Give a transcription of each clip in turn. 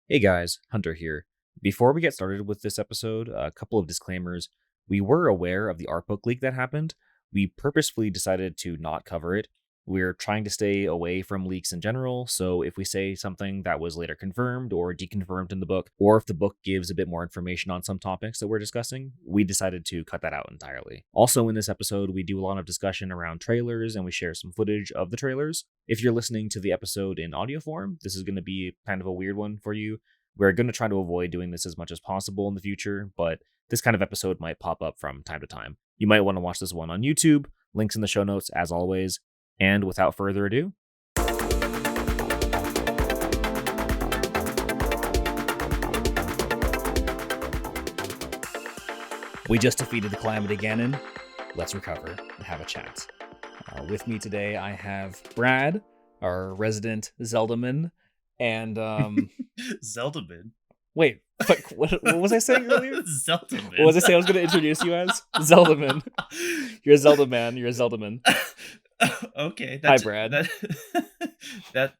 Hey guys, Hunter here. Before we get started with this episode, a couple of disclaimers. We were aware of the art book leak that happened. We purposefully decided to not cover it. We're trying to stay away from leaks in general, so if we say something that was later confirmed or deconfirmed in the book, or if the book gives a bit more information on some topics that we're discussing, we decided to cut that out entirely. Also, in this episode, we do a lot of discussion around trailers and we share some footage of the trailers. If you're listening to the episode in audio form, this is going to be kind of a weird one for you. We're going to try to avoid doing this as much as possible in the future, but this kind of episode might pop up from time to time. You might want to watch this one on YouTube, links in the show notes as always. And without further ado, we just defeated the Calamity Ganon. Let's recover and have a chat. With me today, I have Brad, our resident Zeldaman, and Zeldaman. Wait, what was I saying earlier? Zeldaman. What was I saying I was going to introduce you as? Zeldaman. You're a Zelda man. You're a Zeldaman. Okay. Hi, Brad. That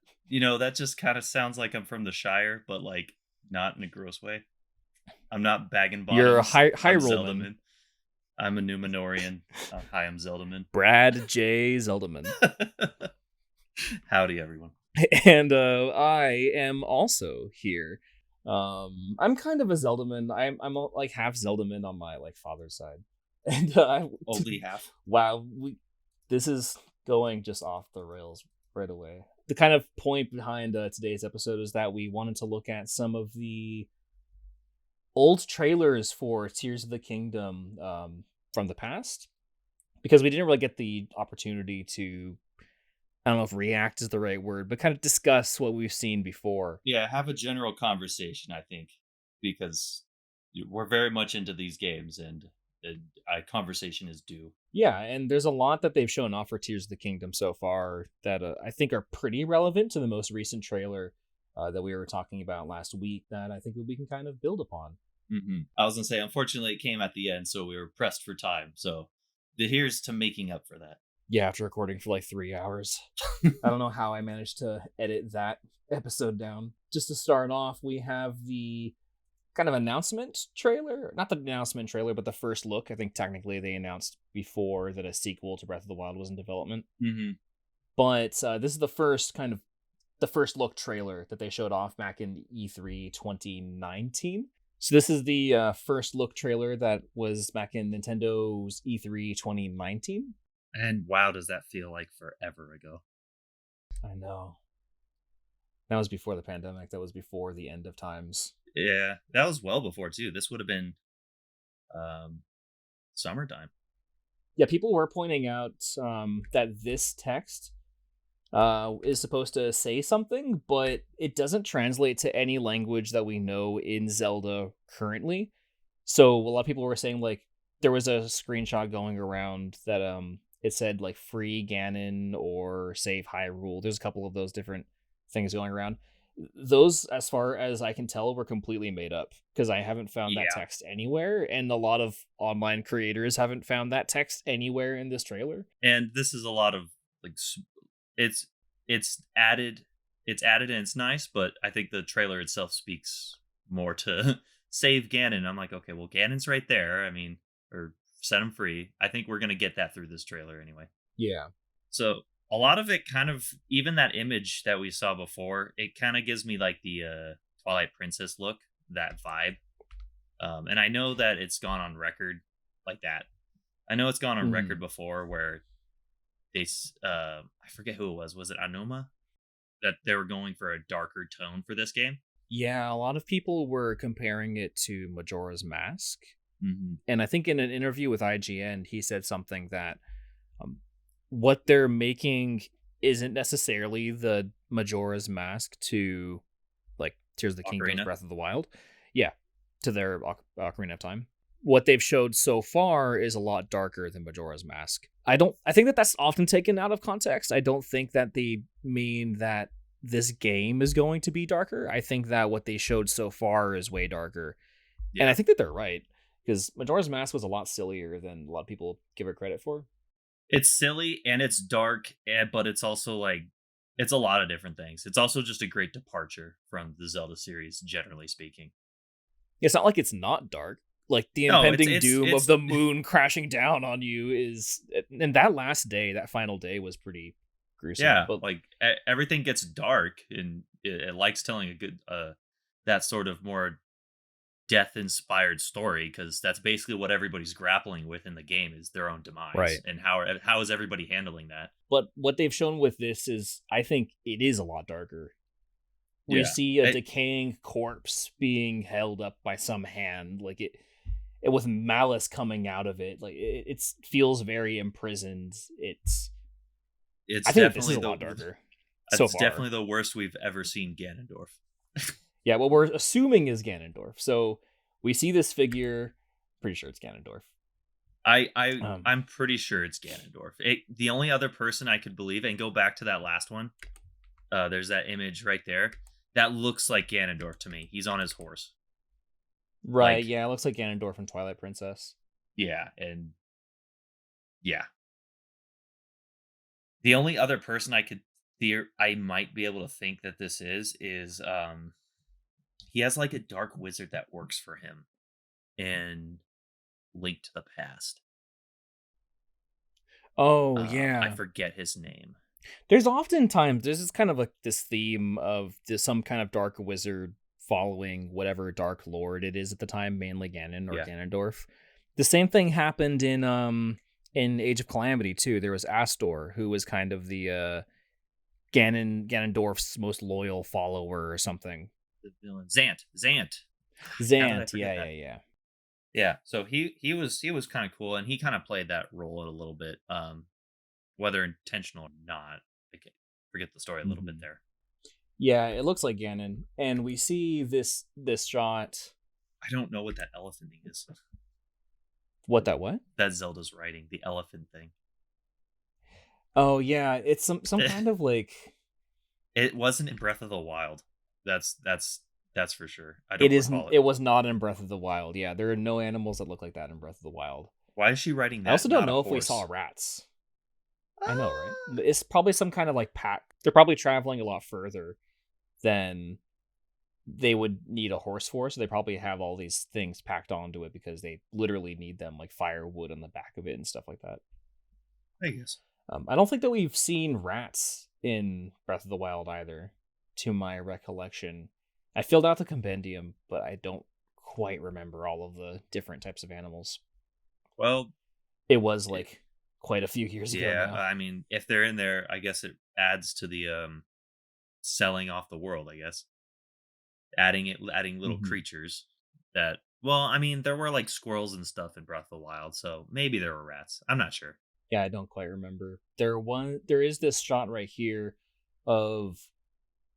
just kind of sounds like I'm from the Shire, but like not in a gross way. I'm not bagging bottoms. You're a high I'm rollman. Zeldaman. I'm a Numenorian. Hi, I'm Zeldaman. Brad J. Zeldaman. Howdy, everyone. And I am also here. I'm kind of a Zeldaman. I'm like half Zeldaman on my like father's side, and only half. Wow, this is going just off the rails right away. The kind of point behind today's episode is that we wanted to look at some of the old trailers for Tears of the Kingdom from the past, because we didn't really get the opportunity to, I don't know if react is the right word, but kind of discuss what we've seen before. Yeah, have a general conversation, I think, because we're very much into these games and a conversation is due. Yeah, and there's a lot that they've shown off for Tears of the Kingdom so far that I think are pretty relevant to the most recent trailer that we were talking about last week that I think we can kind of build upon. Mm-hmm. I was going to say, unfortunately, it came at the end, so we were pressed for time. So here's to making up for that. Yeah, after recording for like 3 hours. I don't know how I managed to edit that episode down. Just to start off, we have the kind of announcement trailer. Not the announcement trailer, but the first look. I think technically they announced before that a sequel to Breath of the Wild was in development. Mm-hmm. But this is the first look trailer that they showed off back in E3 2019. So this is the first look trailer that was back in Nintendo's E3 2019. And wow, does that feel like forever ago? I know. That was before the pandemic. That was before the end of times. Yeah, that was well before, too. This would have been summertime. Yeah, people were pointing out that this text is supposed to say something, but it doesn't translate to any language that we know in Zelda currently. So a lot of people were saying, like, there was a screenshot going around that it said like free Ganon or save Hyrule. There's a couple of those different things going around. Those, as far as I can tell, were completely made up because I haven't found that text anywhere, and a lot of online creators haven't found that text anywhere in this trailer. And this is a lot of like it's added and it's nice, but I think the trailer itself speaks more to save Ganon. I'm like, okay, well, Ganon's right there. I mean, or set him free. I think we're gonna get that through this trailer anyway. Yeah. So a lot of it kind of, even that image that we saw before, it kind of gives me like the Twilight Princess look, that vibe. And I know that it's gone on record like that. I know it's gone on record before where they, I forget who it was. Was it Anuma? That they were going for a darker tone for this game. Yeah, a lot of people were comparing it to Majora's Mask. Mm-hmm. And I think in an interview with IGN, he said something that what they're making isn't necessarily the Majora's Mask to like Tears of the Kingdom, Breath of the Wild. Yeah, to their Ocarina of Time. What they've showed so far is a lot darker than Majora's Mask. I think that that's often taken out of context. I don't think that they mean that this game is going to be darker. I think that what they showed so far is way darker. Yeah. And I think that they're right, because Majora's Mask was a lot sillier than a lot of people give it credit for. It's silly and it's dark, but it's also like It's a lot of different things. It's also just a great departure from the Zelda series, generally speaking. It's not like it's not dark. Like the No, it's impending it's doom of it's the moon crashing down on you is, and that last day, that final day was pretty gruesome. yeah, But like everything gets dark, and it likes telling a good that sort of more death inspired story, because that's basically what everybody's grappling with in the game is their own demise, right. and how is everybody handling that? But what they've shown with this is, I think it is a lot darker. We Yeah. see a decaying corpse being held up by some hand, like it with malice coming out of it. Like it feels very imprisoned. It's I think this is definitely a lot darker so it's far. definitely the worst we've ever seen Ganondorf. Yeah, what we're assuming is Ganondorf. So we see this figure. Pretty sure it's Ganondorf. I'm pretty sure it's Ganondorf. The only other person I could believe, and go back to that last one, there's that image right there. That looks like Ganondorf to me. He's on his horse. Right. Like, Yeah, it looks like Ganondorf from Twilight Princess. yeah, and yeah. The only other person I might be able to think that this is he has like a dark wizard that works for him in Link to the Past. Oh I yeah. forget his name. There's oftentimes there's this kind of like this theme of some kind of dark wizard following whatever dark lord it is at the time, mainly Ganon or Yeah. Ganondorf. The same thing happened in Age of Calamity too. There was Astor, who was kind of the Ganondorf's most loyal follower or something. The villain Zant. How did I Zant, forget yeah, that? yeah, yeah. Yeah, so he was kind of cool, and he kind of played that role a little bit, whether intentional or not. I forget the story a little bit Mhm. there. Yeah, it looks like Ganon, and we see this shot. I don't know what that elephant thing is. What that what? That Zelda's writing, the elephant thing. Oh yeah, it's some kind of like It wasn't in Breath of the Wild. That's for sure. I it don't isn't. recall it. It was not in Breath of the Wild. Yeah, there are no animals that look like that in Breath of the Wild. Why is she writing I that? also don't Not a know if we saw horse. rats. I know, right? Ah! It's probably some kind of like pack. They're probably traveling a lot further than they would need a horse for, so they probably have all these things packed onto it because they literally need them, like firewood on the back of it and stuff like that. I guess. I don't think that we've seen rats in Breath of the Wild either, to my recollection. I filled out the compendium, but I don't quite remember all of the different types of animals. Well, It was it, like quite a few years ago yeah. now. I mean, if they're in there, I guess it adds to the selling off the world. I guess adding little Hmm. creatures that. Well, I mean, there were like squirrels and stuff in Breath of the Wild, so maybe there were rats. I'm not sure. Yeah, I don't quite remember. There is this shot right here of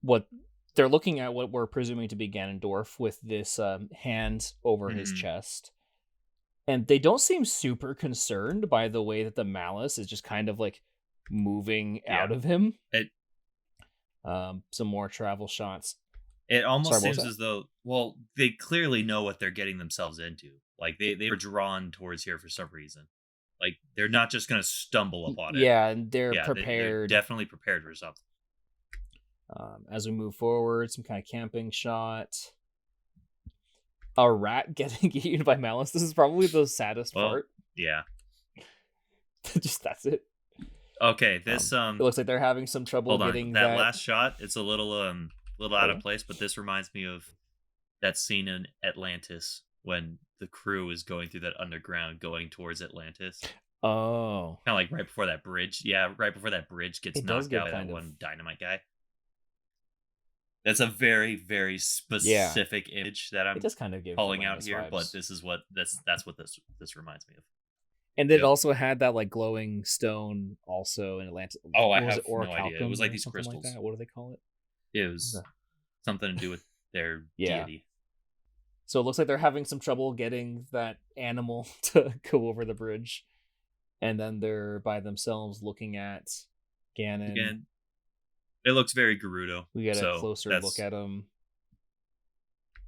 what they're looking at, what we're presuming to be Ganondorf with this hand over his Hmm. chest. And they don't seem super concerned by the way that the malice is just kind of like moving Yeah. out of him. It Some more travel shots. It Sorry, almost what was seems that? as though, well, they clearly know what they're getting themselves into. Like they were drawn towards here for some reason. Like they're not just gonna stumble upon it. Yeah, and they're Yeah, they're prepared. definitely prepared for something. As we move forward, some kind of camping shot. A rat getting eaten by malice. This is probably the saddest Well, part. yeah. Just that's it. Okay, this It looks like they're having some trouble hold on. getting That that. last shot, it's a little Oh out yeah. of place, but this reminds me of that scene in Atlantis when the crew is going through that underground going towards Atlantis. Oh, Kind of like right before that bridge. Yeah, right before that bridge gets it does knocked out give by that kind of. one dynamite guy. That's a very, very Yeah, specific image that it I'm does kind of give calling out Atlantis here, but vibes. this is what that's what this reminds me of. And then it Yep. also had that like glowing stone also in Atlantis. Oh, I What was have it, no idea. It was orichalcum like or these something like crystals. that? What do they call it? It was The- something to do with their Yeah. deity. So it looks like they're having some trouble getting that animal to go over the bridge, and then they're by themselves looking at Ganon. Again, it looks very Gerudo. We get a So closer look that's at him.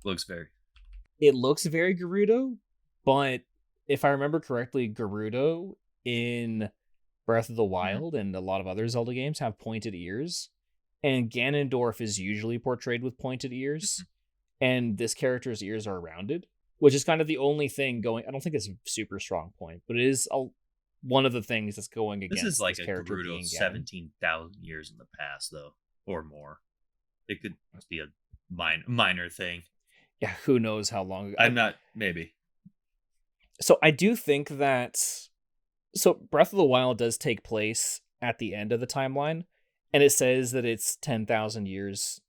looks very It looks very Gerudo, but if I remember correctly, Gerudo in Breath of the Mhm. Wild and a lot of other Zelda games have pointed ears. and Ganondorf is usually portrayed with pointed ears, and this character's ears are rounded, which is kind of the only thing going. I don't think it's a super strong point, but it is one of the things that's going This is against like this a character Gerudo being Ganon. 17,000 years in the past, though, or more. It could be a minor thing. Yeah, who knows how long? I'm not, maybe. So I do think that. So Breath of the Wild does take place at the end of the timeline, and it says that it's 10,000 years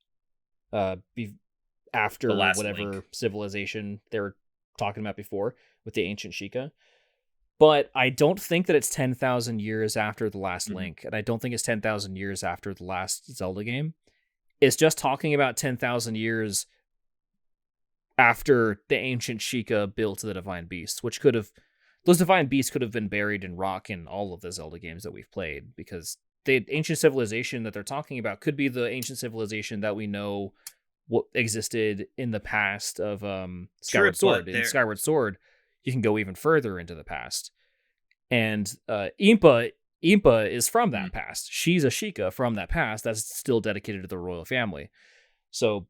after The last whatever Link. civilization they were talking about before with the ancient Sheikah. But I don't think that it's 10,000 years after the last Link, and I don't think it's 10,000 years after the last Zelda game. It's just talking about 10,000 years after the ancient Sheikah built the Divine Beasts, which could have... Those Divine Beasts could have been buried in rock in all of the Zelda games that we've played, because the ancient civilization that they're talking about could be the ancient civilization that we know what existed in the past of Skyward Sword. In Skyward Sword, you can go even further into the past. And Impa is from that past. She's a Sheikah from that past that's still dedicated to the royal family. So,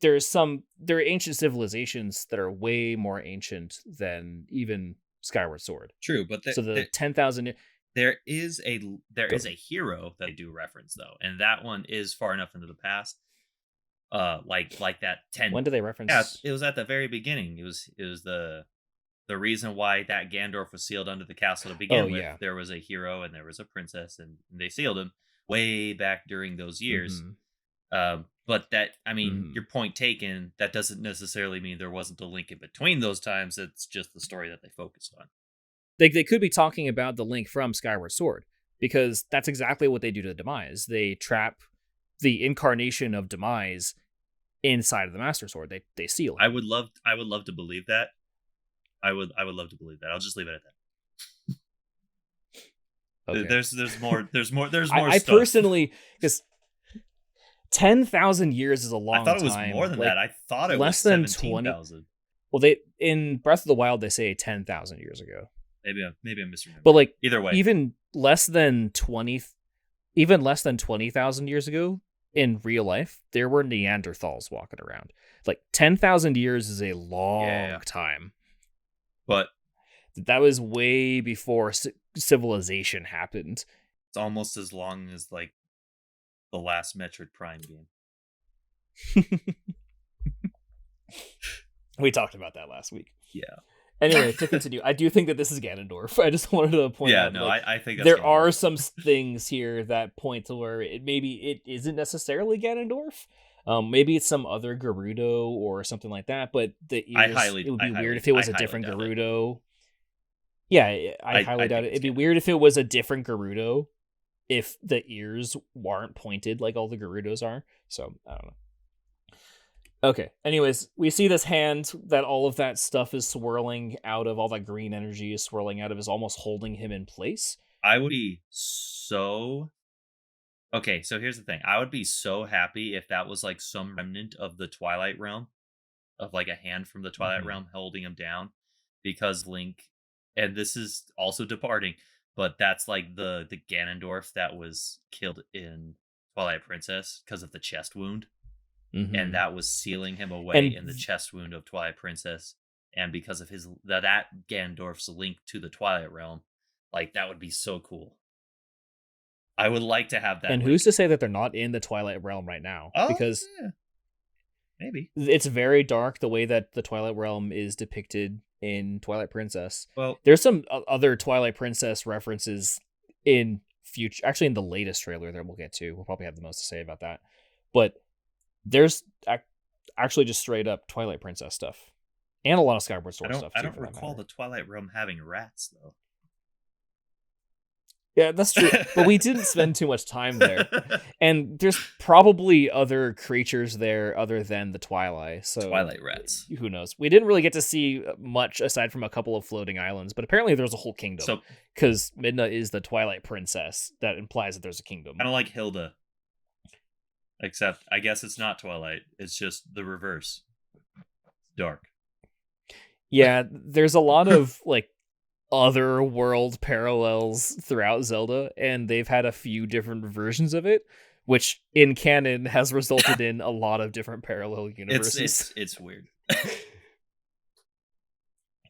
there are ancient civilizations that are way more ancient than even Skyward Sword. True, but so the 10,000... There is a hero that they do reference, though, and that one is far enough into the past. Like that 10. When do they reference? Yeah, it was at the very beginning. It was the reason why that Gandorf was sealed under the castle to begin with. Yeah. There was a hero and there was a princess, and they sealed him way back during those years. But that, I mean, your point taken, that doesn't necessarily mean there wasn't a link in between those times. It's just the story that they focused on. They could be talking about the link from Skyward Sword, because that's exactly what they do to Demise. They trap the incarnation of Demise inside of the Master Sword. They seal it. I would love to believe that. I would love to believe that. I'll just leave it at that. Okay. There's more. I personally, because 10,000 years is a long time. I thought it was more than that. I thought it less was than 17,000. Well, they in Breath of the Wild they say 10,000 years ago. Maybe I'm misremembering. But either way, even less than 20,000 years ago in real life, there were Neanderthals walking around. 10,000 years is a long time. But that was way before civilization happened. It's almost as long as the last Metroid Prime game. We talked about that last week. Yeah. Anyway, to continue, I do think that this is Ganondorf. I just wanted to point out. Yeah, no, I think that's there Ganondorf. Are some things here that point to where it isn't necessarily Ganondorf. Maybe it's some other Gerudo or something like that. But it would be weird if it was a different Gerudo. Yeah, I highly doubt it. It'd be weird if it was a different Gerudo, if the ears weren't pointed like all the Gerudos are. So I don't know. Okay, anyways, we see this hand that all of that stuff is swirling out of, all that green energy is swirling out of, is almost holding him in place. I would be so... Okay, so here's the thing. I would be so happy if that was some remnant of the Twilight Realm, of a hand from the Twilight Realm holding him down, because Link, and this is also departing, but that's the Ganondorf that was killed in Twilight Princess because of the chest wound. And that was sealing him away in the chest wound of Twilight Princess, and because of that Ganondorf's link to the Twilight Realm, that would be so cool. I would like to have that. And who's to say that they're not in the Twilight Realm right now? Because maybe it's very dark the way that the Twilight Realm is depicted in Twilight Princess. Well, there's some other Twilight Princess references in future, actually in the latest trailer that we'll get to. We'll probably have the most to say about that, but there's actually just straight up Twilight Princess stuff, and a lot of Skyward Sword stuff. I don't recall the Twilight Realm having rats, though. Yeah, that's true. But we didn't spend too much time there, and there's probably other creatures there other than the Twilight. So Twilight rats. Who knows? We didn't really get to see much aside from a couple of floating islands, but apparently there's a whole kingdom. Because Midna is the Twilight Princess, that implies that there's a kingdom. Kind of like Hilda. Except, I guess it's not Twilight. It's just the reverse. Dark. Yeah, there's a lot of, other world parallels throughout Zelda, and they've had a few different versions of it, which in canon has resulted in a lot of different parallel universes. It's weird.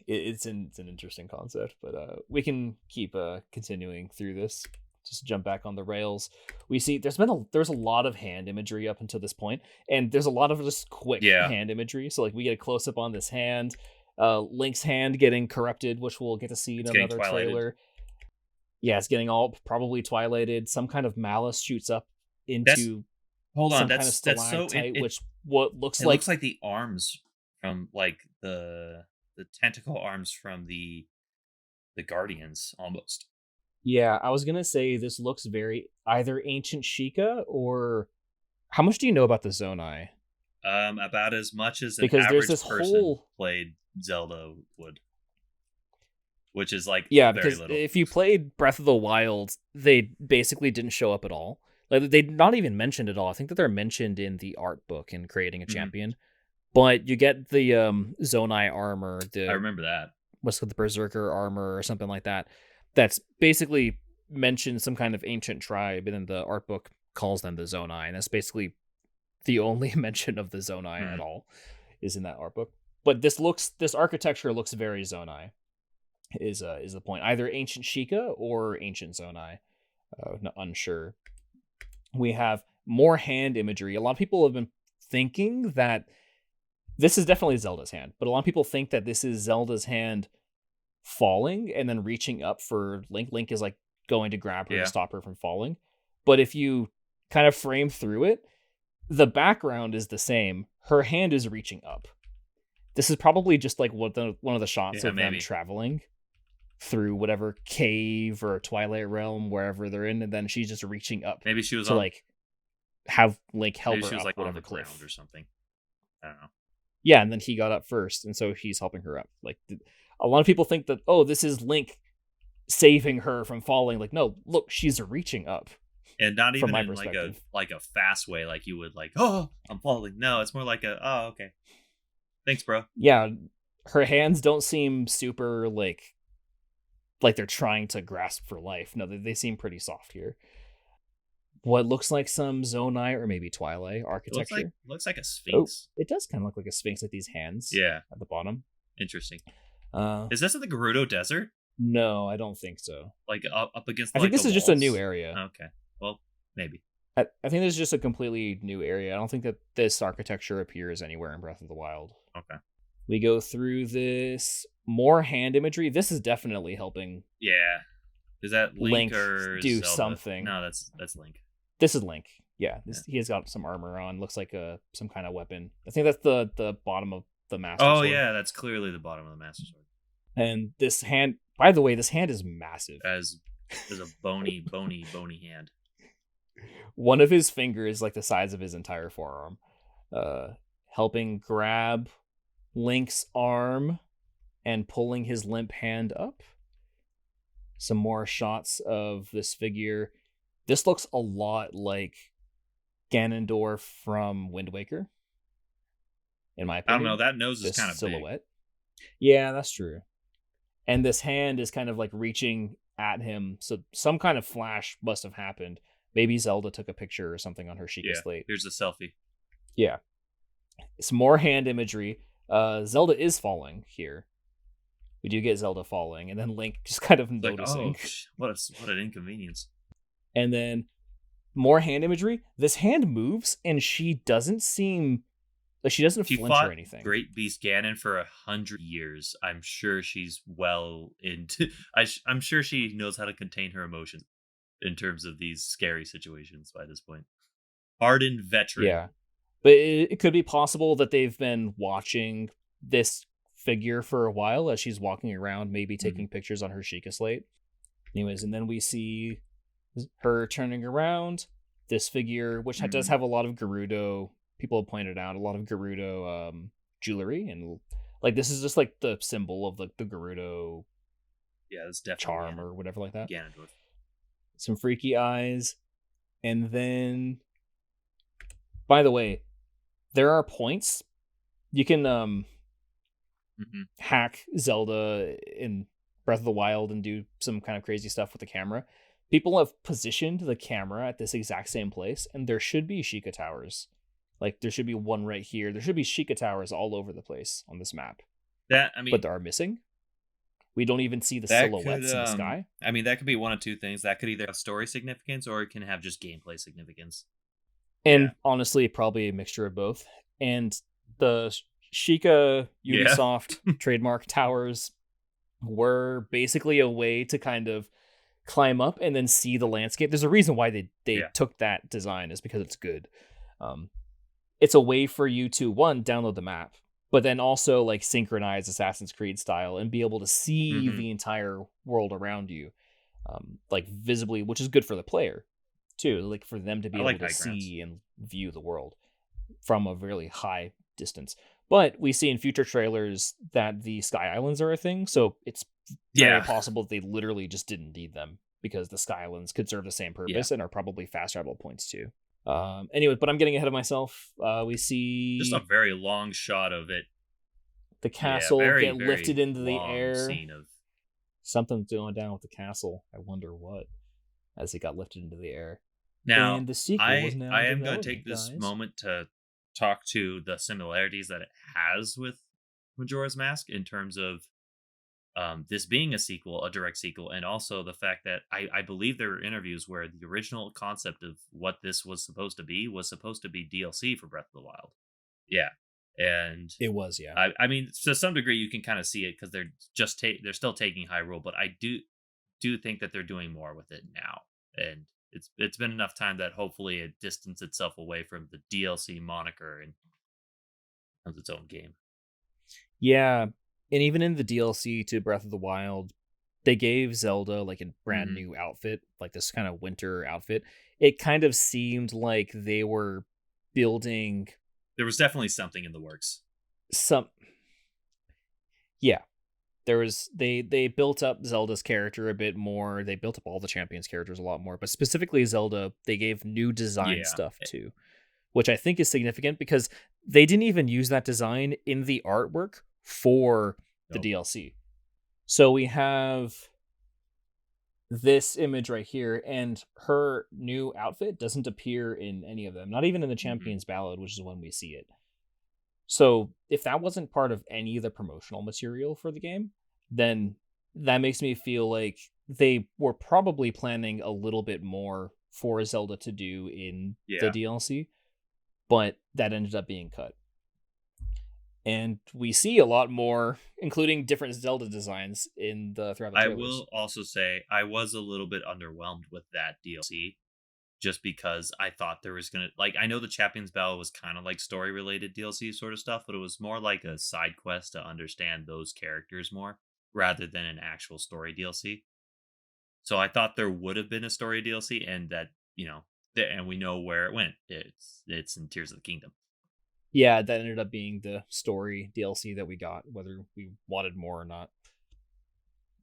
It's an interesting concept, but we can keep continuing through this. Just jump back on the rails. We see there's a lot of hand imagery up until this point, and there's a lot of just quick Yeah, hand imagery. So like we get a close up on this hand, Link's hand getting corrupted, which we'll get to see in it's getting another twilighted. trailer. Yeah, it's getting all probably twilighted. Some kind of malice shoots up That's into hold on. some kind of That's so stalactite, which what looks it like. looks like the arms from like the tentacle arms from the Guardians almost. Yeah, I was gonna say this looks very either ancient Sheikah or how much do you know about the Zonai? About as much as an Because there's average this person whole played Zelda would, which is like yeah, very because little. if you played Breath of the Wild, they basically didn't show up at all. Like they not even mentioned at all. I think that they're mentioned in the art book in creating a Mhm. champion. But you get the Zonai armor, I the remember that. what's called the Berserker armor or something like that. That's basically mentions some kind of ancient tribe, and then the art book calls them the Zonai, and that's basically the only mention of the Zonai at Mhm. all is in that art book. But this architecture looks very Zonai. Is the point either ancient Sheikah or ancient Zonai? Unsure. We have more hand imagery. A lot of people have been thinking that this is definitely Zelda's hand, but a lot of people think that this is Zelda's hand falling and then reaching up for Link. Link is like going to grab her to Yeah. stop her from falling. But if you kind of frame through it, the background is the same. Her hand is reaching up. This is probably just like one of the shots Yeah, of them maybe. traveling through whatever cave or Twilight Realm, wherever they're in, and then she's just reaching up Maybe she was to on like have Link help maybe her she was up like on whatever the ground cliff. or something. I don't know. Yeah, and then he got up first, and so he's helping her up. Like a lot of people think that this is Link saving her from falling. Like no, look, she's reaching up And not from even my in perspective. like a fast way like you would like, "Oh, I'm falling." No, it's more like a, "Oh, okay. Thanks, bro." Yeah, her hands don't seem super like they're trying to grasp for life. No, they seem pretty soft here. What looks like some Zonai or maybe Twilight It architecture. looks like a Oh, sphinx. it does kind of look like a sphinx, like these hands Yeah, at the bottom. interesting. Uh, Is this in the Gerudo Desert? no, I don't think so. Like up against I think like the this is just a new walls? area. Okay. Well, maybe. I think this is just a completely new area. I don't think that this architecture appears anywhere in Breath of the Wild. Okay. We go through this more hand imagery. This is definitely helping Yeah. Is that Link Link or do Zelda? something. No, that's Link. This is Link. Yeah, Yeah. he has got some armor on. Looks like some kind of weapon. I think that's the bottom of the Master Oh Sword. yeah, that's clearly the bottom of the Master Sword. And this hand, by the way, this hand is massive. As a bony hand. One of his fingers like the size of his entire forearm. Helping grab Link's arm and pulling his limp hand up. Some more shots of this figure. This looks a lot like Ganondorf from Wind Waker, in my I don't know. opinion. That nose is This kind of big. silhouette. Yeah, that's true. And this hand is kind of like reaching at him. So some kind of flash must have happened. Maybe Zelda took a picture or something on her Sheikah Yeah. slate. Here's a selfie. Yeah. Some more hand imagery. Zelda is falling here. We do get Zelda falling, and then Link just kind of It's like, noticing. what an inconvenience. And then more hand imagery. This hand moves, and she doesn't seem like she doesn't She flinch or fought anything. Great Beast Ganon for 100 years. I'm sure she's well into. I'm sure she knows how to contain her emotions in terms of these scary situations by this point. Hardened veteran. Yeah. But it could be possible that they've been watching this figure for a while as she's walking around, maybe taking pictures on her Sheikah slate. Anyways, and then we see her turning around. This figure, which does have a lot of Gerudo, people have pointed out, a lot of Gerudo jewelry. And like this is just like the symbol of the Gerudo Yeah, that's definitely charm Ganon. or whatever like that. Ganondorf. Some freaky eyes. And then, by the way, there are points you can hack Zelda in Breath of the Wild and do some kind of crazy stuff with the camera. people have positioned the camera at this exact same place, and there should be Sheikah towers. Like there should be one right here. There should be Sheikah towers all over the place on this map, That I but mean, there are missing. We don't even see the that could silhouettes in the sky. I mean that could be one of two things. That could either have story significance or it can have just gameplay significance. And Yeah. honestly, probably a mixture of both. And the Sheikah Yeah. Ubisoft trademark towers were basically a way to kind of climb up and then see the landscape. There's a reason why they Yeah. took that design, is because it's good. Um, it's a way for you to, one, download the map, but then also like synchronize Assassin's Creed style and be able to see Mhm. the entire world around you, like visibly, which is good for the player too, like for them to I be able like to high grounds. see and view the world from a really high distance. But we see in future trailers that the Sky Islands are a thing, so it's very Yeah. possible that they literally just didn't need them, because the Sky Islands could serve the same Yeah. purpose and are probably fast travel points too. Anyway, but I'm getting ahead of myself. We Just a see very long shot of it. the Yeah, castle very get lifted very into the long air. scene of Something's going down with the castle. I wonder what, as it got lifted into the air. Now, And the sequel was now I in am going to take development, this guys. moment to talk to the similarities that it has with Majora's Mask in terms of this being a sequel, a direct sequel, and also the fact that I believe there were interviews where the original concept of what this was supposed to be DLC for Breath of the Wild. Yeah, and It was, yeah. I mean, to some degree, you can kind of see it because they're still taking Hyrule, but I do think that they're doing more with it now, and it's been enough time that hopefully it distanced itself away from the DLC moniker and becomes its own game. Yeah, and even in the DLC to Breath of the Wild, they gave Zelda like a brand Hmm. new outfit, like this kind of winter outfit. It kind of seemed like they were building There was definitely something in the works. some, yeah. There was, they built up Zelda's character a bit more. They built up all the champions characters a lot more, but specifically Zelda, they gave new design Yeah. stuff too, which I think is significant because they didn't even use that design in the artwork for the Nope. DLC. So we have this image right here, and her new outfit doesn't appear in any of them, not even in the Hmm. Champions Ballad, which is when we see it. So if that wasn't part of any of the promotional material for the game, then that makes me feel like they were probably planning a little bit more for Zelda to do in the Yeah. DLC, but that ended up being cut. And we see a lot more, including different Zelda designs in the throughout the I trailers. will also say I was a little bit underwhelmed with that DLC just because I thought there was gonna like I know the Champions Battle was kind of like story related DLC sort of stuff, but it was more like a side quest to understand those characters more rather than an actual story DLC. So I thought there would have been a story DLC and that, and we know where it went. It's in Tears of the Kingdom. Yeah, that ended up being the story DLC that we got, whether we wanted more or not.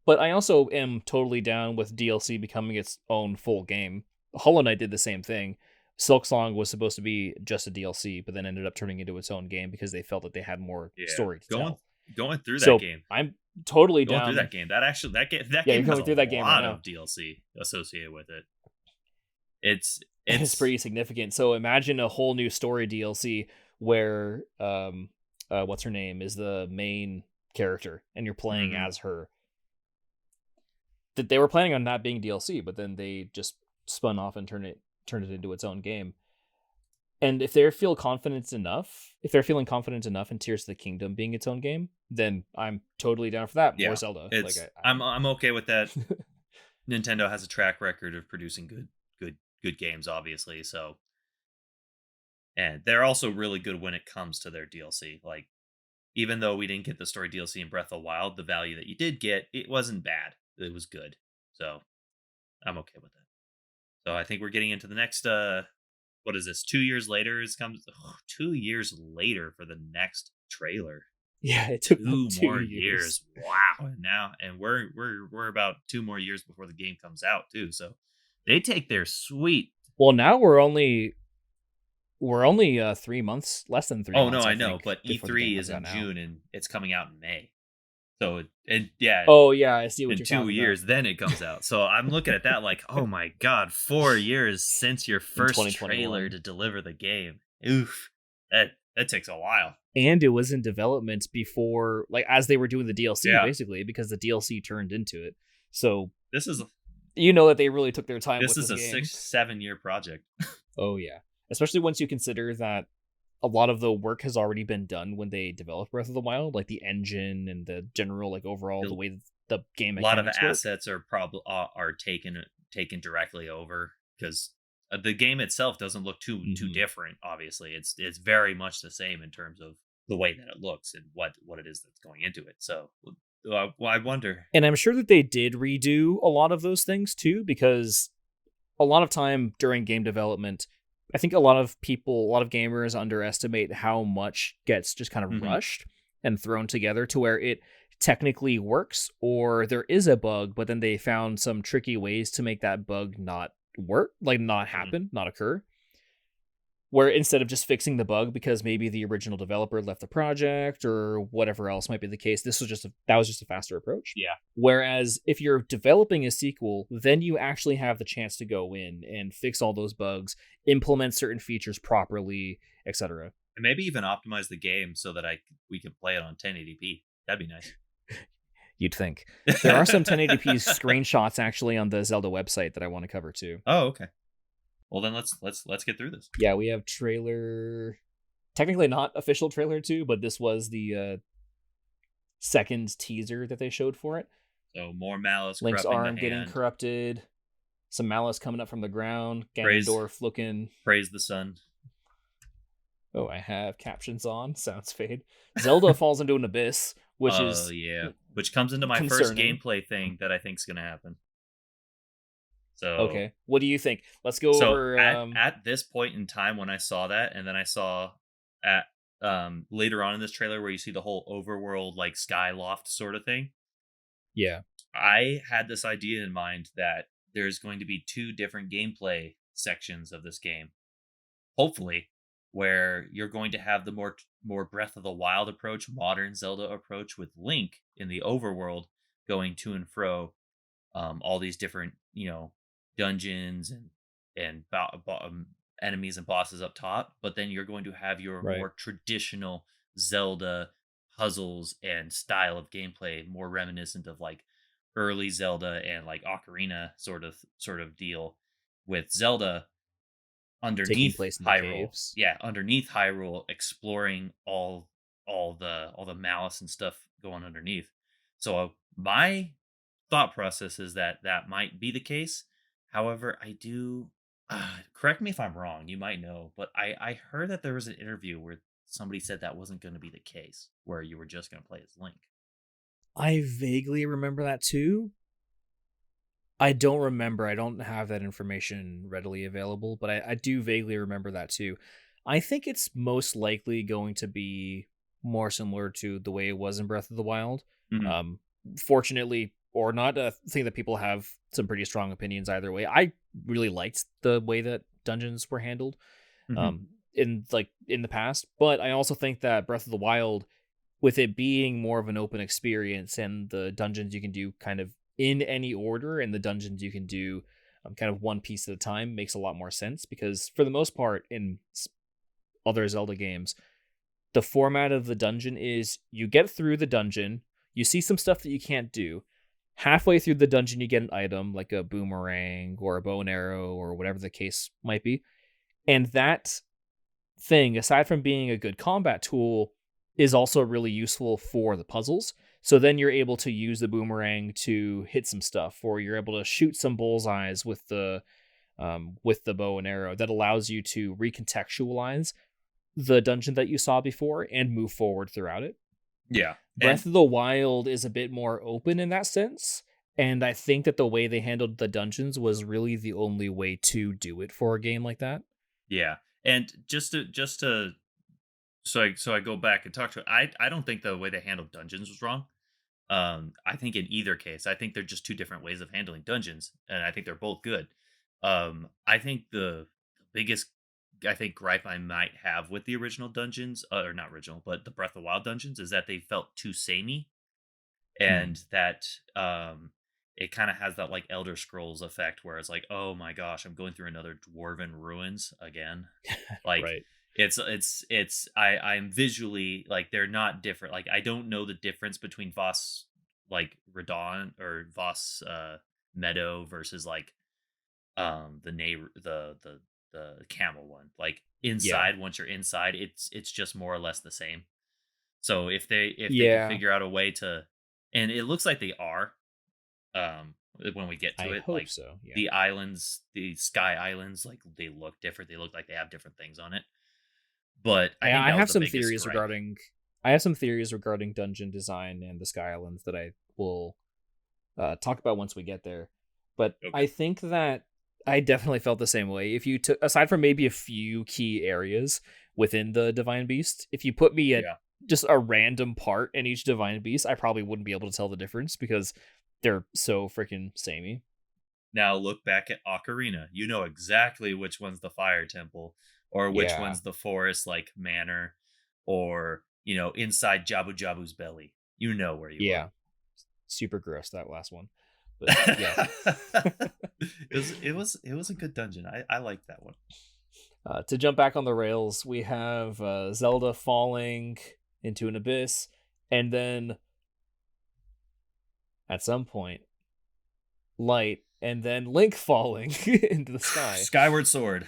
But I also am totally down with DLC becoming its own full game. Hollow Knight did the same thing. Silk Song was supposed to be just a DLC, but then ended up turning into its own game because they felt that they had more Yeah. story to Going tell. going through that So game. I'm totally Going through down. that game. That Yeah, you're game has going a through that game right lot now. of DLC associated with it. It's It's it's pretty significant. So imagine a whole new story DLC where what's her name is the main character and you're playing mhm. as her. That they were planning on that being DLC, but then they just spun off and turned it into its own game. And if they're feeling confident enough in Tears of the Kingdom being its own game, then I'm totally down for that. More Yeah. Zelda. Like It's I'm okay with that. Nintendo has a track record of producing good games obviously, so and they're also really good when it comes to their DLC. Like even though we didn't get the story DLC in Breath of the Wild, the value that you did get, it wasn't bad. It was good. So, I'm okay with that. So, I think we're getting into the next what is this? 2 years later is comes 2 years later for the next trailer. yeah, it took them 2 2 more years. years. Wow. And now and we're about 2 more years before the game comes out too. So, they take their sweet. Well, now we're only 3 months, less than three Oh no, months, I I know, think, but before the game E3 is comes out in now. June and it's coming out in May. So and yeah, Oh yeah, I see what in you're 2 talking about. years, then it comes out. So I'm looking at that like, "Oh my god, 4 years since your In first trailer 2021. to deliver the game." Oof. That takes a while. And it was in development before, like, as they were doing the DLC, Yeah. basically, because the DLC turned into it. So This is you know that they really took their time this with is this a game. 6, 7-year project. Oh yeah, especially once you consider that a lot of the work has already been done when they developed Breath of the Wild, like the engine and the general, like overall the A way that the game lot of mechanics work. assets are probably are taken directly over because the game itself doesn't look too Hmm. different. Obviously, it's very much the same in terms of the way that it looks and what it is that's going into it. So, well, I wonder. And I'm sure that they did redo a lot of those things too, because a lot of time during game development, I think a lot of people, a lot of gamers underestimate how much gets just kind of Hmm. rushed and thrown together to where it technically works, or there is a bug, but then they found some tricky ways to make that bug not work, like not Hmm. happen, not occur. Where instead of just fixing the bug because maybe the original developer left the project or whatever else might be the case, that was just a faster approach. Yeah, Whereas if you're developing a sequel, then you actually have the chance to go in and fix all those bugs, implement certain features properly, etc. and maybe even optimize the game so that we can play it on 1080p. That'd be nice. You'd think. There are some 1080p screenshots actually on the Zelda website that I want to cover too. Oh, okay. Well, then let's get through this. Yeah, we have trailer, technically not official trailer 2, but this was the second teaser that they showed for it. So more malice Link's corrupting the arm getting hand. corrupted, some malice coming up from the ground, Praise Ganondorf looking. praise the sun. Oh, I have captions on. Sounds fade. Zelda falls into an abyss, which Oh is yeah, which comes into my first concerning. gameplay thing that I think is gonna happen. So Okay, what do you think? Let's go so over. at this point in time when I saw that, and then I saw at later on in this trailer where you see the whole overworld like sky loft sort of thing, Yeah, I had this idea in mind that there's going to be two different gameplay sections of this game. Hopefully, where you're going to have the more Breath of the Wild approach, modern Zelda approach with Link in the overworld going to and fro all these different dungeons and enemies and bosses up top, but then you're going to have your right. more traditional Zelda puzzles and style of gameplay, more reminiscent of like early Zelda and like Ocarina sort of deal, with Zelda Taking underneath place in the Hyrule. caves. Yeah, underneath Hyrule, exploring all the malice and stuff going underneath. So my thought process is that that might be the case. However, I do correct me if I'm wrong. You might know, but I heard that there was an interview where somebody said that wasn't going to be the case, where you were just going to play as Link. I vaguely remember that too. I don't remember. I don't have that information readily available, but I do vaguely remember that too. I think it's most likely going to be more similar to the way it was in Breath of the Wild. Hmm. Um, Fortunately or not, I think that people have some pretty strong opinions either way. I really liked the way that dungeons were handled Hmm. um, in the past, but I also think that Breath of the Wild, with it being more of an open experience and the dungeons you can do kind of in any order and the dungeons you can do kind of one piece at a time, makes a lot more sense because for the most part in other Zelda games, the format of the dungeon is you get through the dungeon, you see some stuff that you can't do. Halfway through the dungeon, you get an item like a boomerang or a bow and arrow or whatever the case might be. And that thing, aside from being a good combat tool, is also really useful for the puzzles. So then you're able to use the boomerang to hit some stuff, or you're able to shoot some bullseyes with the bow and arrow. That allows you to recontextualize the dungeon that you saw before and move forward throughout it. Yeah, Breath and of the Wild is a bit more open in that sense, and I think that the way they handled the dungeons was really the only way to do it for a game like that. yeah, and just to so I go back and talk to it. I don't think the way they handled dungeons was wrong. I think in either case, I think they're just two different ways of handling dungeons, and I think they're both good. I think the biggest, I think, gripe I might have with the original dungeons, or not original, but the Breath of the Wild dungeons, is that they felt too samey. Hmm. and that it kind of has that like Elder Scrolls effect where it's like, oh my gosh, I'm going through another dwarven ruins again. Like Right. I'm visually like they're not different. Like I don't know the difference between Voss like Radon or Voss Meadow versus like the neighbor the camel one. Like Yeah. inside, once you're inside, it's just more or less the same. So if they could Yeah. figure out a way to, and it looks like they are, when we get to I it, hope like so. Yeah. the islands, the sky islands, like they look different. They look like they have different things on it. But I think I that was have the some biggest theories gripe. regarding I have some theories regarding dungeon design and the Sky Islands that I will talk about once we get there. But Okay. I think that I definitely felt the same way. If you took, aside from maybe a few key areas within the Divine Beast, if you put me at Yeah. just a random part in each Divine Beast, I probably wouldn't be able to tell the difference because they're so freaking samey. Now look back at Ocarina. You know exactly which one's the fire temple, or which Yeah, one's the forest like manor, or inside Jabu Jabu's belly. You know where you are. yeah, super gross that last one, but yeah. it was a good dungeon. I like that one. To jump back on the rails, we have Zelda falling into an abyss, and then at some point, light, and then Link falling into the sky. Skyward Sword.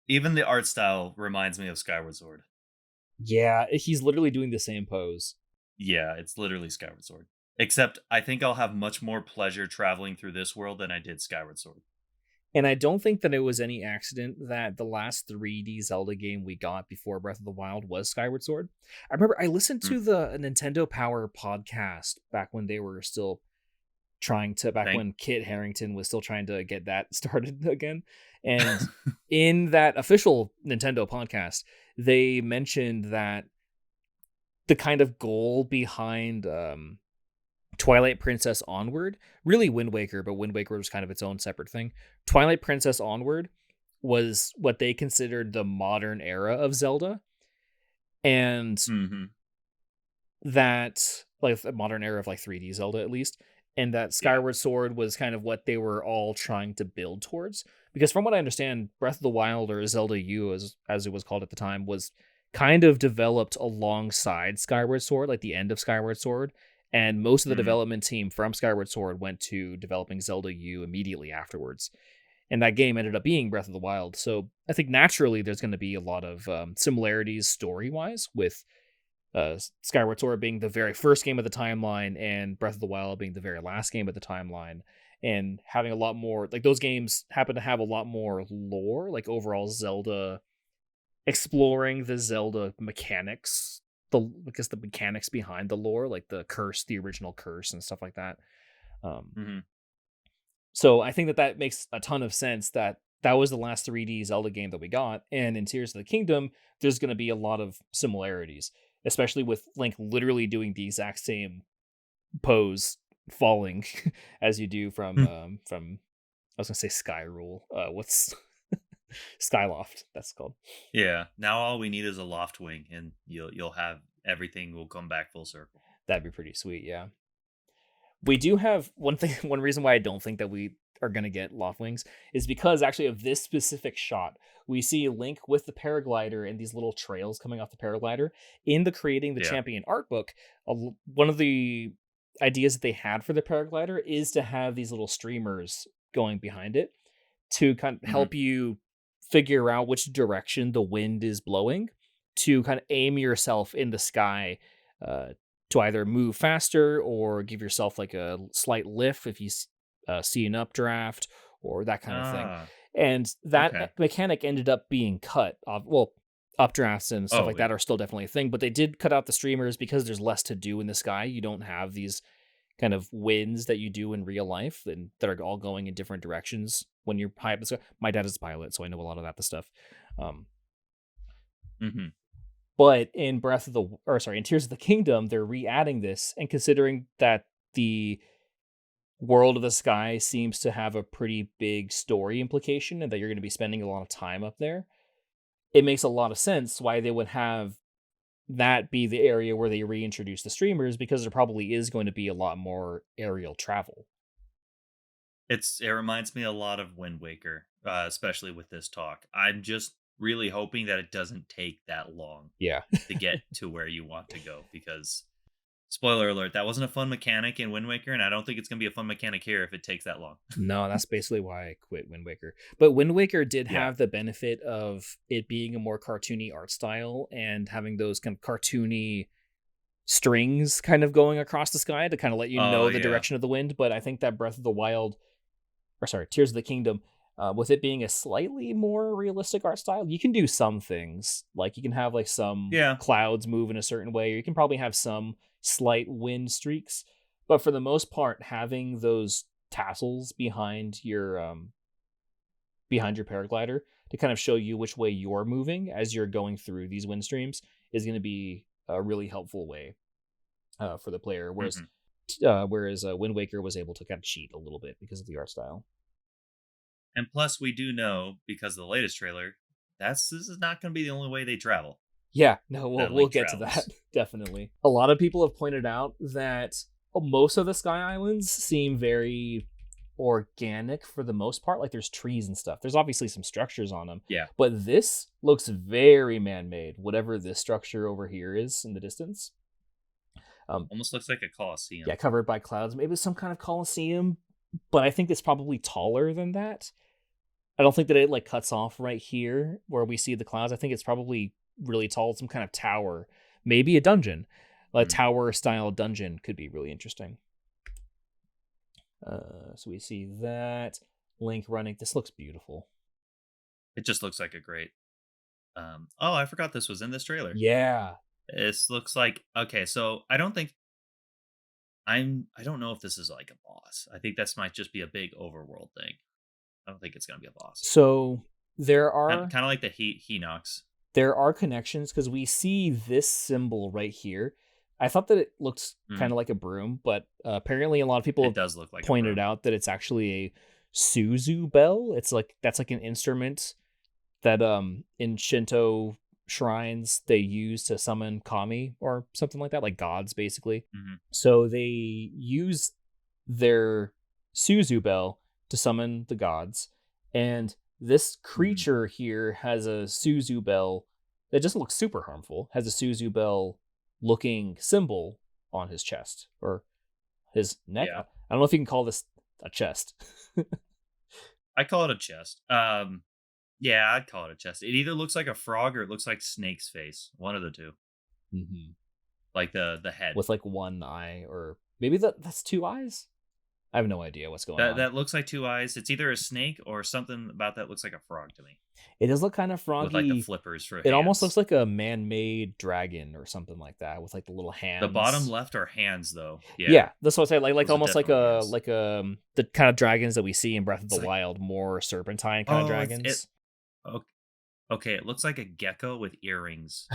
Even the art style reminds me of Skyward Sword. Yeah, he's literally doing the same pose. Yeah, it's literally Skyward Sword. Except I think I'll have much more pleasure traveling through this world than I did Skyward Sword. And I don't think that it was any accident that the last 3D Zelda game we got before Breath of the Wild was Skyward Sword. I remember I listened Mm, to the Nintendo Power podcast back when they were still back thank when Kit Harrington was still trying to get that started again. And in that official Nintendo podcast, they mentioned that the kind of goal behind Twilight Princess Onward, really Wind Waker, but Wind Waker was kind of its own separate thing. Twilight Princess Onward was what they considered the modern era of Zelda, and hmm that like the modern era of like 3D Zelda at least, and that Yeah. Skyward Sword was kind of what they were all trying to build towards. Because from what I understand, Breath of the Wild or Zelda U as it was called at the time was kind of developed alongside Skyward Sword, like the end of Skyward Sword. And most of the hmm development team from Skyward Sword went to developing Zelda U immediately afterwards. And that game ended up being Breath of the Wild. So I think naturally there's going to be a lot of similarities story wise with Skyward Sword being the very first game of the timeline and Breath of the Wild being the very last game of the timeline, and having a lot more like those games happen to have a lot more lore, like overall Zelda exploring the Zelda mechanics, the mechanics behind the lore, like the curse, the original curse, and stuff like that. Um, hmm so I think that that makes a ton of sense that that was the last 3D Zelda game that we got, and in Tears of the Kingdom, there's going to be a lot of similarities, especially with Link literally doing the exact same pose falling as you do from I was gonna say Skyrule. What's Skyloft? That's called. Yeah. Now all we need is a loft wing, and you'll have everything will come back full circle. That'd be pretty sweet. Yeah. We do have one thing. One reason why I don't think that we are going to get loft wings is because actually of this specific shot. We see Link with the paraglider and these little trails coming off the paraglider. In the Creating the Yeah. Champion art book, one of the ideas that they had for the paraglider is to have these little streamers going behind it to kind of hmm help you figure out which direction the wind is blowing to kind of aim yourself in the sky uh, to either move faster or give yourself like a slight lift if you see an updraft or that kind of thing. Ah. And that Okay. mechanic ended up being cut off. Well, updrafts and stuff Oh like yeah. that are still definitely a thing, but they did cut out the streamers because there's less to do in the sky. You don't have these kind of winds that you do in real life and that are all going in different directions when you're high up in the sky. My dad is a pilot, so I know a lot of that stuff. Um, hmm but in in Tears of the Kingdom, they're re-adding this, and considering that the World of the Sky seems to have a pretty big story implication, and that you're going to be spending a lot of time up there, it makes a lot of sense why they would have that be the area where they reintroduce the streamers because there probably is going to be a lot more aerial travel. It reminds me a lot of Wind Waker, especially with this talk. I'm just really hoping that it doesn't take that long Yeah. to get to where you want to go because spoiler alert, that wasn't a fun mechanic in Wind Waker, and I don't think it's gonna be a fun mechanic here if it takes that long. No, that's basically why I quit Wind Waker. But Wind Waker did Yeah. have the benefit of it being a more cartoony art style and having those kind of cartoony strings kind of going across the sky to kind of let you Oh know the yeah. direction of the wind. But I think that Breath of the Wild, or sorry, Tears of the Kingdom, with it being a slightly more realistic art style, you can do some things. Like you can have like some Yeah. clouds move in a certain way, or you can probably have some slight wind streaks. But for the most part, having those tassels behind your paraglider to kind of show you which way you're moving as you're going through these wind streams is going to be a really helpful way for the player. Mhm. Whereas Wind Waker was able to kind of cheat a little bit because of the art style. And plus, we do know because of the latest trailer, this is not going to be the only way they travel. Yeah, no, we'll That we'll Link get to that travels. definitely. A lot of people have pointed out that most of the Sky Islands seem very organic for the most part. Like there's trees and stuff. There's obviously some structures on them, Yeah, but this looks very man-made. Whatever this structure over here is in the distance, um, almost looks like a coliseum. yeah, covered by clouds. Maybe some kind of coliseum, but I think it's probably taller than that. I don't think that it like cuts off right here where we see the clouds. I think it's probably really tall, some kind of tower, maybe a dungeon. A Mm. tower style dungeon could be really interesting. So we see that Link running. This looks beautiful. It just looks like a great. Oh, I forgot this was in this trailer. Yeah. This looks like okay. So I don't think I don't know if this is like a boss. I think this might just be a big overworld thing. I don't think it's gonna be a boss. So there Kind are of like the Hinox. there are connections because we see this symbol right here. I thought that it looks kind Mm, of like a broom, but apparently a lot of people it have does look like a pointed broom. out that it's actually a Suzu bell. It's like that's like an instrument that in Shinto shrines they use to summon kami or something like that, like gods basically. Hmm. So they use their Suzu bell to summon the gods, and this Hmm. creature here has a Suzu bell that doesn't look super harmful. Has a Suzu bell looking symbol on his chest or his neck. I Yeah, don't know if you can call this a chest. I call it a chest. Yeah, I'd call it a chest. It either looks like a frog or it looks like Snake's face. One of the two. Mhm. Like the head. With like one eye, or maybe that's two eyes. I have no idea what's going That on. that looks like two eyes. It's either a snake or something about that looks like a frog to me. It does look kind of With like the froggy. flippers for It almost looks hands. like a man-made dragon or something like that with like the little The bottom hands. left are hands though. Yeah. Yeah, that's what I say. Like Those are almost definitely hands. like the kind of dragons that we see in Breath of the It's like Wild, more serpentine kind of oh, it dragons. o- okay, it looks like a gecko with earrings.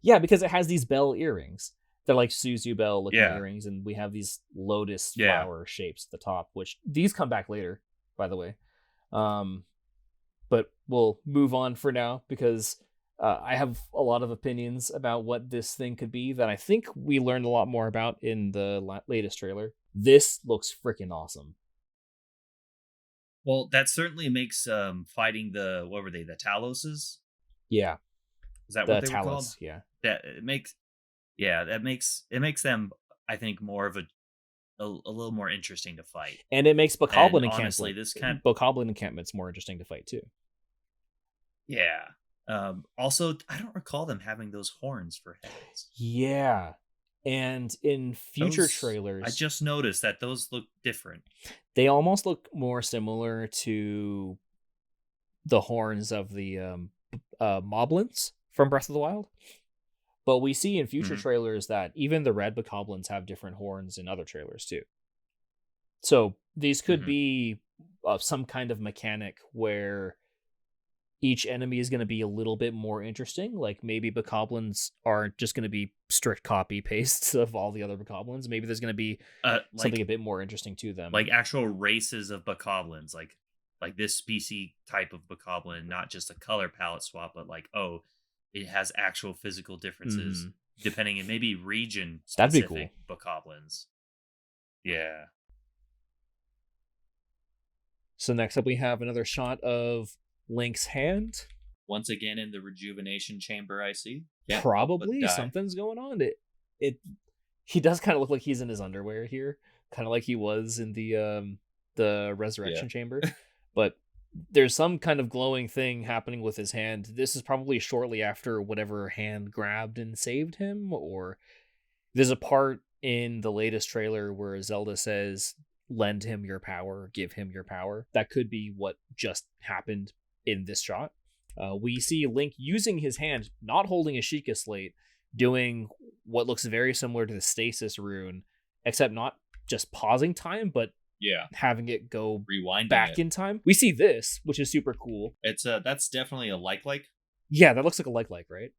Yeah, because it has these bell earrings. They're like Suzu bell looking Yeah. earrings, and we have these lotus Yeah. flower shapes at the top, which these come back later, by the way. Um, but we'll move on for now because I have a lot of opinions about what this thing could be that I think we learned a lot more about in the latest trailer. This looks freaking awesome. Well, that certainly makes fighting the what were they, the Taloses? Yeah, Is that what the they were called? talus. Yeah, That it makes yeah, it makes them I think more of a little more interesting to fight. and it makes And honestly, this kind Bokoblin encampments more interesting to fight too. yeah. Also, I don't recall them having those horns for heads. Yeah, and in future Those I trailers, just noticed that those look different. they almost look more similar to the horns of the moblins from Breath of the Wild. But we see in future Mhm. trailers that even the red bokoblins have different horns in other trailers too. So these could Mhm. be some kind of mechanic where each enemy is going to be a little bit more interesting. Like maybe bokoblins aren't just going to be strict copy pastes of all the other bokoblins. Maybe there's going to be something a bit more interesting to them. Like actual races of bokoblins, like this species type of bokoblin, not just a color palette swap, but like oh, it has actual physical differences Hmm. depending in maybe region That'd be cool. specific bokoblins. Yeah. So next up, we have another shot of Link's hand. Once again in the rejuvenation chamber, I see. Can't help but Probably die. something's going on. It he does kind of look like he's in his underwear here, kind of like he was in the Yeah. resurrection chamber. But there's some kind of glowing thing happening with his hand. This is probably shortly after whatever hand grabbed and saved him, or there's a part in the latest trailer where Zelda says, "Lend him your power, give him your power." That could be what just happened in this shot. We see Link using his hand, not holding a Sheikah Slate, doing what looks very similar to the stasis rune, except not just pausing time, but Yeah. having it go Rewinding back it. in time. We see this, which is super cool. It's that's definitely a like. Yeah, that looks like a like, right?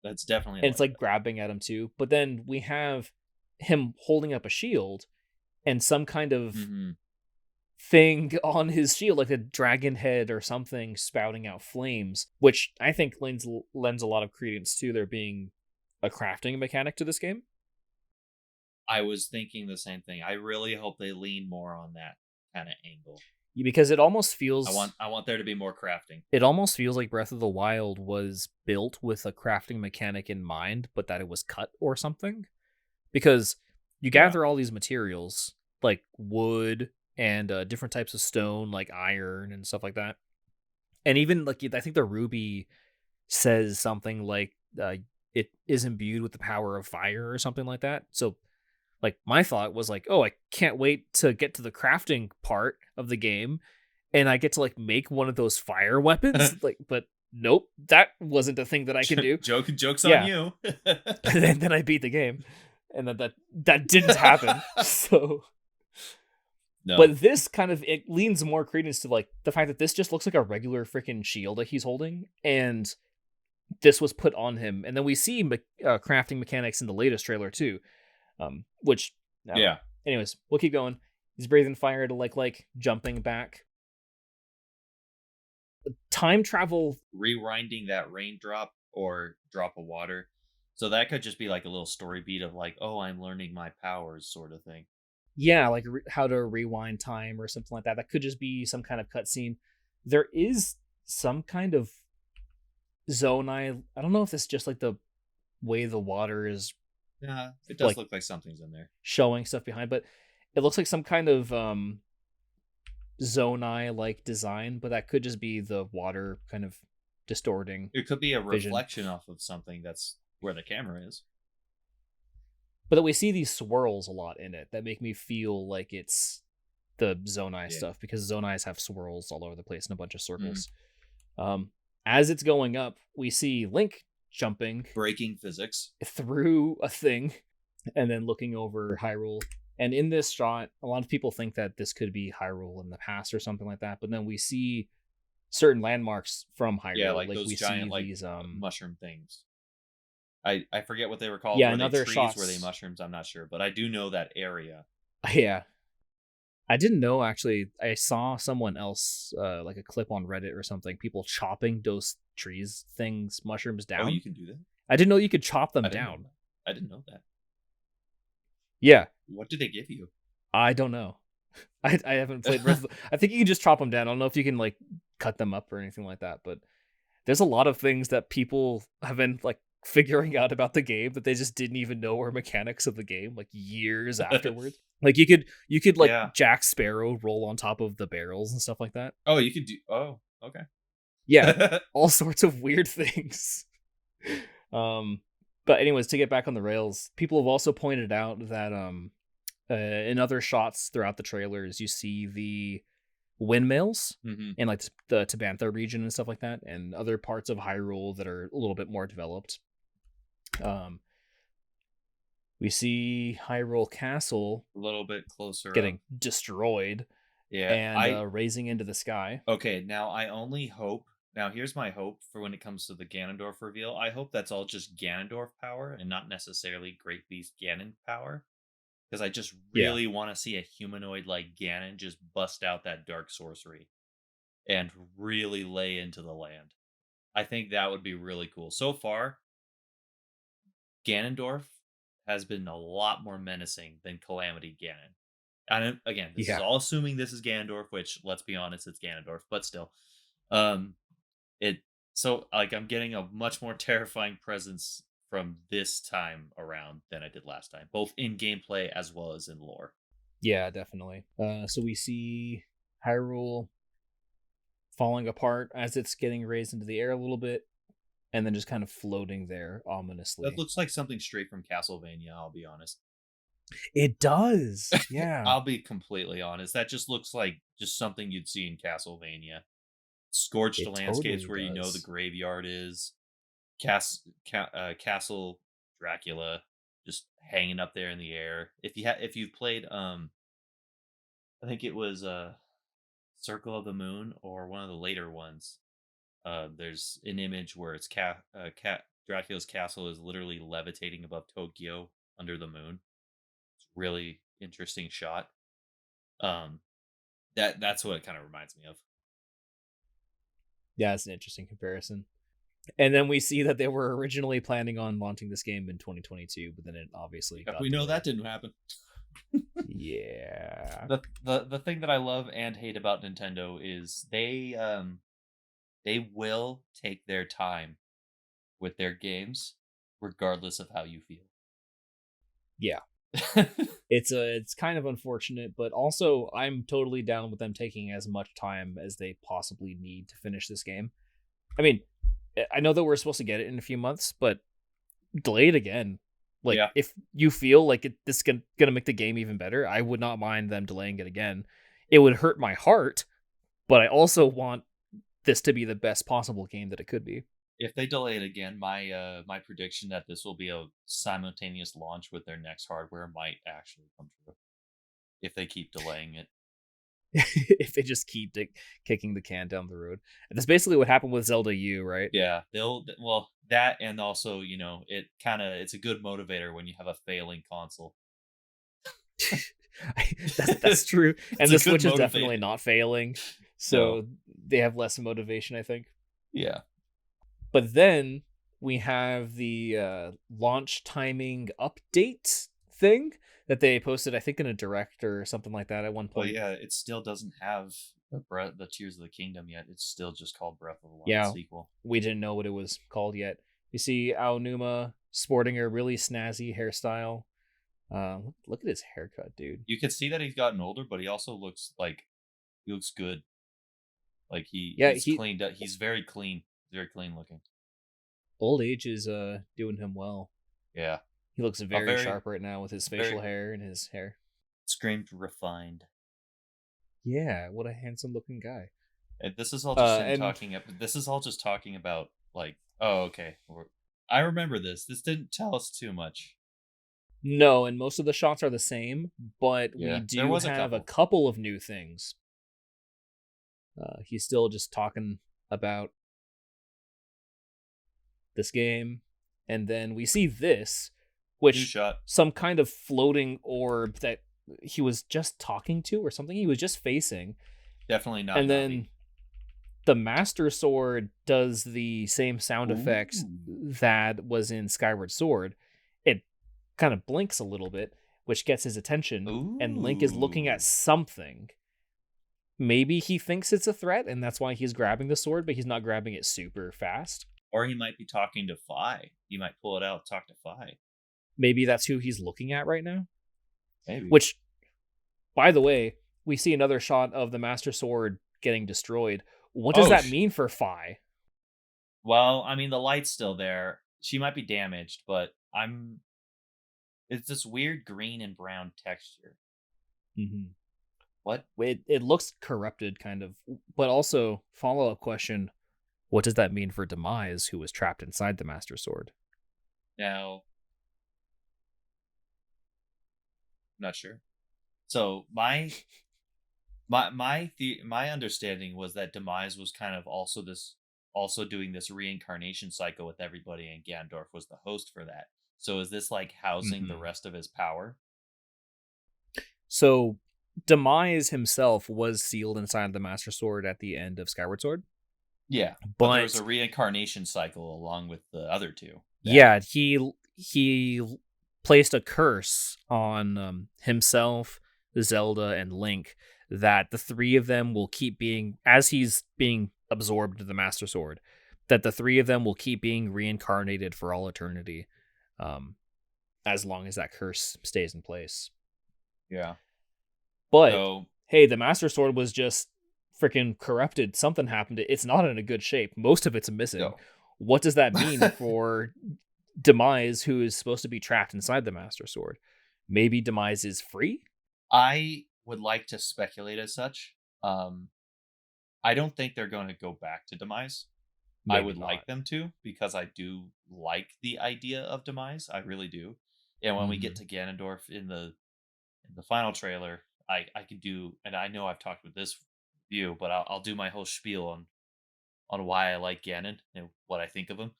That's definitely a And it's like. like grabbing at him too. But then we have him holding up a shield and some kind of Mm-hmm. thing on his shield, like a dragon head or something spouting out flames, which I think lends a lot of credence to there being a crafting mechanic to this game. I was thinking the same thing. I really hope they lean more on that kind of angle. Because I want there to be more crafting. it almost feels like Breath of the Wild was built with a crafting mechanic in mind, but that it was cut or something. Because you Yeah. gather all these materials like wood and different types of stone like iron and stuff like that. And even like I think the ruby says something like it is imbued with the power of fire or something like that. So like my thought was like, oh, I can't wait to get to the crafting part of the game and I get to like make one of those fire weapons. Like, but nope, that wasn't a thing that I can do. Jokes on Yeah. you. And then I beat the game. And that didn't happen. So No. but this kind of it leans more credence to like the fact that this just looks like a regular freaking shield that he's holding, and this was put on him. And then we see crafting mechanics in the latest trailer too, which I don't know. Yeah. Anyways, we'll keep going. He's breathing fire to like jumping back. Time travel. Rewinding that raindrop or drop of water. So that could just be like a little story beat of like, oh, I'm learning my powers sort of thing. Yeah, like how to rewind time or something like that. That could just be some kind of cutscene. There is some kind of zone. I don't know if it's just like the way the water is Yeah, it does like look like something's in there. showing stuff behind, but it looks like some kind of Zonai like design, but that could just be the water kind of distorting It could be a vision. reflection off of something that's where the camera is. But we see these swirls a lot in it that make me feel like it's the Zonai Yeah. stuff, because Zonais have swirls all over the place in a bunch of circles. As it's going up, we see Link jumping Breaking physics. through a thing and then looking over Hyrule. And in this shot, a lot of people think that this could be Hyrule in the past or something like that. But then we see certain landmarks from Hyrule. Yeah, like those we giant see like these mushroom things. I forget what they were called. Yeah, Were in they other trees? shots. Were they mushrooms? I'm not sure, but I do know that area. Yeah. I didn't know actually. I saw someone else, like a clip on Reddit or something, people chopping those trees, things, mushrooms down. Oh, you can do that? I didn't know you could chop them I didn't know down. that. I didn't know that. Yeah, What did they give you? I don't know. I haven't played Breath of the... I think you can just chop them down. I don't know if you can like cut them up or anything like that, but there's a lot of things that people have been like figuring out about the game that they just didn't even know were mechanics of the game like years afterwards. Like you could like Yeah. Jack Sparrow roll on top of the barrels and stuff like that. Oh, you could do. Oh, okay. Yeah, all sorts of weird things. But anyways, to get back on the rails, people have also pointed out that in other shots throughout the trailers, you see the windmills Mm-hmm. in like the Tabantha region and stuff like that, and other parts of Hyrule that are a little bit more developed. We see Hyrule Castle A little bit closer. getting destroyed Yeah. and raising into the sky. Okay, now I only hope. Now here's my hope for when it comes to the Ganondorf reveal. I hope that's all just Ganondorf power and not necessarily Great Beast Ganon power. Because I just really want to see a humanoid like Ganon just bust out that dark sorcery and really lay into the land. I think that would be really cool. So far, Ganondorf has been a lot more menacing than Calamity Ganon. And again, this is Yeah. all assuming this is Ganondorf, which let's be honest, it's Ganondorf, but still. Um it so like I'm getting a much more terrifying presence from this time around than I did last time, both in gameplay as well as in lore. Yeah, definitely. So we see Hyrule falling apart as it's getting raised into the air a little bit, and then just kind of floating there That ominously. looks like something straight from Castlevania, I'll be honest. It does. Yeah. I'll be completely honest. That just looks like just something you'd see in Castlevania. Scorched It landscapes totally where you know the does. graveyard is. Castle Dracula just hanging up there in the air. If you've played I think it was Circle of the Moon or one of the later ones. There's an image where it's Dracula's castle is literally levitating above Tokyo under the moon. It's a really interesting shot. Um, that's what it kind of reminds me of. Yeah, it's an interesting comparison. And then we see that they were originally planning on launching this game in 2022, but then it obviously Yeah, got we know that delayed. didn't happen. Yeah. The thing that I love and hate about Nintendo is they will take their time with their games, regardless of how you feel. Yeah. It's kind of unfortunate, but also I'm totally down with them taking as much time as they possibly need to finish this game. I mean, I know that we're supposed to get it in a few months, but delay it again. Like, Yeah, if you feel like this is gonna make the game even better, I would not mind them delaying it again. It would hurt my heart, but I also want this to be the best possible game that it could be. if they delay it again, my prediction that this will be a simultaneous launch with their next hardware might actually come true if they keep delaying it. If they just keep kicking the can down the road. And that's basically what happened with Zelda U, right? Yeah, well that and also it's a good motivator when you have a failing console. That's true. And It's a the good Switch is motivator. definitely not failing, No, so they have less motivation, I think. yeah, But then we have the launch timing update thing that they posted, I think, in a direct or something like that at one well point. yeah, it still doesn't have the Tears of the Kingdom yet. It's still just called Breath of the Wild Yeah, sequel. we didn't know what it was called yet. You see Aonuma sporting a really snazzy hairstyle. Look at his haircut, dude. You can see that he's gotten older, but he also looks like he looks good. Like Yeah, he's he cleaned up. He's very clean looking. old age is doing him well. Yeah, He looks a very sharp right now with his facial very hair and his hair. screamed refined. Yeah, what a handsome looking guy. And this is all just him And talking. This is all just talking about like, oh, okay. I remember this. This didn't tell us too much. no, and most of the shots are the same, but we Yeah, there do was a have a couple. couple of new things. He's still just talking about this game, and then we see this, New which shot. some kind of floating orb that he was just talking to, or something he was just facing, Definitely not and Navi. then the Master Sword does the same sound effects Ooh. that was in Skyward Sword. It kind of blinks a little bit, which gets his attention, and Link is looking at Ooh. something. Maybe he thinks it's a threat, and that's why he's grabbing the sword, but he's not grabbing it super fast. Or he might be talking to Fi. He might pull it out, talk to Fi. Maybe that's who he's looking at right now. Maybe. Which, by the way, we see another shot of the Master Sword getting destroyed. What does Oh, that mean for Fi? well, I mean, the light's still there. She might be damaged, but it's this weird green and brown texture. Mm-hmm. What? It looks corrupted, kind of. But also, follow up question: what does that mean for Demise, who was trapped inside the Master Sword? Now, I'm not sure. So my understanding was that Demise was kind of also doing this reincarnation cycle with everybody, and Gandorf was the host for that. So is this like housing the Mm-hmm. rest of his power? So, Demise himself was sealed inside the Master Sword at the end of Skyward Sword. Yeah, but there was But a reincarnation cycle along with the other two. That yeah, he placed a curse on himself, Zelda, and Link that the three of them will keep being, as he's being absorbed into the Master Sword, that the three of them will keep being reincarnated for all eternity, um, as long as that curse stays in place. yeah. But So hey, the Master Sword was just freaking corrupted. Something happened. It's not in a good shape. Most of it's missing. no. What does that mean for Demise, who is supposed to be trapped inside the Master Sword? Maybe Demise is free? I would like to speculate as such. I don't think they're going to go back to Demise. I Maybe would not. like them to because I do like the idea of Demise. I really do. And when we get Mm-hmm. to Ganondorf in the final trailer, I could do, and I know I've talked with this view, but I'll do my whole spiel on why I like Ganon and what I think of him,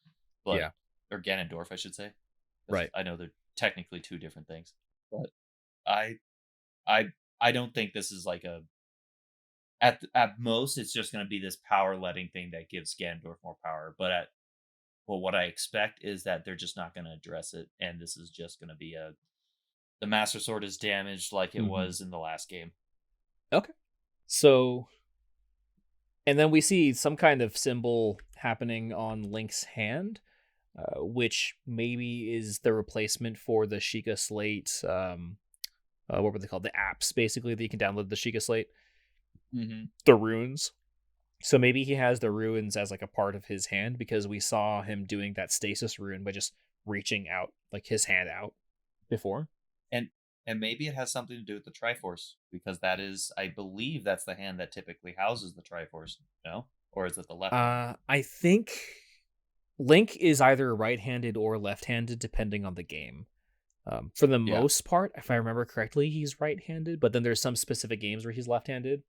but Yeah, or Ganondorf, I should say, because right. I know they're technically two different things. But I I I don't think this is like a at most it's just going to be this power letting thing that gives Ganondorf more power. But what I expect is that they're just not going to address it, and this is just going to be a the Master Sword is damaged like it Mm-hmm. was in the last game. Okay. So, and then we see some kind of symbol happening on Link's hand, which maybe is the replacement for the Sheikah Slate. What were they called? The apps, basically, that you can download the Sheikah Slate, Mm-hmm. the runes. So maybe he has the ruins as like a part of his hand because we saw him doing that stasis rune by just reaching out, like his hand out before. And and maybe it has something to do with the Triforce because that is, I believe, that's the hand that typically houses the Triforce. No, or is it the left hand? I think Link is either right-handed or left-handed, depending on the game. For the Yeah. most part, if I remember correctly, he's right-handed. But then there's some specific games where he's left-handed.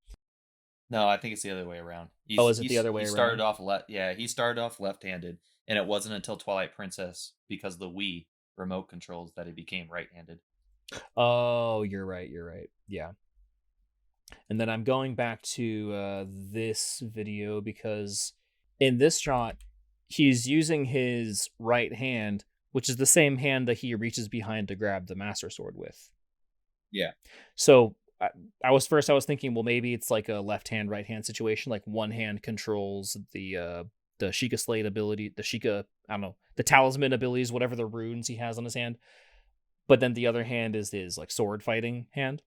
No, I think it's the other way around. Oh, is it the other He way started around? off yeah, he started off left-handed, and it wasn't until Twilight Princess because the Wii remote controls that he became right-handed. Oh, you're right. You're right. Yeah. And then I'm going back to this video because in this shot, he's using his right hand, which is the same hand that he reaches behind to grab the Master Sword with. Yeah. So I was thinking, well, maybe it's like a left hand, right hand situation. Like one hand controls the Sheikah Slate ability, the Sheikah, I don't know, the talisman abilities, whatever the runes he has on his hand. But then the other hand is his like sword fighting hand.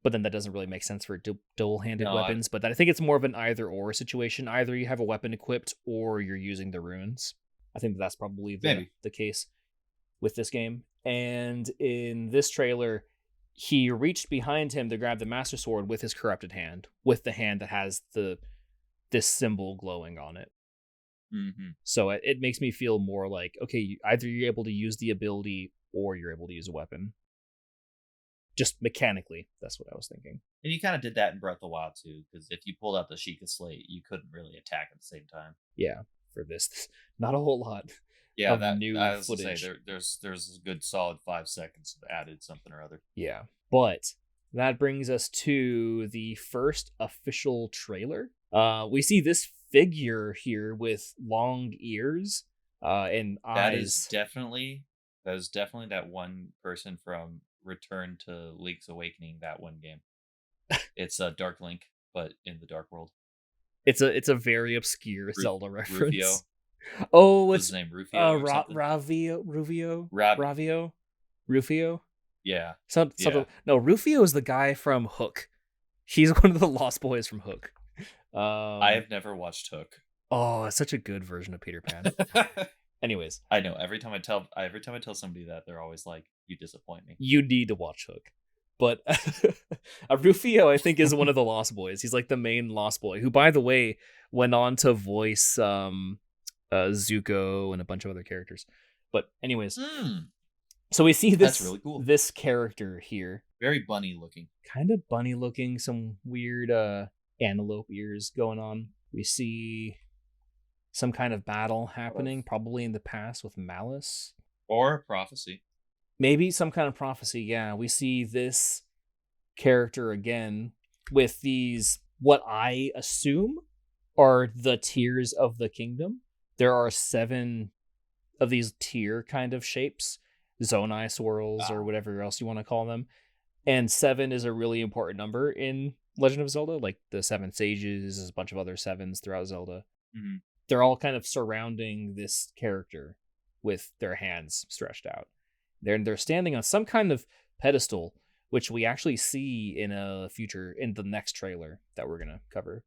But then that doesn't really make sense for dual-handed No, I weapons. But I think it's more of an either-or situation. Either you have a weapon equipped, or you're using the runes. I think that's probably the maybe. the case with this game. And in this trailer, he reached behind him to grab the Master Sword with his corrupted hand, with the hand that has this symbol glowing on it. Mhm. So it makes me feel more like, okay, either you're able to use the ability or you're able to use a weapon. Just mechanically, that's what I was thinking. And you kind of did that in Breath of the Wild too, because if you pulled out the Sheikah Slate, you couldn't really attack at the same time. Yeah, for this, not a whole lot Yeah, of that new I was to say footage. there's a good solid 5 seconds of added something or other. Yeah, but that brings us to the first official trailer. We see this figure here with long ears and That is eyes. definitely that one person from Return to Link's Awakening, that one game. It's a Dark Link, but in the Dark World. It's a very obscure Zelda Rufio. reference. Oh, Was his it's name Rufio or something? Rab Rufio. Yeah. Something. Yeah. No, Rufio is the guy from Hook. He's one of the Lost Boys from Hook. I have never watched Hook. Oh, it's such a good version of Peter Pan. Anyways, I know. Every time I tell somebody that, they're always like, "You disappoint me." you need to watch Hook. But Rufio, I think, is one of the Lost Boys. He's like the main Lost Boy, who, by the way, went on to voice Zuko and a bunch of other characters. But anyways, Mm, so we see that's this really cool. this character here, Very bunny looking. kind of bunny looking, some weird antelope ears going on. We see some kind of battle happening, probably in the past with Malice. Or a prophecy. Maybe some kind of prophecy, yeah. We see this character again with these, what I assume are the tiers of the kingdom. There are 7 of these tier kind of shapes, Zonai swirls or Ah. whatever else you want to call them. And 7 is a really important number in Legend of Zelda. Like the 7 sages, there's a bunch of other 7s throughout Zelda. Mhm. They're all kind of surrounding this character with their hands stretched out. They're standing on some kind of pedestal, which we actually see in the next trailer that we're gonna cover.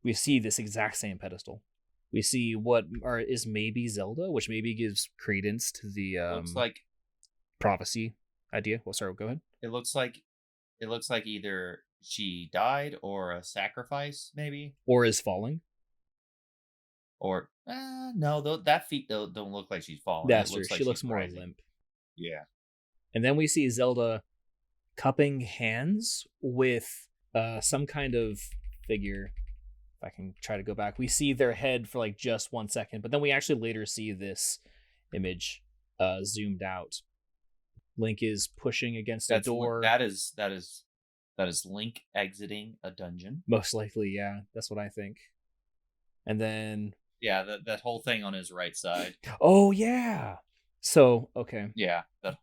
We see this exact same pedestal. We see is maybe Zelda, which maybe gives credence to the It looks like prophecy idea. Well, sorry, go ahead. it looks like it looks like either she died or a sacrifice, maybe. Or is falling. Or no, that feet don't look like she's falling. It That's true. looks She like she's looks more rising. limp. Yeah. And then we see Zelda cupping hands with some kind of figure. If I can try to go back, we see their head for like just 1 second, but then we actually later see this image zoomed out. Link is pushing against a door. That is Link exiting a dungeon. Most likely, yeah, that's what I think. And then, Yeah, that whole thing on his right side. oh yeah. So okay, Yeah, that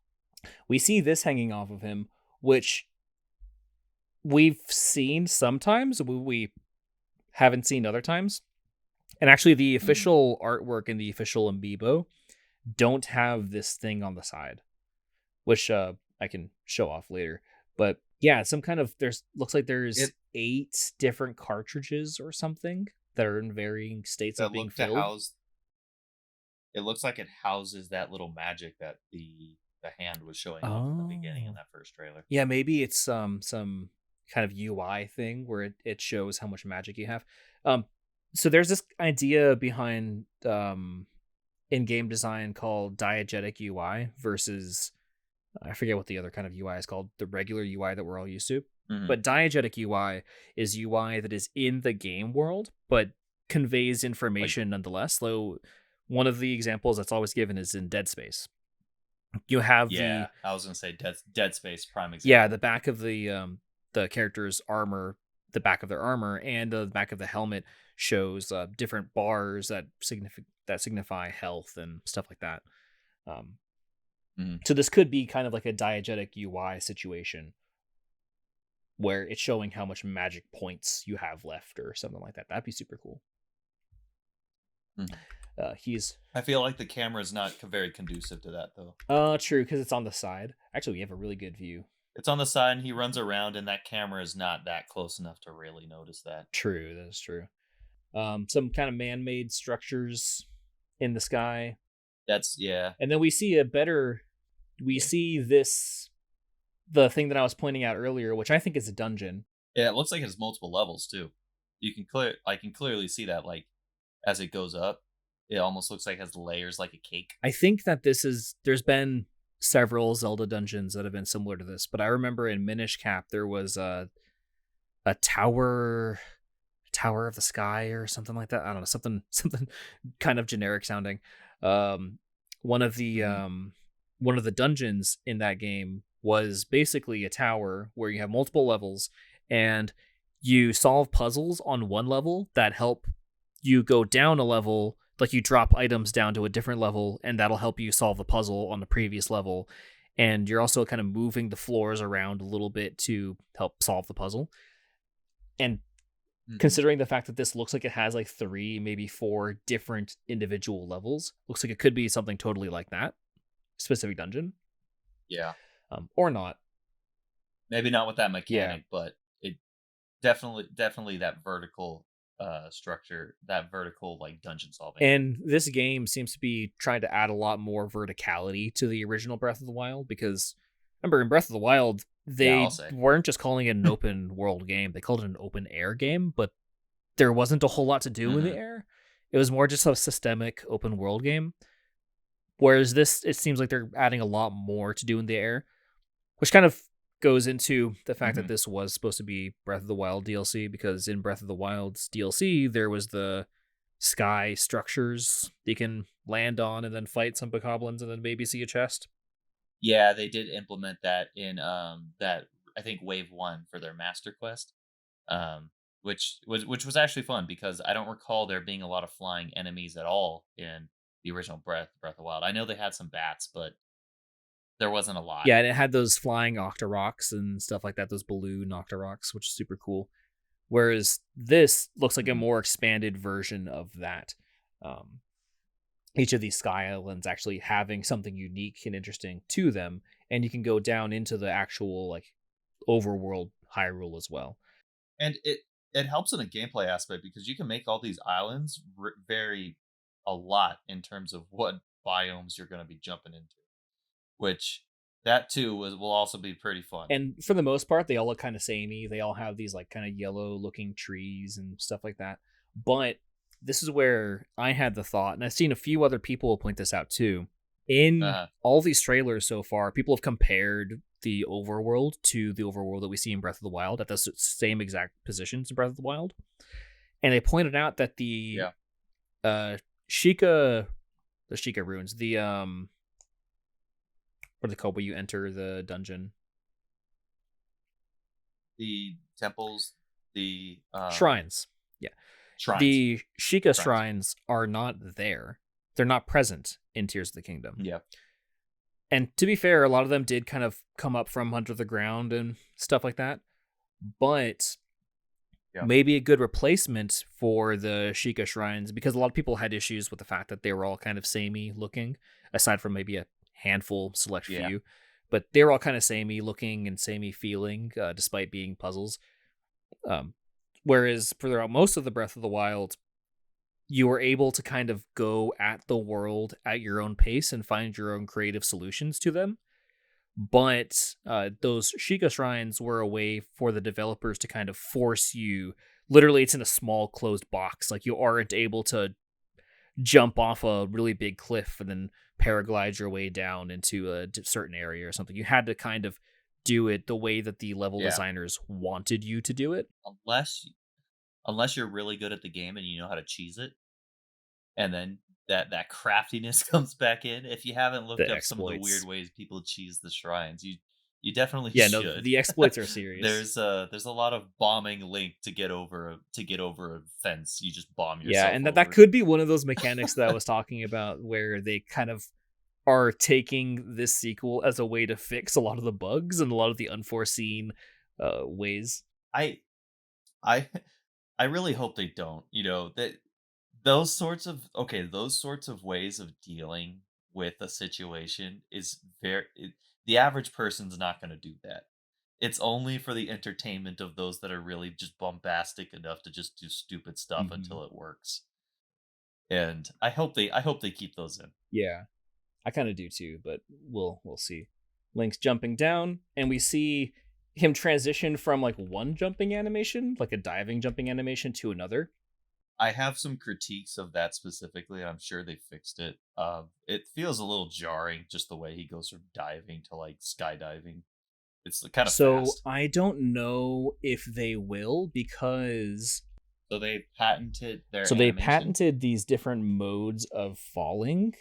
we see this hanging off of him, which we've seen sometimes. We haven't seen other times. And actually, the mhm. official artwork and the official amiibo don't have this thing on the side, which I can show off later. But yeah, some kind of looks like there's it 8 different cartridges or something that are in varying states of that being look to filled. house. It looks like it houses that little magic that the hand was showing off in the beginning in Oh, that first trailer. yeah, maybe it's some kind of UI thing where it shows how much magic you have. Um, so there's this idea behind in-game design called diegetic UI versus I forget what the other kind of UI is called, the regular UI that we're all used to. Hmm. But diegetic UI is UI that is in the game world, but conveys Like, information nonetheless. So one of the examples that's always given is in Dead Space. You have yeah, I was gonna say Dead Space prime the example. back of the character's armor, the back of their armor, and the back of the helmet shows different bars that signify health and stuff like that. Um, Hmm. so this could be kind of like a diegetic UI situation where it's showing how much magic points you have left or something like that. That'd be super cool. Hmm. He's I feel like the camera is not very conducive to that though. true because it's on the side. Actually, we have a really good view. It's on the side and he runs around and that camera is not that close enough to really notice that. True, that is true. Some kind of man-made structures in the sky, That's yeah. and then we see this the thing that I was pointing out earlier, which I think is a dungeon. Yeah, it looks like it has multiple levels too. I can clearly see that like as it goes up, it almost looks like it has layers like a cake. I think that there's been several Zelda dungeons that have been similar to this, but I remember in Minish Cap there was a tower of the sky or something like that. I don't know, something something kind of generic sounding. Um one of the Hmm. um one of the dungeons in that game was basically a tower where you have multiple levels and you solve puzzles on one level that help you go down a level, like you drop items down to a different level and that'll help you solve the puzzle on the previous level, and you're also kind of moving the floors around a little bit to help solve the puzzle. And Hmm. considering the fact that this looks like it has like 3 maybe 4 different individual levels, looks like it could be something totally like that specific dungeon, Yeah. or not. Maybe not with that Yeah. mechanic, but it definitely that vertical structure, that vertical like dungeon solving. And this game seems to be trying to add a lot more verticality to the original Breath of the Wild, because remember in Breath of the Wild Yeah, I'll they say. weren't just calling it an open world game, they called it an open air game, but there wasn't a whole lot to do in the Hmm. air. It was more just a systemic open world game. Whereas this, it seems like they're adding a lot more to do in the air, which kind of goes into the fact that Hmm. this was supposed to be Breath of the Wild DLC, because in Breath of the Wild's DLC, there was the sky structures that you can land on and then fight some bokoblins and then maybe see a chest. Yeah, they did implement that in that I think Wave 1 for their Master Quest. Um which was actually fun because I don't recall there being a lot of flying enemies at all in the original Breath of the Wild. I know they had some bats, but there wasn't a lot. Yeah, and it had those flying Octoroks and stuff like that, those balloon Octoroks, which is super cool. Whereas this looks like a Mhm. more expanded version of that. Um, each of these sky islands actually having something unique and interesting to them, and you can go down into the actual like overworld Hyrule as well. And it helps in a gameplay aspect because you can make all these islands vary a lot in terms of what biomes you're going to be jumping into, which that too will also be pretty fun. And for the most part, they all look kind of samey. They all have these like kind of yellow looking trees and stuff like that. But this is where I had the thought, and I've seen a few other people point this out too. In Uh, all these trailers so far, people have compared the overworld to the overworld that we see in Breath of the Wild at the same exact positions in Breath of the Wild. And they pointed out that the yeah, uh Sheikah the Sheikah ruins, the what are they called when you enter the dungeon? the temples, the Shrines. Yeah. shrines, The Sheikah shrines. shrines are not there. They're not present in Tears of the Kingdom. Yeah, And to be fair, a lot of them did kind of come up from under the ground and stuff like that. But yeah, maybe a good replacement for the Sheikah shrines, because a lot of people had issues with the fact that they were all kind of samey looking, aside from maybe a handful, select yeah, few. But they were all kind of samey looking and samey feeling, despite being puzzles. Um, whereas for most of the Breath of the Wild, you were able to kind of go at the world at your own pace and find your own creative solutions to them. But those Sheikah shrines were a way for the developers to kind of force you. Literally, it's in a small closed box. Like you aren't able to jump off a really big cliff and then paraglide your way down into a certain area or something. You had to kind of do it the way that the level yeah. designers wanted you to do it. Unless you're really good at the game and you know how to cheese it, and then that craftiness comes back in. If you haven't The looked up some of the weird exploits. ways people cheese the shrines, you definitely Yeah, no, should. the exploits are serious. There's a lot of bombing Link to get over a fence. You just bomb Yeah, yourself and that over. could be one of those mechanics that I was talking about where they kind of are taking this sequel as a way to fix a lot of the bugs and a lot of the unforeseen ways. I I I really hope they don't. You know that those sorts of ways of dealing with a situation is the average person's not going to do that. It's only for the entertainment of those that are really just bombastic enough to just do stupid stuff Hmm. until it works. And I hope they keep those in. Yeah, I kind of do too, but we'll see. Link's jumping down, and we see him transition from like one jumping animation, like a diving jumping animation, to another. I have some critiques of that specifically. I'm sure they fixed it. It feels a little jarring just the way he goes from diving to like skydiving. It's kind of So fast. I don't know if they will, because So they patented their so they animation. patented these different modes of falling.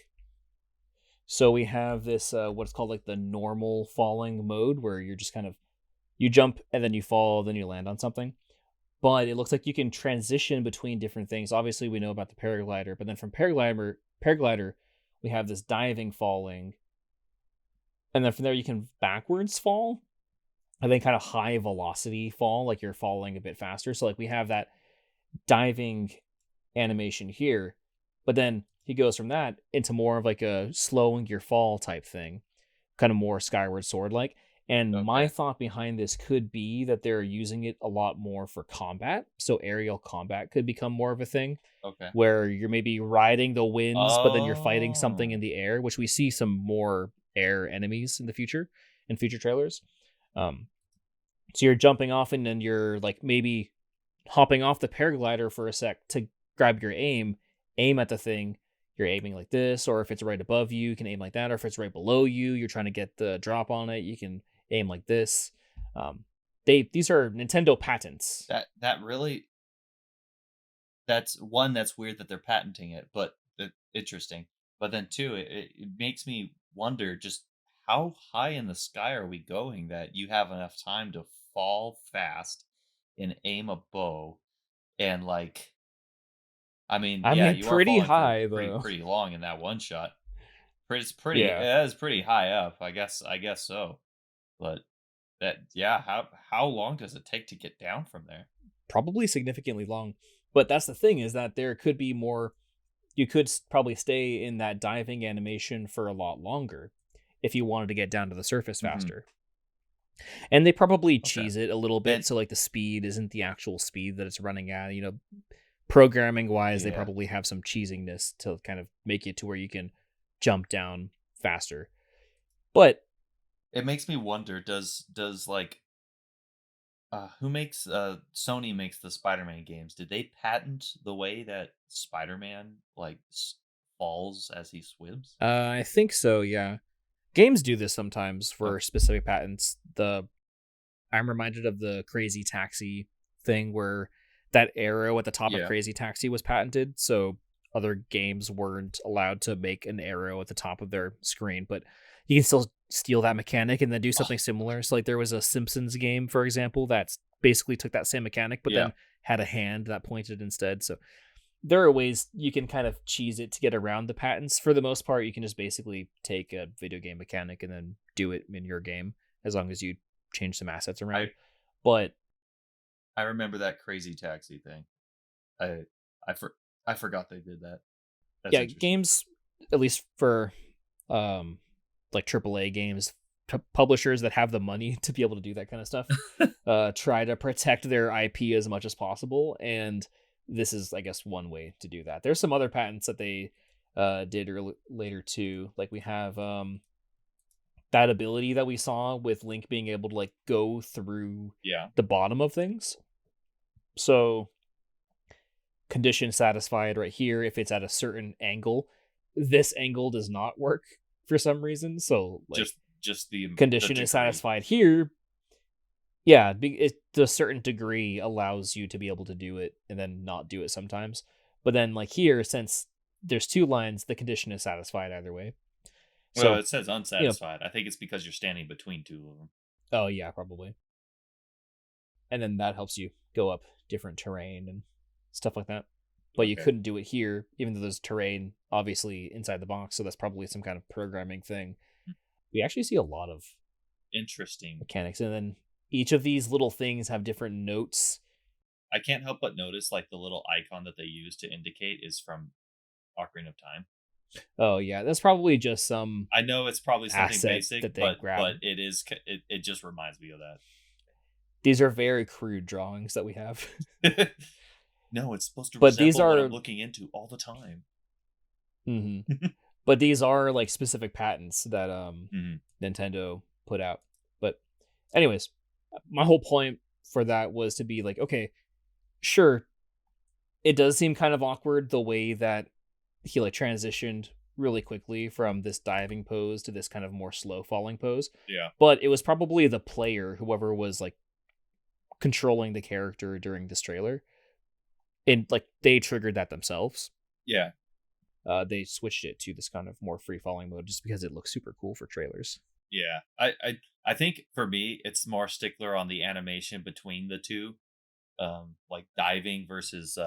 So we have this what's called like the normal falling mode, where you're just kind of you jump and then you fall, then you land on something. But it looks like you can transition between different things. Obviously, we know about the paraglider, but then from paraglider, we have this diving falling, and then from there you can backwards fall, and then kind of high velocity fall, like you're falling a bit faster. So like we have that diving animation here, but then he goes from that into more of like a slowing your fall type thing, kind of more Skyward Sword like. And my Okay. thought behind this could be that they're using it a lot more for combat. So aerial combat could become more of a thing Okay. where you're maybe riding the winds, but then you're fighting something in Oh. the air, which we see some more air enemies in the future, in future trailers. Um, so you're jumping off and then you're like maybe hopping off the paraglider for a sec to grab your aim at the thing. You're aiming like this, or if it's right above you, you can aim like that, or if it's right below you, you're trying to get the drop on it, you can aim like this. These are Nintendo patents. That really that's one that's weird that they're patenting it, but interesting. But then two, it makes me wonder just how high in the sky are we going that you have enough time to fall fast and aim a bow. and like, I mean, I yeah, mean, you are pretty falling for high though. pretty long in that one shot. It's pretty, Yeah, it is pretty high up. I guess so. But that, yeah, how long does it take to get down from there? probably significantly long. But that's the thing, is that there could be more. You could probably stay in that diving animation for a lot longer if you wanted to get down to the surface Hmm. faster. And they probably Okay. cheese it a little bit, And so like the speed isn't the actual speed that it's running at. Programming wise, they yeah, probably have some cheesiness to kind of make it to where you can jump down faster. But it makes me wonder, does like, who makes Sony makes the Spider-Man games? Did they patent the way that Spider-Man like falls as he swims? I think so, yeah. Games do this sometimes for Okay. specific patents. The I'm reminded of the Crazy Taxi thing where that arrow at the top of Yeah. Crazy Taxi was patented, so other games weren't allowed to make an arrow at the top of their screen, but you can still steal that mechanic and then do Oh, something similar. So like there was a Simpsons game, for example, that's basically took that same mechanic, but yeah. then had a hand that pointed instead. So there are ways you can kind of cheese it to get around the patents. For the most part, you can just basically take a video game mechanic and then do it in your game as long as you change some assets around. I But I remember that Crazy Taxi thing. I I for, I forgot they did that. That's yeah, interesting. games, at least for um like AAA games, publishers that have the money to be able to do that kind of stuff, try to protect their IP as much as possible. And this is, I guess, one way to do that. There's some other patents that they did later too. Like we have that ability that we saw with Link being able to like go through Yeah. the bottom of things. So condition satisfied right here if it's at a certain angle. This angle does not work for some reason. So like Just the condition is degree. satisfied here. Yeah, it to a certain degree allows you to be able to do it and then not do it sometimes. But then like here, since there's two lines, the condition is satisfied either way. Well, So, it says you know, unsatisfied. I think it's because you're standing between two of them. oh yeah, probably. And then that helps you go up different terrain and stuff like that. But you Okay. couldn't do it here, even though there's terrain obviously inside the box. So that's probably some kind of programming thing. We actually see a lot of Interesting. mechanics, and then each of these little things have different notes. I can't help but notice like the little icon that they use to indicate is from Ocarina of Time. Oh yeah, that's probably just some I know it's probably something asset that basic, they but grabbed. it is it just reminds me of These are very crude drawings that we have, that. No, it's supposed to but these resemble what I'm are looking into all the time. mhm. But these are like specific patents that Mhm. Nintendo put out. But anyways, my whole point for that was to be like, okay, sure, it does seem kind of awkward the way that he like transitioned really quickly from this diving pose to this kind of more slow falling pose. Yeah. But it was probably the player, whoever was like controlling the character during this trailer, and like they triggered that themselves. Yeah. They switched it to this kind of more free falling mode just because it looks super cool for trailers. Yeah. I think for me it's more stickler on the animation between the two. Like diving versus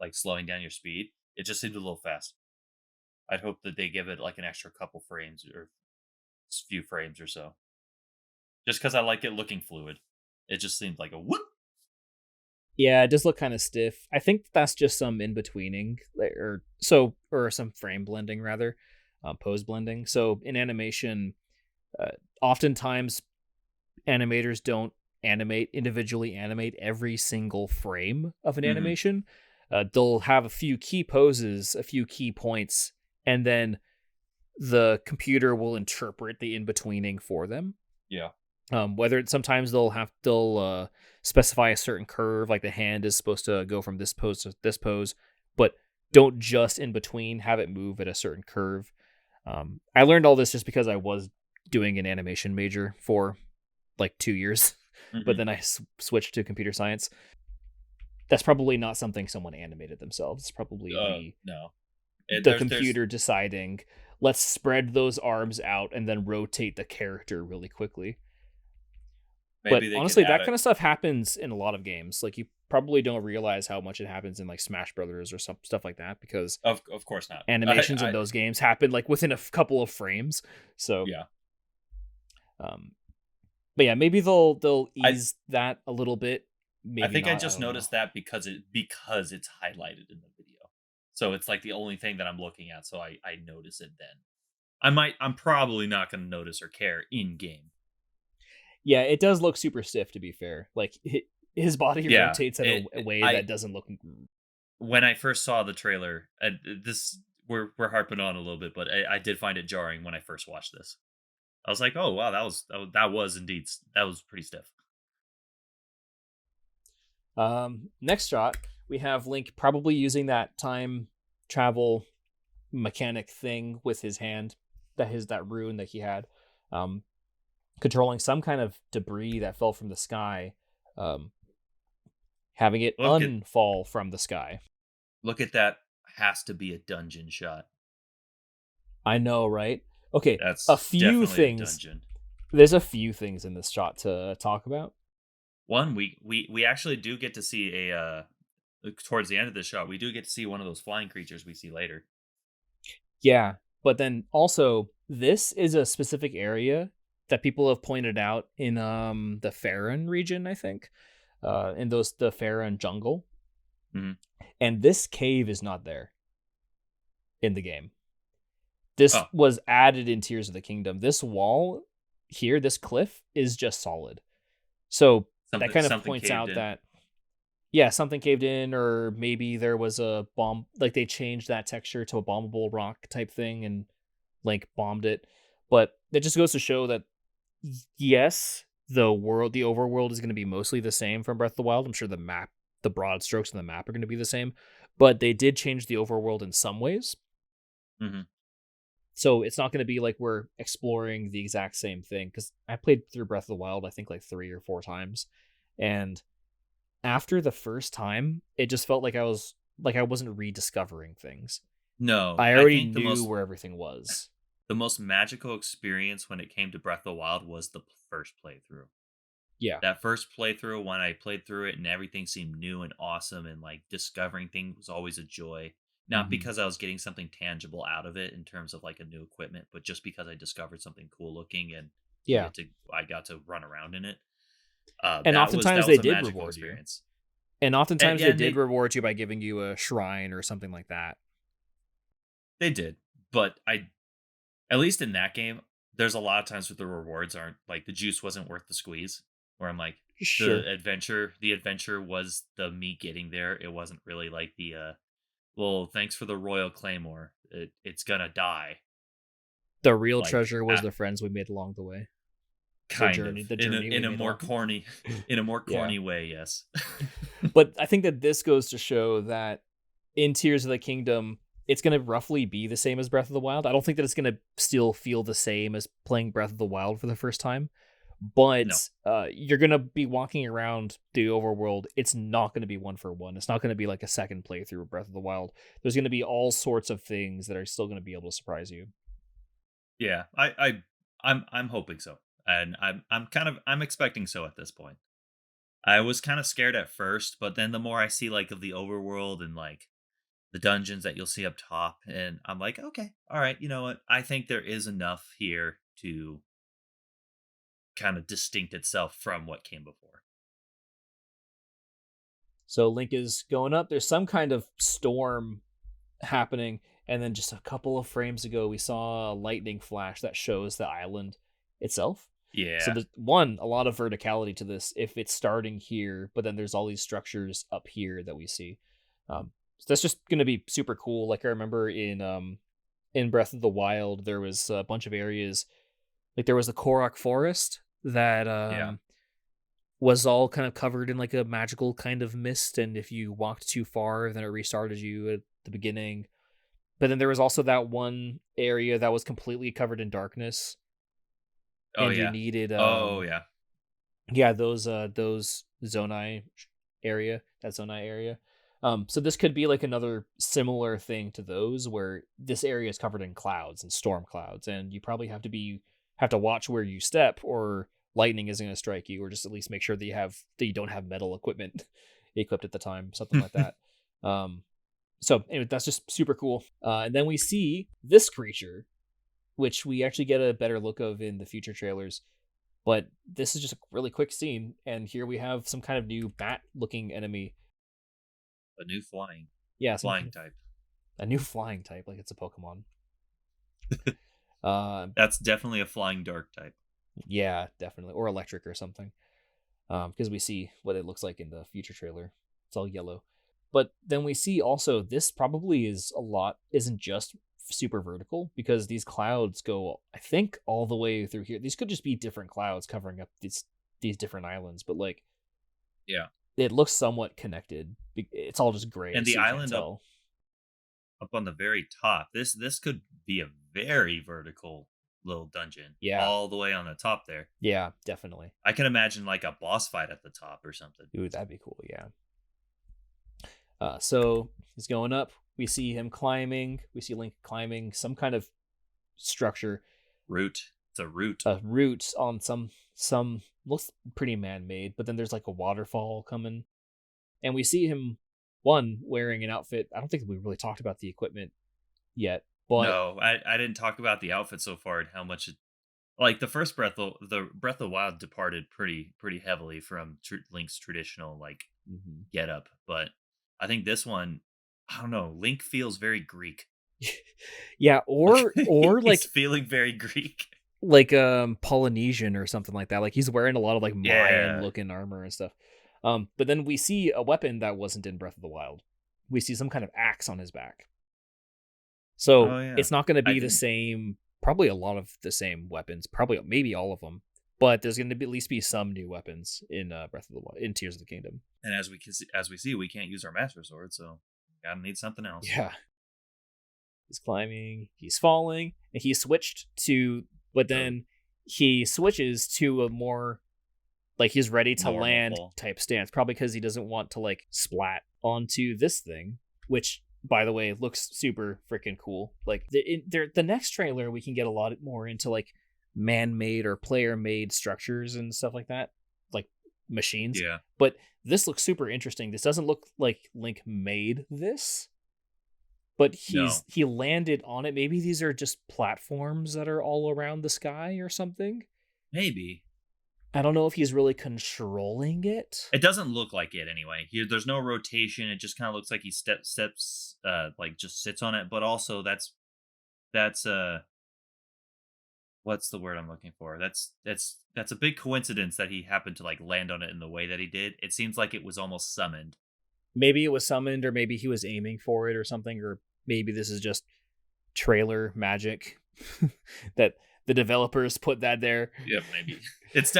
like slowing down your speed. It just seemed a little fast. I'd hope that they give it like an extra couple frames or few frames or so. Just because I like it looking fluid. It just seemed like a whoop. Yeah, it does look kind of stiff. I think that's just some in betweening, or some frame blending rather, pose blending. So in animation, uh, oftentimes animators don't individually animate every single frame of an Hmm. animation. They'll have a few key poses, a few key points, and then the computer will interpret the in betweening for them. Yeah. Whether it's sometimes they'll specify a certain curve, like the hand is supposed to go from this pose to this pose, but don't just in between have it move at a certain curve. I learned all this just because I was doing an animation major for like 2 years, but Hmm. then I switched to computer science. That's probably not something someone animated themselves. It's probably No. the There's computer deciding, let's spread those arms out and then rotate the character really quickly. But maybe they could honestly, add that it. kind of stuff happens in a lot of games. Like probably don't realize how much it happens in like Smash Brothers or some stuff like that, because Of course not. animations in I those games happen like within a couple of frames. So, yeah. um, but yeah, maybe they'll I ease that a little bit. I Maybe think I not. I just don't know. noticed that because it's highlighted in the video. So it's like the only thing that I'm looking at, so I notice it then. I'm probably not going to notice or care in game. Yeah, it does look super stiff, to be fair. Like his body Yeah, rotates in a way I that doesn't look. when I first saw the trailer, and this we're harping on a little bit, but I did find it jarring when I first watched this. I was like, "Oh wow, that was indeed that was pretty stiff." Next shot, we have Link probably using that time travel mechanic thing with his hand, that rune that he had, um, controlling some kind of debris that fell from the sky, um, having it Look at unfall from the sky. look at that. Has to be a dungeon shot. I know, right? Okay, a That's few definitely a things. dungeon. There's a few things in this shot to talk about. One, we actually do get to see a towards the end of the shot, we do get to see one of those flying creatures we see later. Yeah, but then also this is a specific area that people have pointed out in the Farron region, I think, in the Farron jungle, Mhm. and this cave is not there in the game. This Oh, was added in Tears of the Kingdom. This wall here, this cliff, is just solid. So that kind of something points caved out in. that, yeah, something caved in, or maybe there was a bomb, like they changed that texture to a bombable rock type thing and Link bombed it. But it just goes to show that yes, the overworld is going to be mostly the same from Breath of the Wild. I'm sure the broad strokes of the map are going to be the same, but they did change the overworld in some ways. Mhm. So it's not going to be like we're exploring the exact same thing, because I played through Breath of the Wild I think like 3 or 4 times, and after the first time it just felt like I wasn't rediscovering things. No, I I already think knew where everything was. the most magical experience when it came to Breath of the Wild was the first playthrough. Yeah. That first playthrough, when I played through it and everything seemed new and awesome, and like discovering things was always a joy. Not Hmm. because I was getting something tangible out of it in terms of like a new equipment, but just because I discovered something cool looking and Yeah. I got to run around in it. And That oftentimes was they a did magical reward you. experience. And And oftentimes yeah, they and did reward you by giving you a shrine or something like that. they did, but I at least in that game, there's a lot of times where the rewards aren't like the juice wasn't worth the squeeze. Where I'm like, Sure. the adventure was the me getting there. It wasn't really like the well, thanks for the royal claymore. It's gonna die. The real Like treasure was the friends we made along the way. The kind journey, of the journey we in a made more along. corny in a more Yeah. corny way. Yes. But I think that this goes to show that in Tears of the Kingdom, it's going to roughly be the same as Breath of the Wild. I don't think that it's going to still feel the same as playing Breath of the Wild for the first time, No. but you're going to be walking around the overworld. It's not going to be one for one. It's not going to be like a second playthrough of Breath of the Wild. There's going to be all sorts of things that are still going to be able to surprise you. Yeah. I'm hoping so, and I'm expecting so at this point. I was kind of scared at first, but then the more I see like of the overworld and like the dungeons that you'll see up top, and I'm like, okay, all right, you know what? I think there is enough here to kind of distinct itself from what came before. So Link is going up. There's some kind of storm happening, and then just a couple of frames ago we saw a lightning flash that shows the island itself. So Yeah, there's one, a lot of verticality to this if it's starting here, but then there's all these structures up here that we see. So that's just going to be super cool. Like I remember in Breath of the Wild there was a bunch of areas, like there was the Korok forest that yeah. was all kind of covered in like a magical kind of mist, and if you walked too far then it restarted you at the beginning. But then there was also that one area that was completely covered in darkness, Oh and you yeah. needed Oh yeah. yeah, those Zonai area, that Zonai area. So this could be like another similar thing to those, where this area is covered in clouds and storm clouds, and you probably have to watch where you step, or lightning is going to strike you, or just at least make sure that you don't have metal equipment equipped at the time, something like that. Um, so anyway, that's just super cool. And then we see this creature, which we actually get a better look of in the future trailers. But this is just a really quick scene, and here we have some kind of new bat-looking enemy. A new flying Yeah, some kind flying of, type. a new flying type, like it's a Pokemon. Uh, That's definitely a flying dark type. yeah, definitely, or electric or something. Because we see what it looks like in the future trailer. It's all yellow. But then we see also this probably isn't just super vertical, because these clouds go, I think, all the way through here. These could just be different clouds covering up these different islands, but like, Yeah. it looks somewhat connected. It's all just gray, And the so you can't island tell. up on the very top. This could be a very vertical little dungeon Yeah, all the way on the top there. yeah, definitely. I can imagine like a boss fight at the top or something. Ooh, that'd be cool. Yeah. So he's going up. We see him climbing. We see Link climbing some kind of structure, Root. It's a root. a root on some looks pretty man-made, but then there's like a waterfall coming, and we see him wearing an outfit. I don't think we really talked about the equipment yet, but No, I didn't talk about the outfit so far and how much it, like the first Breath of the Wild departed pretty heavily from Link's traditional like mhm. get up, but I think this one, I don't know, Link feels very Greek. Yeah, or He's like feeling very Greek. Polynesian or something like that. Like he's wearing a lot of like Mayan Yeah. looking armor and stuff. But then we see a weapon that wasn't in Breath of the Wild. We see some kind of axe on his back. So Oh yeah. it's not going to I be the think same. Probably a lot of the same weapons. Probably maybe all of them. But there's going to be at least be some new weapons in Breath of the Wild, in Tears of the Kingdom. and as we see, we can't use our master sword, so gotta need something else. Yeah, he's climbing. He's falling, and he switched to. But The then he switches to a more like he's ready to normal land fall. type stance, probably because he doesn't want to like splat onto this thing, which by the way looks super freaking cool. Like the next trailer we can get a lot more into like man-made or player-made structures and stuff like that, like machines. Yeah. But this looks super interesting. This doesn't look like Link made this, but No. he landed on it. Maybe these are just platforms that are all around the sky or something. Maybe. I don't know if he's really controlling it. It doesn't look like it anyway. Here, there's no rotation. It just kind of looks like he steps, like just sits on it. But also, that's what's the word I'm looking for? That's a big coincidence that he happened to like land on it in the way that he did. It seems like it was almost summoned. Maybe it was summoned, or maybe he was aiming for it or something, or maybe this is just trailer magic that the developers put that there. Yep, maybe. It's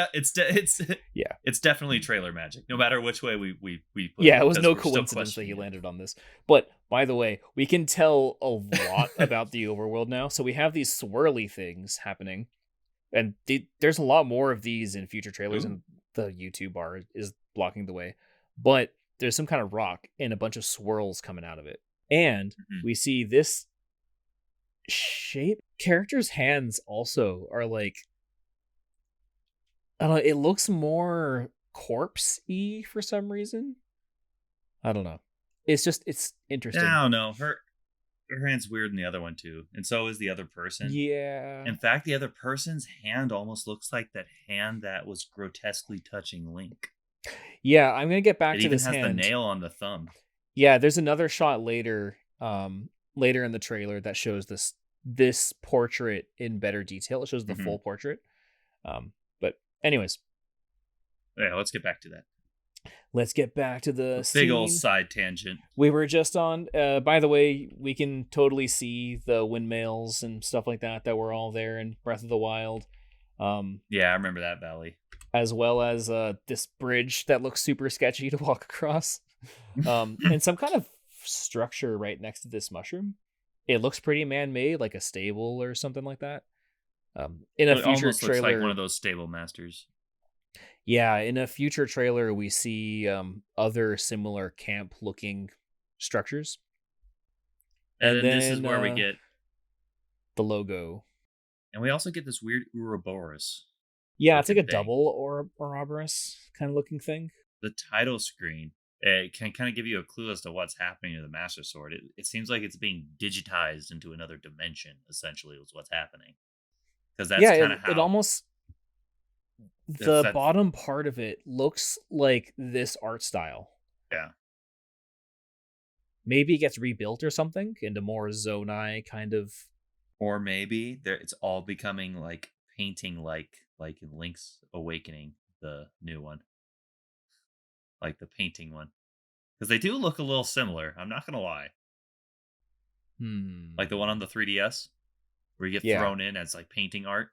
Yeah. it's definitely trailer magic. No matter which way we put Yeah, it, it was because no we're still coincidence that he questioning it. landed on this. But by the way, we can tell a lot about the overworld now. So we have these swirly things happening, and there's a lot more of these in future trailers, Ooh. and the YouTube bar is blocking the way. But there's some kind of rock and a bunch of swirls coming out of it, and Mhm. we see this shape. Characters' hands also are like, I don't know. It looks more corpse-y for some reason. I don't know. It's interesting. I don't know. Her hand's weird in the other one too, and so is the other person. Yeah. In fact, the other person's hand almost looks like that hand that was grotesquely touching Link. Yeah, I'm gonna get back It to even this has the hand. nail on the thumb. Yeah, there's another shot later in the trailer that shows this portrait in better detail. It shows the Mhm. full portrait. But anyways, Yeah, let's get back to that. let's get back to the Big old scene side tangent. we were just on. By the way, we can totally see the windmills and stuff like that were all there in Breath of the Wild. Yeah, I remember that valley. As well as this bridge that looks super sketchy to walk across. And some kind of structure right next to this mushroom. It looks pretty man-made, like a stable or something like that. In a It future almost looks like one trailer, of those stable masters. yeah, in a future trailer, we see other similar camp-looking structures, And and then this is then where we get, the logo. and we also get this weird Ouroboros Yeah, it's like looking a thing. double or Ouroboros kind of looking thing. The title screen. It can kind of give you a clue as to what's happening to the Master Sword. It seems like it's being digitized into another dimension, essentially, is what's happening. Because that's Yeah, kind of it how almost the that's bottom part of it looks like this art style. yeah. Maybe it gets rebuilt or something into more Zonai kind of. Or maybe it's all becoming like painting like in Link's Awakening, the new one, like the painting one. Because they do look a little similar. I'm not gonna lie. Like the one on Hmm. the 3DS, where you get Yeah, thrown in as like painting art.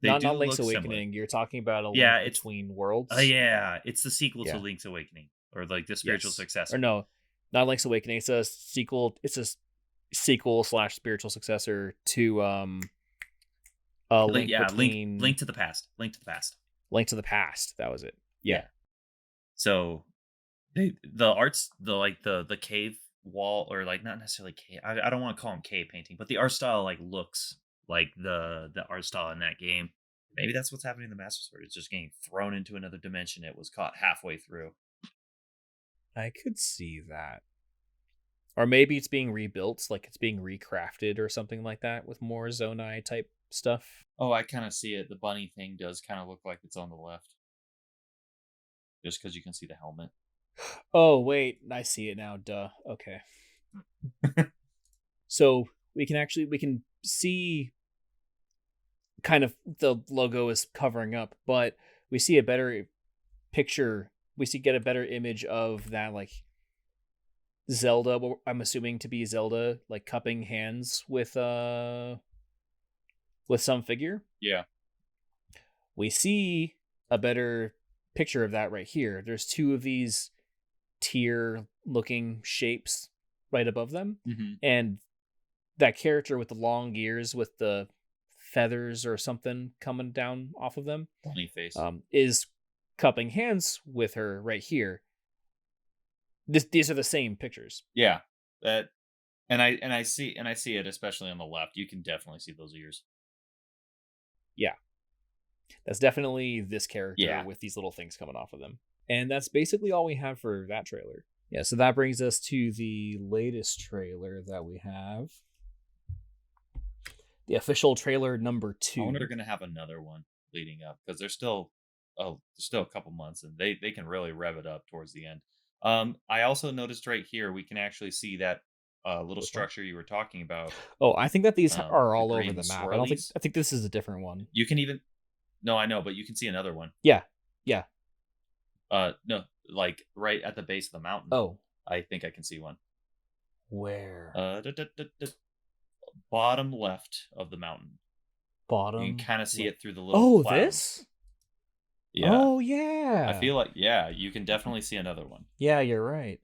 They not do Link's look similar. Awakening. You're talking about a Yeah, Link it's Between Worlds. yeah, it's the sequel to Yeah. Link's Awakening, or like the spiritual Yes. Or successor. no, not Link's Awakening. It's a sequel. It's a sequel slash spiritual successor to a Link Yeah, Between Link to the past, Link to the past. Link to the Past. That was it. Yeah. Yeah. So the arts, the cave wall, or like not necessarily cave. I don't want to call them cave painting, but the art style like looks like the art style in that game. Maybe that's what's happening in the Master Sword. It's just getting thrown into another dimension. It was caught halfway through. I could see that. Or maybe it's being rebuilt, like it's being recrafted or something like that with more Zonai type stuff. Oh, I kind of see it. The bunny thing does kind of look like it's on the left, just because you can see the helmet. Oh, wait, I see it now. Duh. Okay. So we can see kind of the logo is covering up, but we see a better picture. We see get a better image of that like Zelda, what I'm assuming to be Zelda, like cupping hands with some figure. Yeah. We see a better picture of that right here. There's two of these tier looking shapes right above them. Hmm. And that character with the long ears with the feathers or something coming down off of them Bunny face. is cupping hands with her right here. These are the same pictures. Yeah. That and I see it, especially on the left. You can definitely see those ears. Yeah, that's definitely this character Yeah. with these little things coming off of them. And that's basically all we have for that trailer. Yeah, so that brings us to the latest trailer that we have. The official trailer number I 2. wonder if they're gonna have another one leading up, because there's still a couple months, and they can really rev it up towards the end. I also noticed right here we can actually see that little Which one? structure you were talking about. Oh, I think that these are The all over green, the the map. swirlies. I think this is a different one. You can even no, I know, but you can see another one. Yeah. Yeah. No, like right at the base of the mountain. Oh, I think I can see one. where? Bottom left of the mountain. You can Bottom kind of see left. it through the little Oh, clouds. this? Yeah. Oh, I yeah. feel like, yeah, you can definitely see another one. Yeah, you're right.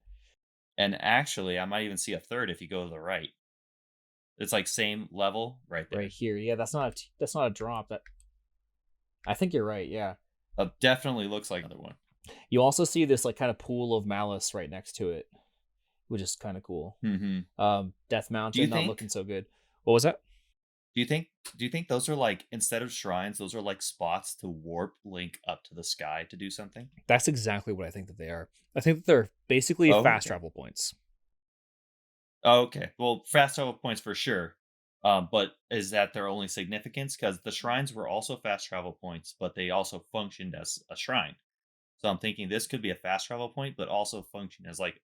And actually, I might even see a third if you go to the right. It's like same level right Right there. here. Yeah, that's not a drop. That I think you're right. Yeah. Definitely looks like another one. You also see this like kind of pool of malice right next to it, which is kind of cool. Hmm. Death Do you Mountain not think? looking so good. What was that? Do you think? Do you think those are like, instead of shrines, those are like spots to warp Link up to the sky to do something? That's exactly what I think that they are. I think that they're basically Oh, fast okay. travel points. Oh, okay. Well, fast travel points for sure. But is that their only significance? Because the shrines were also fast travel points, but they also functioned as a shrine. So I'm thinking this could be a fast travel point, but also function as like,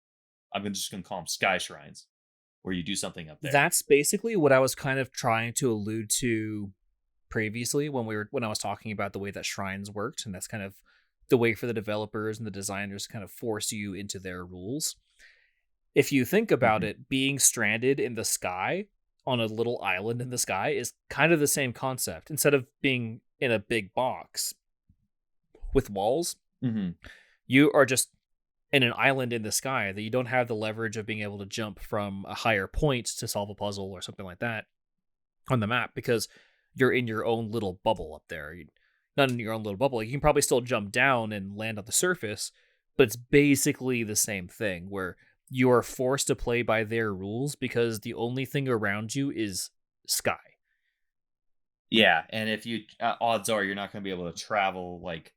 just gonna call them sky shrines, where you do something up there. That's basically what I was kind of trying to allude to previously when I was talking about the way that shrines worked, and that's kind of the way for the developers and the designers to kind of force you into their rules. If you think about Hmm. it, being stranded in the sky on a little island in the sky is kind of the same concept. Instead of being in a big box with walls, Hmm. you are just in an island in the sky that you don't have the leverage of being able to jump from a higher point to solve a puzzle or something like that on the map because you're in your own little bubble up there. Not in your own little bubble. You can probably still jump down and land on the surface, but it's basically the same thing where you are forced to play by their rules because the only thing around you is sky. Yeah, and if you odds are you're not going to be able to travel like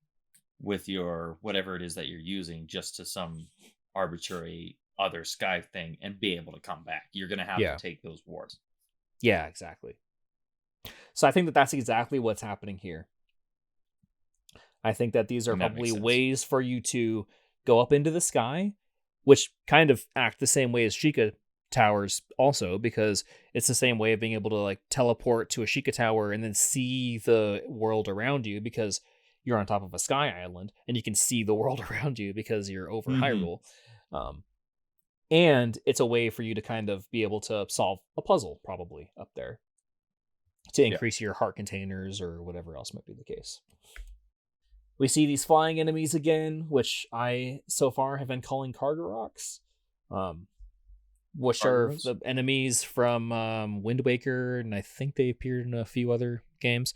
with your whatever it is that you're using just to some arbitrary other sky thing and be able to come back. You're going to have to Yeah. take those wards. Yeah, exactly. So I think that that's exactly what's happening here. I think that these are And that probably makes sense. ways for you to go up into the sky, which kind of act the same way as Sheikah towers also, because it's the same way of being able to like teleport to a Sheikah tower and then see the world around you because you're on top of a sky island and you can see the world around you because you're over Hmm. Hyrule. Um, and it's a way for you to kind of be able to solve a puzzle probably up there to Yeah. increase your heart containers or whatever else might be the case. We see these flying enemies again, which I so far have been calling Kargaroks, um, which are Gargoyles? the enemies from Wind Waker, and I think they appeared in a few other games.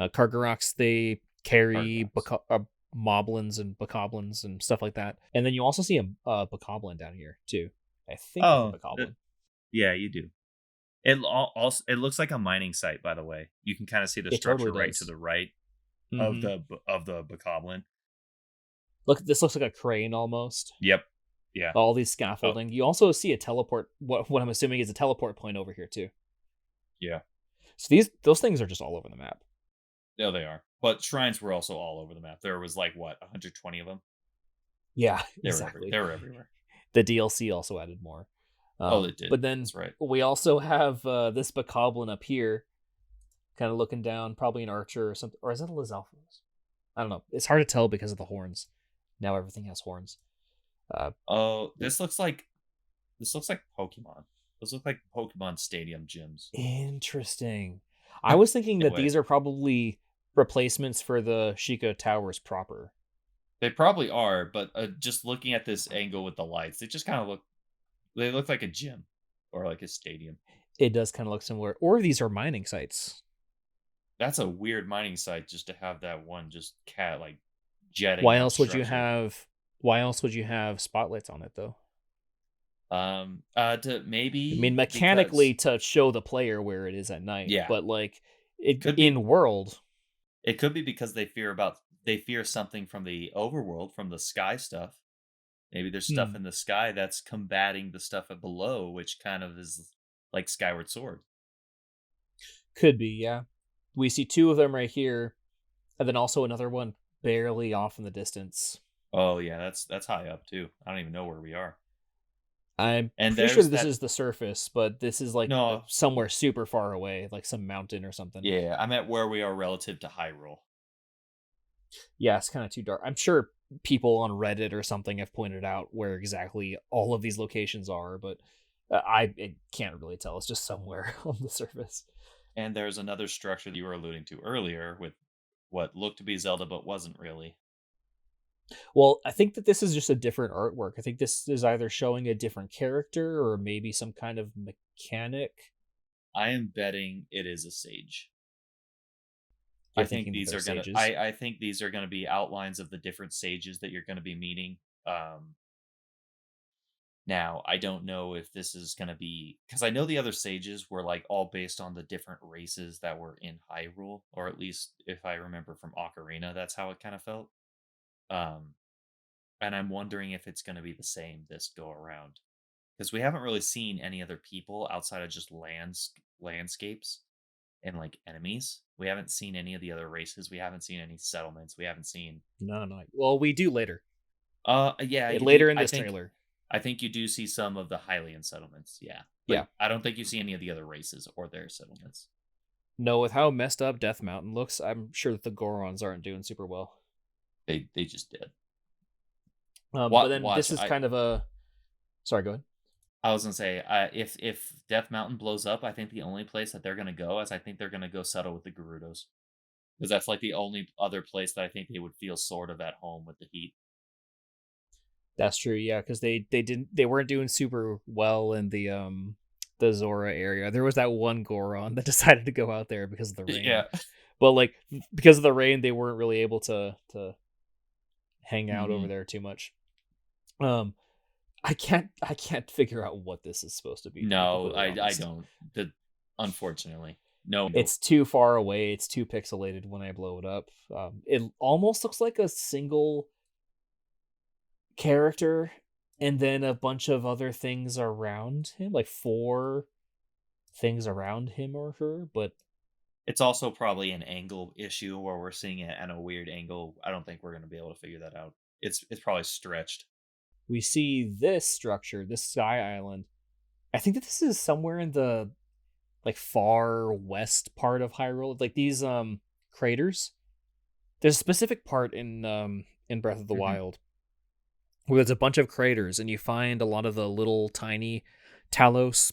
Kargaroks, they carry Gargoyles. moblins and bokoblins and stuff like that. And then you also see a bokoblin down here too. I think that's a Oh, bokoblin. yeah, you do. Also it looks like a mining site, by the way. You can kind of see the It totally structure right to does. the right Mm-hmm. of the bokoblin. Look, this looks like a crane almost. Yep. Yeah. All these Oh, scaffolding. You also see a teleport. What I'm assuming is a teleport point over here too. yeah. So those things are just all over the map. No, they are. But shrines were also all over the map. There was like what, 120 of them? Yeah, They exactly. were everywhere. The DLC also added more. Oh, they did. But then That's right. we also have this bokoblin up here, kind of looking down, probably an archer or something. Or is that a Lizalfos? I don't know. It's hard to tell because of the horns. Now everything has horns. Uh, Oh, this looks like Pokemon. Those look like Pokemon Stadium gyms. Interesting. I was thinking In a that way. these are probably replacements for the Sheikah Towers proper. They probably are, but just looking at this angle with the lights, they look like a gym or like a stadium. It does kind of look similar. Or these are mining sites. That's a weird mining site just to have that one just cat like jetting Why out else would you structure. have? Why else would you have spotlights on it though? To I mean, maybe mechanically because to show the player where it is at night, yeah, but like it could be in world, it could be because they fear something from the overworld, from the sky stuff. Maybe there's stuff hmm, in the sky that's combating the stuff below, which kind of is like Skyward Sword. could be. Yeah, we see two of them right here, and then also another one barely off in the distance. Oh yeah, that's high up too. I don't even know where we are. I'm And pretty sure there's this that is the surface, but this is like no, somewhere super far away, like some mountain or something. yeah, I'm at where we are relative to Hyrule. Yeah, it's kind of too dark. I'm sure people on Reddit or something have pointed out where exactly all of these locations are, but I can't really tell. It's just somewhere on the surface. And there's another structure that you were alluding to earlier with what looked to be Zelda but wasn't really. Well, I think that this is just a different artwork. I think this is either showing a different character or maybe some kind of mechanic. I am betting it is a sage. You're thinking that they're sages. I think these are gonna be outlines of the different sages that you're gonna be meeting. Now I don't know if this is gonna be because I know the other sages were like all based on the different races that were in Hyrule, or at least if I remember from Ocarina, that's how it kind of felt. Um, and I'm wondering if it's gonna be the same this go around. Because we haven't really seen any other people outside of just landscapes and like enemies. We haven't seen any of the other races. We haven't seen any settlements. We haven't seen No, no. Well, we do later. yeah, Later in this trailer. I think you do see some of the Hylian settlements, yeah. But Yeah. I don't think you see any of the other races or their settlements. No, with how messed up Death Mountain looks, I'm sure that the Gorons aren't doing super well. They just did. But What then this watch is kind of a. Sorry, go ahead. I was gonna say, if Death Mountain blows up, I think the only place that they're gonna go is I think they're gonna go settle with the Gerudos. Because that's like the only other place that I think they would feel sort of at home with the heat. That's true, yeah, because they weren't doing super well in the Zora area. There was that one Goron that decided to go out there because of the rain, Yeah. but like because of the rain, they weren't really able to hang out over Hmm. there too much. Um, I can't figure out what this is supposed to be, to be No, completely I honest. don't. Unfortunately, no. It's too far away. It's too pixelated when I blow it up. It almost looks like a single character and then a bunch of other things around him, like four things around him or her, but It's also probably an angle issue where we're seeing it at a weird angle. I don't think we're going to be able to figure that out. It's probably stretched. we see this structure, this sky island. I think that this is somewhere in the like far west part of Hyrule. Like these craters. There's a specific part in Breath of the Hmm. Wild where there's a bunch of craters and you find a lot of the little tiny Talos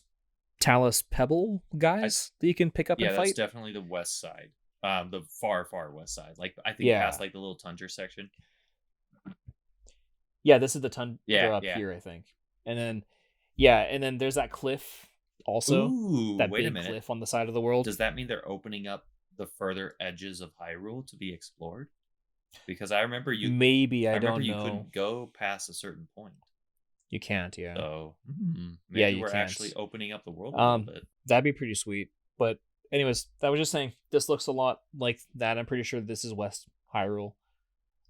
Talus pebble I guys that you can pick up and Yeah, that's fight. definitely the west side. The far west side. Like I think past Yeah. like the little tundra section. Yeah, this is the tundra Yeah, up yeah. here, I think. And then yeah, and then there's that cliff also. Ooh, That wait a big minute. cliff on the side of the world. Does that mean they're opening up the further edges of Hyrule to be explored? Because Maybe, I I remember don't you know. couldn't go past a certain point. You can't, yeah. So Yeah, maybe you we're can't. actually opening up the world a little bit. That'd be pretty sweet. But anyways, I was just saying this looks a lot like that. I'm pretty sure this is West Hyrule.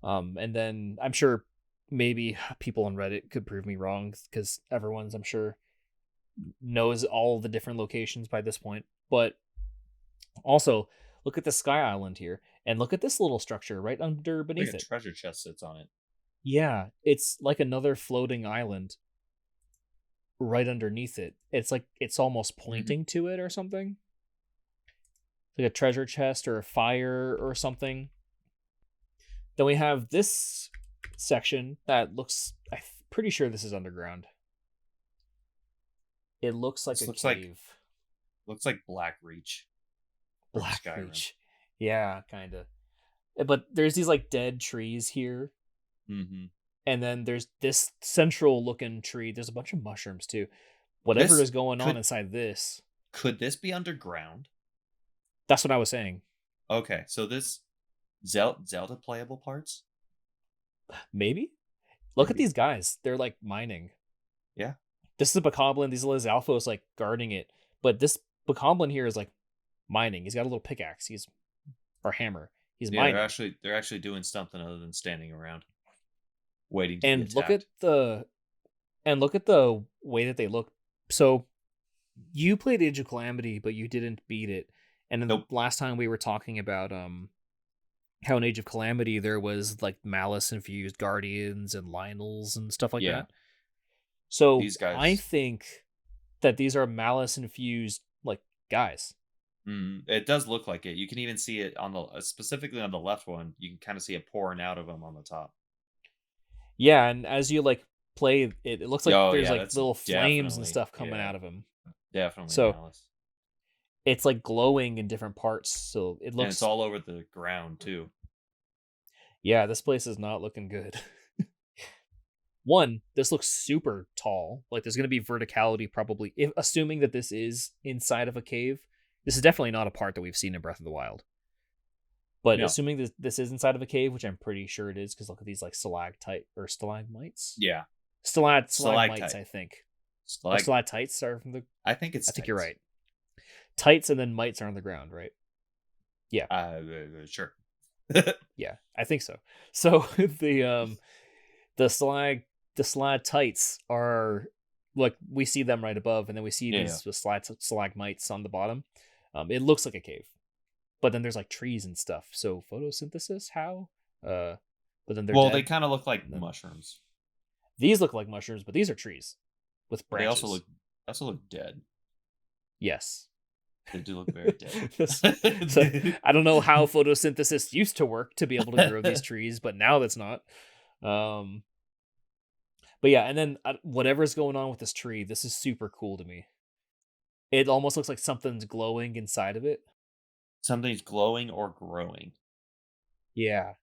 And then I'm sure maybe people on Reddit could prove me wrong because everyone's, I'm sure, knows all the different locations by this point. But also, look at the Sky Island here, and look at this little structure right under Like beneath a it. treasure chest sits on it. Yeah, it's like another floating island right underneath it. It's like it's almost Hmm. pointing to it or something. Like a treasure chest or a fire or something. Then we have this section that looks, I'm pretty sure this is underground. It looks like This a cave. looks like Black Reach from Black Skyrim. Reach. Yeah, kind of. But there's these like dead trees here. Hmm. And then there's this central looking tree. There's a bunch of mushrooms too. Whatever This is going on could inside this, could this be underground? that's what I was saying. Okay, so this Zelda playable parts, Maybe? Look at maybe. these guys. They're like mining. Yeah, This is a Bokoblin. These little Alphos like guarding it. But this Bokoblin here is like mining. He's got a little pickaxe. He's or hammer. He's yeah. mining. They're actually doing something other than standing around waiting to be And look at attacked. the way that they look. So you played Age of Calamity, but you didn't beat it. And then the Nope. last time we were talking about how in Age of Calamity there was like malice infused guardians and Lionels and stuff like Yeah, that. So these I guys. think that these are malice infused like guys. It does look like it. You can even see it on the specifically on the left one. You can kind of see it pouring out of them on the top. Yeah, and as you like play it, it looks like Oh there's yeah, like that's little flames and definitely stuff coming out of him. definitely So malice, it's like glowing in different parts. So it and it's looks, all over the ground too. yeah, this place is not looking good. One, this looks super tall. Like there's going to be verticality probably, if assuming that this is inside of a cave. This is definitely not a part that we've seen in Breath of the Wild. But No, assuming this is inside of a cave, which I'm pretty sure it is, because look at these like stalactite or stalagmites, yeah, stalagmites, stalactite, I think. Oh, stalag. stalactites are from the. I think it's I think you're tights. right. Tights and then mites are on the ground, right? Yeah, Sure. yeah, I think so. So the stalactites are like we see them right above, and then we see Yeah, yeah. these stalagmites on the bottom. It looks like a cave, but then there's like trees and stuff. So photosynthesis, how? But then they're Well, they dead. kind of look like And then mushrooms. these look like mushrooms, but these are trees with But they branches. also look dead. Yes. They do look very dead. So I don't know how photosynthesis used to work to be able to grow these trees, but now that's not. Um, but yeah, and then whatever's going on with this tree, this is super cool to me. It almost looks like something's glowing inside of it. Something's glowing or growing. Yeah,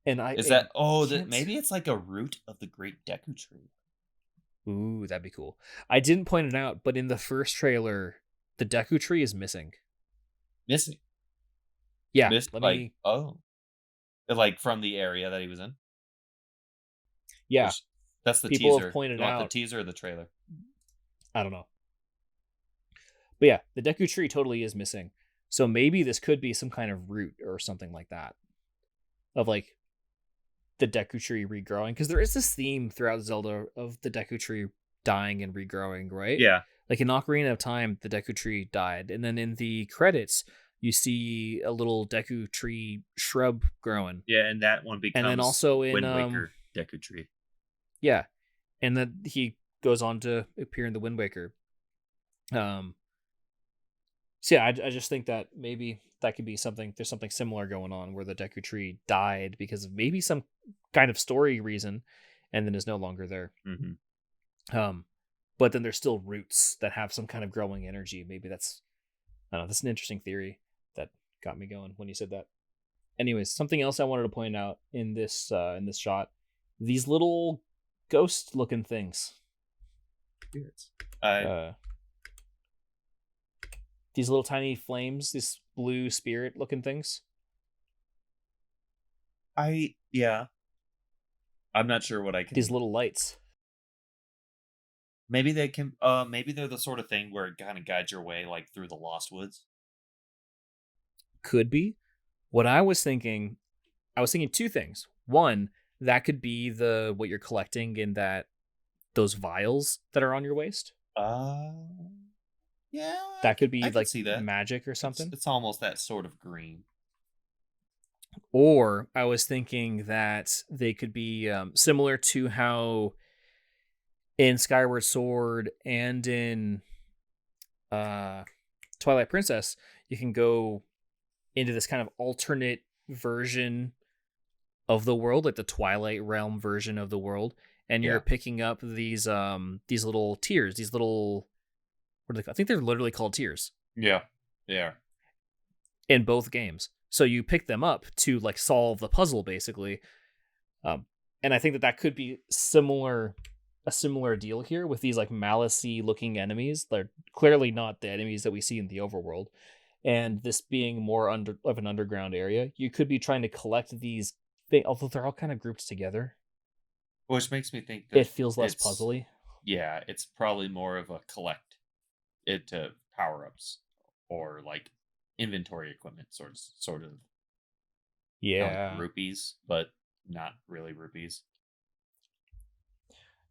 and Is I that that can't. maybe it's like a root of the Great Deku Tree? Ooh, that'd be cool. I didn't point it out, but in the first trailer, the Deku tree is missing. Missing. Yeah, Missed let like me. like from the area that he was in? Yeah, Which that's the people have teaser. pointed You want the out. teaser or the trailer? I don't know. But yeah, the Deku tree totally is missing. So maybe this could be some kind of root or something like that. Of like the Deku Tree regrowing, because there is this theme throughout Zelda of the Deku Tree dying and regrowing, right? Yeah, Like in Ocarina of Time, the Deku Tree died, and then in the credits, you see a little Deku Tree shrub growing, yeah, and that one and then becomes also in Wind Waker Deku Tree. yeah, and then he goes on to appear in the Wind Waker. Um, so yeah, I just think that maybe that could be something. There's something similar going on where the Deku Tree died because of maybe some kind of story reason, and then is no longer there. Hmm. Um, but then there's still roots that have some kind of growing energy. Maybe that's, I don't know. That's an interesting theory that got me going when you said that. Anyways, something else I wanted to point out in this shot, these little ghost looking things. Spirits. I Uh, these little tiny flames, these blue spirit looking things. yeah. I'm not sure what I These can. little lights. Maybe they can. Maybe they're the sort of thing where it kind of guides your way, like through the Lost Woods. Could be. What I was thinking two things. One, that could be the what you're collecting in that those vials that are on your waist. Uh, yeah, That could be I could like see that. magic or It's something. it's almost that sort of green. Or I was thinking that they could be similar to how in Skyward Sword and in uh, Twilight Princess, you can go into this kind of alternate version of the world, like the Twilight Realm version of the world, and you're Yeah, picking up these little tears, these little what are they called? I think they're literally called tears yeah, yeah. in both games. So you pick them up to like solve the puzzle basically. And I think that that could be a similar deal here with these like malicey looking enemies. They're clearly not the enemies that we see in the overworld. And this being more under of an underground area, you could be trying to collect these things, although they're all kind of grouped together. Which makes me think It that feels less it's puzzly. yeah, it's probably more of a collect it to power ups or like inventory equipment, sort of kind of like Yeah. rupees, but not really rupees.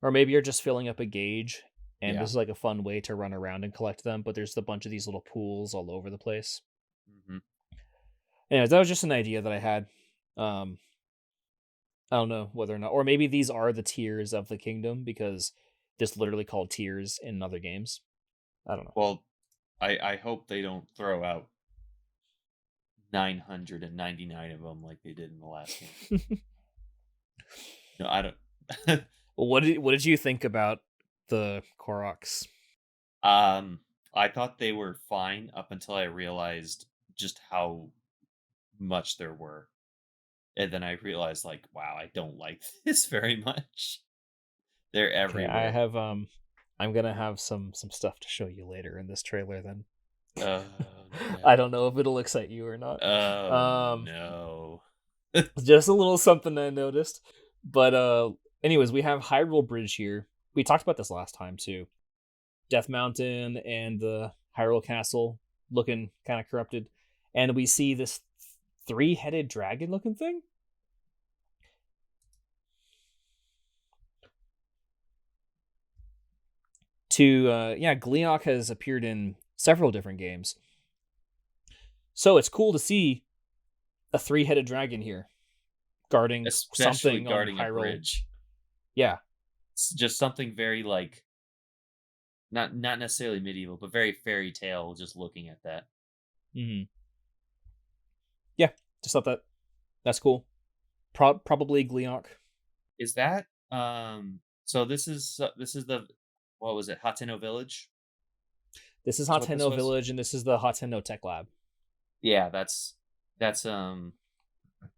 Or maybe you're just filling up a gauge and Yeah. this is like a fun way to run around and collect them, but there's a bunch of these little pools all over the place. Hmm. Anyways, that was just an idea that I had. Um, I don't know whether or not, or maybe these are the tiers of the kingdom because this literally called tiers in other games. I don't Well, I hope they don't throw out 999 of them like they did in the last game. know. No, I don't. What did you think about the Koroks? um, I thought they were fine up until I realized just how much there were. And then I realized, like, wow, I don't like this very much. They're Okay, I everywhere. have I'm gonna have some stuff to show you later in this trailer. Then Oh I don't no. know if it'll excite you or not. Oh Um, no. just a little something I noticed. But anyways, we have Hyrule Bridge here. We talked about this last time too. Death Mountain and the Hyrule Castle looking kind of corrupted, and we see this three-headed dragon looking thing. Yeah, Gleeok has appeared in several different games, so it's cool to see a three-headed dragon here guarding Especially something on guarding a Hyrule. bridge. Yeah. It's just something very like not necessarily medieval, but very fairy tale just looking at that. Hmm. Yeah, just thought that's cool. Probably Gleeok. Is that so this is the what was it? Hateno Village This is is what this Hateno was? Village, and this is the Hateno Tech Lab. Yeah, that's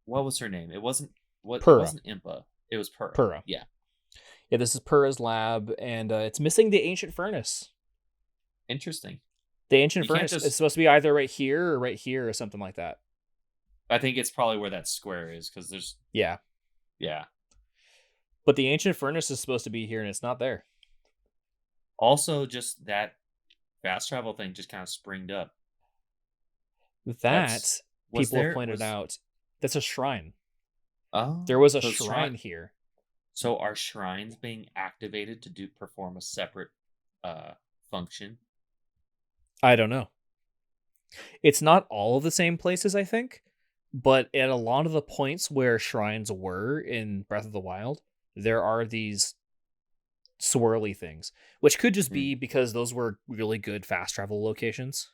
what was her name? It Pura. wasn't Impa. It was Pura. Pura. Yeah. Yeah, this is Pura's lab, and it's missing the ancient furnace. Interesting. The ancient You can't furnace is just supposed to be either right here or something like that. I think it's probably where that square is cuz there's Yeah, yeah. but the ancient furnace is supposed to be here, and it's not there. Also just that fast travel thing just kind of springed up. That That's was people have there pointed was out that's a shrine. There Oh, was a shrine here. so are shrines being activated to do perform a separate uh function? I don't know. It's not all of the same places, I think, but at a lot of the points where shrines were in Breath of the Wild, there are these swirly things, which could just Mm. be because those were really good fast travel locations.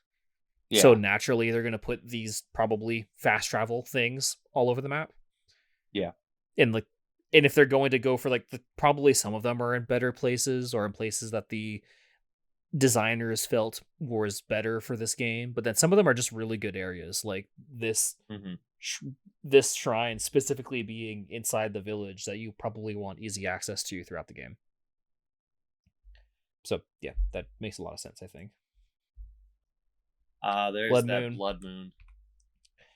So Yeah. naturally, they're going to put these probably fast travel things all over the map. Yeah. And like, and if they're going to go for like, probably some of them are in better places or in places that the designers felt was better for this game. But then some of them are just really good areas, like Hmm. sh- this shrine specifically being inside the village that you probably want easy access to throughout the game. So yeah, that makes a lot of sense. I think There's Blood that Moon. Blood Moon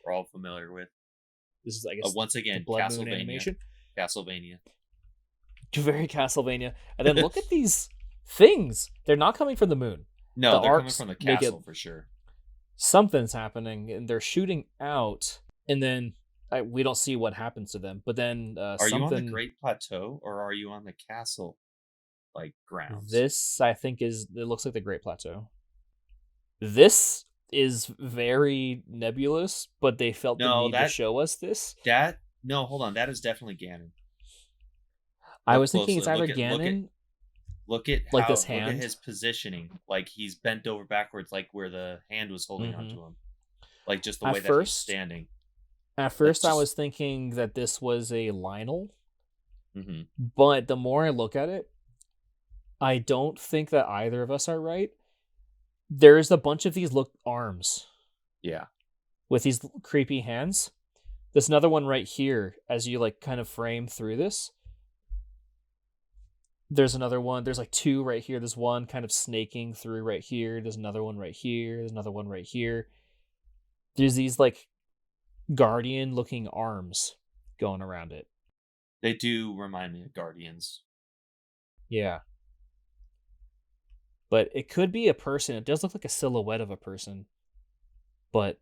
we're all familiar with. This is, I guess, Once the again, Blood Moon Castlevania. animation. Castlevania. Very Castlevania. And then look at these things. They're not coming from the moon. No, The they're coming arcs from the make it castle for sure. something's happening, and they're shooting out, and then we don't see what happens to them. But then Are you on the something. Great Plateau or are you on the castle like grounds? This I think is. It looks like the Great Plateau. This is very nebulous, but they felt the No, need to show us this. that no, hold on. That is definitely Ganon. I Look was thinking it's closely. either Look at Ganon, how like this look at hand. his positioning. Like he's bent over backwards like where the hand was holding Hmm. onto him. Like just the At way that he's first, standing. at That's first, I just was thinking that this was a Lionel, mhm. but the more I look at it, I don't think that either of us are right. There's a bunch of these look arms Yeah. with these creepy hands. There's another one right here as you like kind of frame through this. There's another one. There's like two right here. There's one kind of snaking through right here. There's another one right here. There's another one right here. There's these like guardian looking arms going around it. They do remind me of Guardians. Yeah. But it could be a person. It does look like a silhouette of a person. But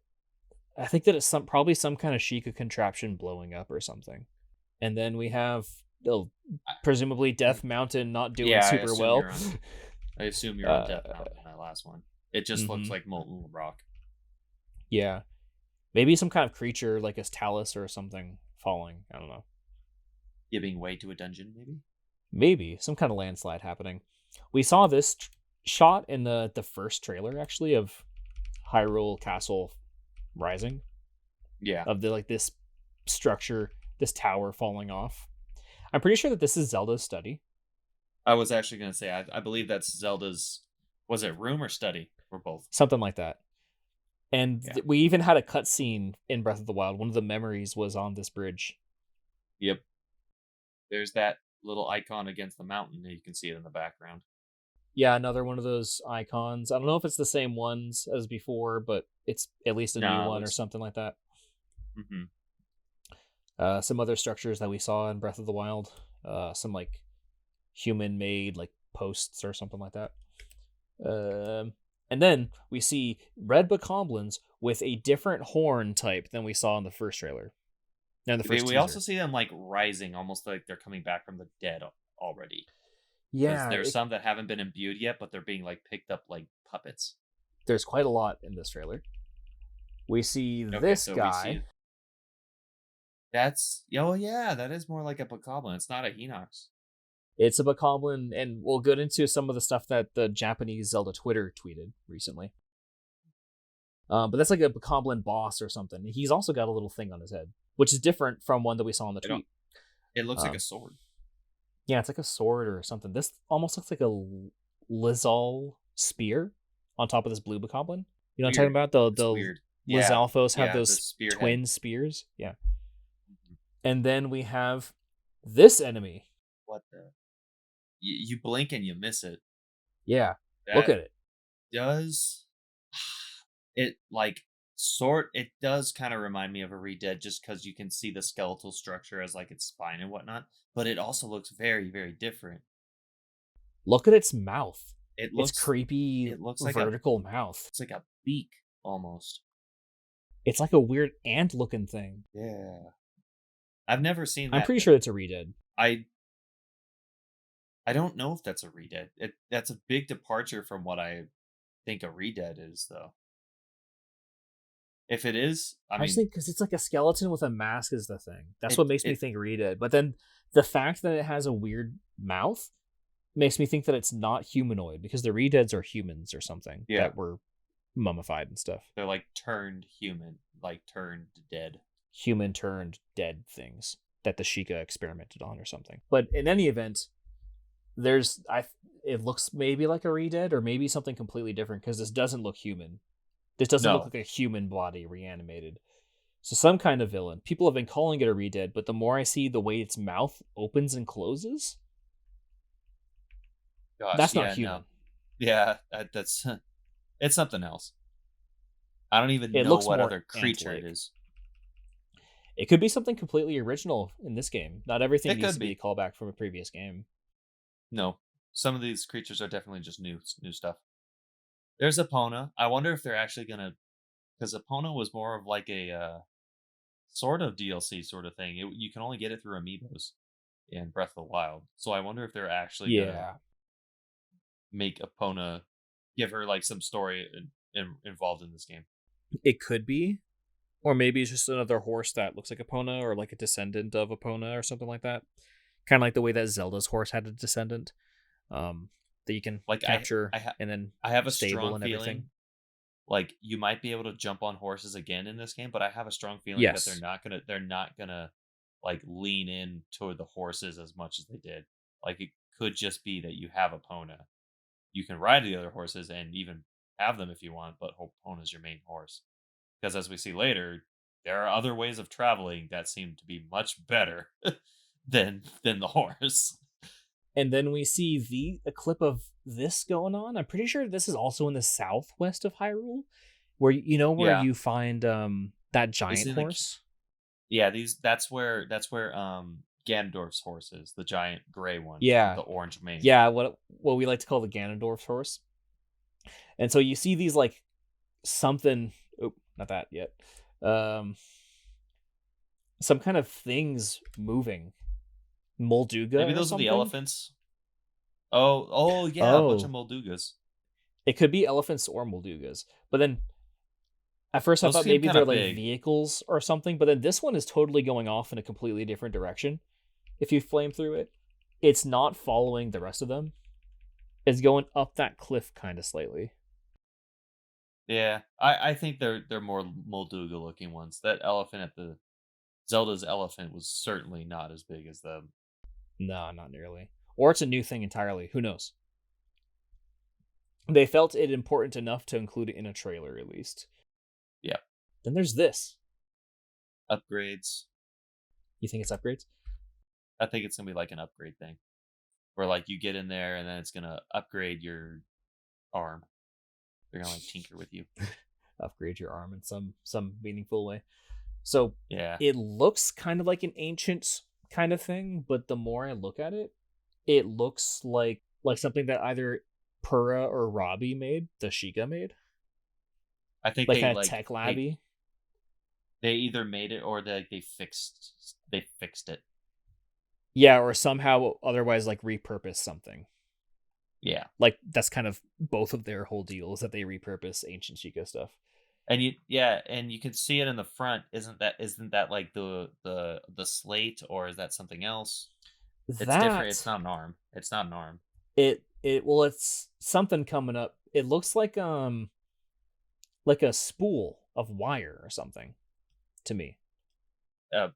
I think that it's probably some kind of Sheikah contraption blowing up or something. And then we have presumably I- Death Mountain not doing Yeah, super well. I assume you're on uh, Death Mountain, that last one. It just looks mhm. like molten rock. Yeah. Maybe some kind of creature like a talus or something falling. I don't know. Giving way to a dungeon, maybe? Maybe some kind of landslide happening. We saw this shot in the first trailer actually of Hyrule Castle Rising, Yeah. of the like this structure, this tower falling off. I'm pretty sure that this is Zelda's study. I was actually gonna say I believe that's Zelda's, was it room or study? Or both. Something like that. And Yeah. we even had a cutscene in Breath of the Wild. One of the memories was on this bridge. Yep. There's that little icon against the mountain, and you can see it in the background. Yeah, another one of those icons. I don't know if it's the same ones as before, but it's at least a new No, it one or looks something like that. hmm Some other structures that we saw in Breath of the Wild. Some like human-made like posts or something like that. And then we see red bokoblins with a different horn type than we saw in the first trailer. And the first we teaser. also see them like rising, almost like they're coming back from the dead already. Because Yeah, there's some that haven't been imbued yet, but they're being like picked up like puppets. there's quite a lot in this trailer. We see Okay, this so guy. we see that's yeah, that is more like a bokoblin. It's not a Hinox. It's a bokoblin, and we'll get into some of the stuff that the Japanese Zelda Twitter tweeted recently. But that's like a bokoblin boss or something. He's also got a little thing on his head, which is different from one that we saw in the tweet. It looks like Um, a sword. Yeah, it's like a sword or something. This almost looks like a Lizal spear on top of this blue bokoblin. You know what I'm talking Weird. about? It's The weird. Yeah, Lizalfos have yeah, the those spearhead. twin spears. Yeah. Mhm. And then we have this enemy. What the? You blink and you miss it. Yeah. That Look at it. does it like sort? It does kind of remind me of a Redead, just because you can see the skeletal structure as like its spine and whatnot. But it also looks very, very different. Look at its mouth. It It's looks. creepy It looks like vertical mouth. it's like a beak almost. It's like a weird ant looking thing. Yeah. I've never seen I'm that. pretty sure it's a redead. I I don't know if that's a redead. That's a big departure from what I think a redead is, though. If it is, I I just mean, think because it's like a skeleton with a mask is the thing. That's what it makes me it think redead. But then the fact that it has a weird mouth makes me think that it's not humanoid because the redeads are humans or something yeah, that were mummified and stuff. they're like turned human, like turned dead. Human turned dead things that the Sheikah experimented on or something. But in any event, there's I it looks maybe like a redead or maybe something completely different because this doesn't look human. This doesn't look No, like a human body reanimated. So some kind of villain. People have been calling it a redead, but the more I see the way its mouth opens and closes, gosh, that's not yeah, no, human. yeah, that's it's something else. I don't even It know looks what more other creature it ant-like. is. It could be something completely original in this game. Not everything It needs could to be a be. callback from a previous game. No, some of these creatures are definitely just new stuff. There's Epona. I wonder if they're actually gonna, because Epona was more of like a sort of DLC sort of thing. You can only get it through amiibos in Breath of the Wild. So I wonder if they're actually gonna Yeah, make Epona, give her like some story involved in this game. it could be. Or maybe it's just another horse that looks like Epona or like a descendant of Epona or something like that. Kind of like the way that Zelda's horse had a descendant that you can Like capture and then I have a stable strong and everything. feeling like you might be able to jump on horses again in this game, but I have a strong feeling that Yes. they're not gonna like lean in toward the horses as much as they did. Like it could just be that you have Epona. You can ride the other horses and even have them if you want, but Epona's your main horse. Because as we see later, there are other ways of traveling that seem to be much better than the horse. And then we see a clip of this going on. I'm pretty sure this is also in the southwest of Hyrule, where where Yeah, you find that it's giant in the horse. yeah, these that's where Ganondorf's horse is, the giant gray one with Yeah, the orange mane. yeah. What we like to call the Ganondorf horse. And so you see these like something. Oh, not that yet. Um, some kind of things moving. Maybe Molduga or those are the something. elephants. Oh yeah, a bunch of Oh, Moldugas. it could be elephants or Moldugas. But then at first I Those thought seem maybe kind they're of like big. vehicles or something, but then this one is totally going off in a completely different direction. If you flame through it, it's not following the rest of them. It's going up that cliff kind of slightly. Yeah, I think they're more Molduga looking ones. That elephant at the Zelda's elephant was certainly not as big as them. No, not nearly. Or it's a new thing entirely. Who knows? They felt it important enough to include it in a trailer at least. Yeah, Then there's this. upgrades. You think it's upgrades? I think it's gonna be like an upgrade thing, where like you get in there and then it's gonna upgrade your arm. They're gonna like tinker with you. Upgrade your arm in some meaningful way. So Yeah, it looks kind of like an ancient kind of thing, but the more I look at it, it looks like something that either Pura or Robbie made, the Sheikah made, I think like kind of tech labby. they either made it or they fixed it. Yeah, or somehow otherwise like repurpose something. Yeah, Like that's kind of both of their whole deal is that they repurpose ancient Sheikah stuff. and you can see it in the front. Isn't that like the slate, or is that something else? It's different. It's That not an arm. It's not an arm. it's something coming up. It looks like a spool of wire or something to me.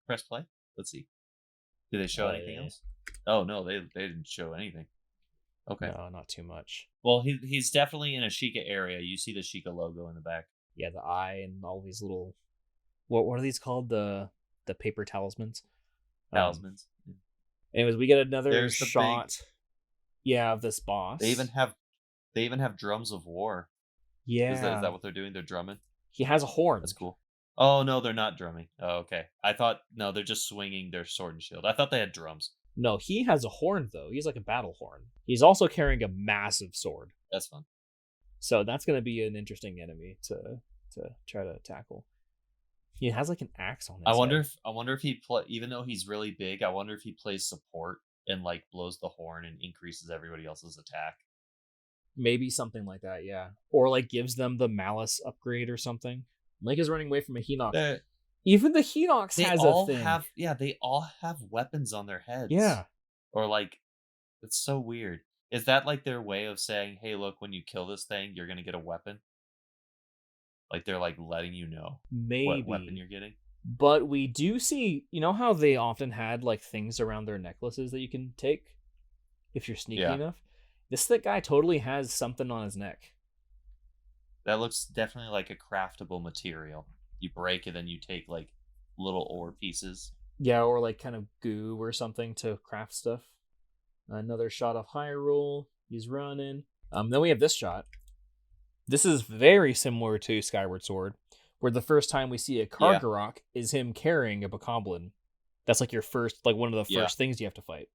Press play. Let's see. Did they show anything Uh, else? Oh no, they didn't show anything. Okay. no, not too much. Well, he's definitely in a Sheikah area. You see the Sheikah logo in the back. Yeah, the eye and all these little what are these called? The paper talismans. Um Talismans. anyways, we get another There's the big. shot, yeah, of this They even boss. have they even have drums of war. Is Yeah. that what they're doing? They're drumming. He has a That's horn. cool. Oh no, they're not drumming. Oh, okay. I thought no, they're just swinging their sword and shield. I thought they had drums. No, he has a horn though. He's like a battle horn. He's also carrying a massive sword. That's fun. So that's going to be an interesting enemy to try to tackle. He has like an axe on I his wonder head. if I wonder if he play even though he's really big, I wonder if he plays support and like blows the horn and increases everybody else's attack. Maybe something like that, yeah. Or like gives them the malice upgrade or something. Link is running away from a Hinox. They Even the Hinox they has a all thing. have yeah, they all have weapons on their heads. Yeah. Or like it's so weird. Is that like their way of saying, "Hey, look, when you kill this thing, you're going to get a weapon?" Like they're like letting you know what weapon Maybe. you're getting? But we do see, you know how they often had like things around their necklaces that you can take if you're sneaky Yeah. enough? This guy totally has something on his neck. That looks definitely like a craftable material. You break it and you take like little ore pieces. Yeah, or like kind of goo or something to craft stuff. Another shot of Hyrule. He's running. Then we have this shot. This is very similar to Skyward Sword, where the first time we see a Yeah. Kargarok is him carrying a Bokoblin. That's like your first, like one of the Yeah. first things you have to fight.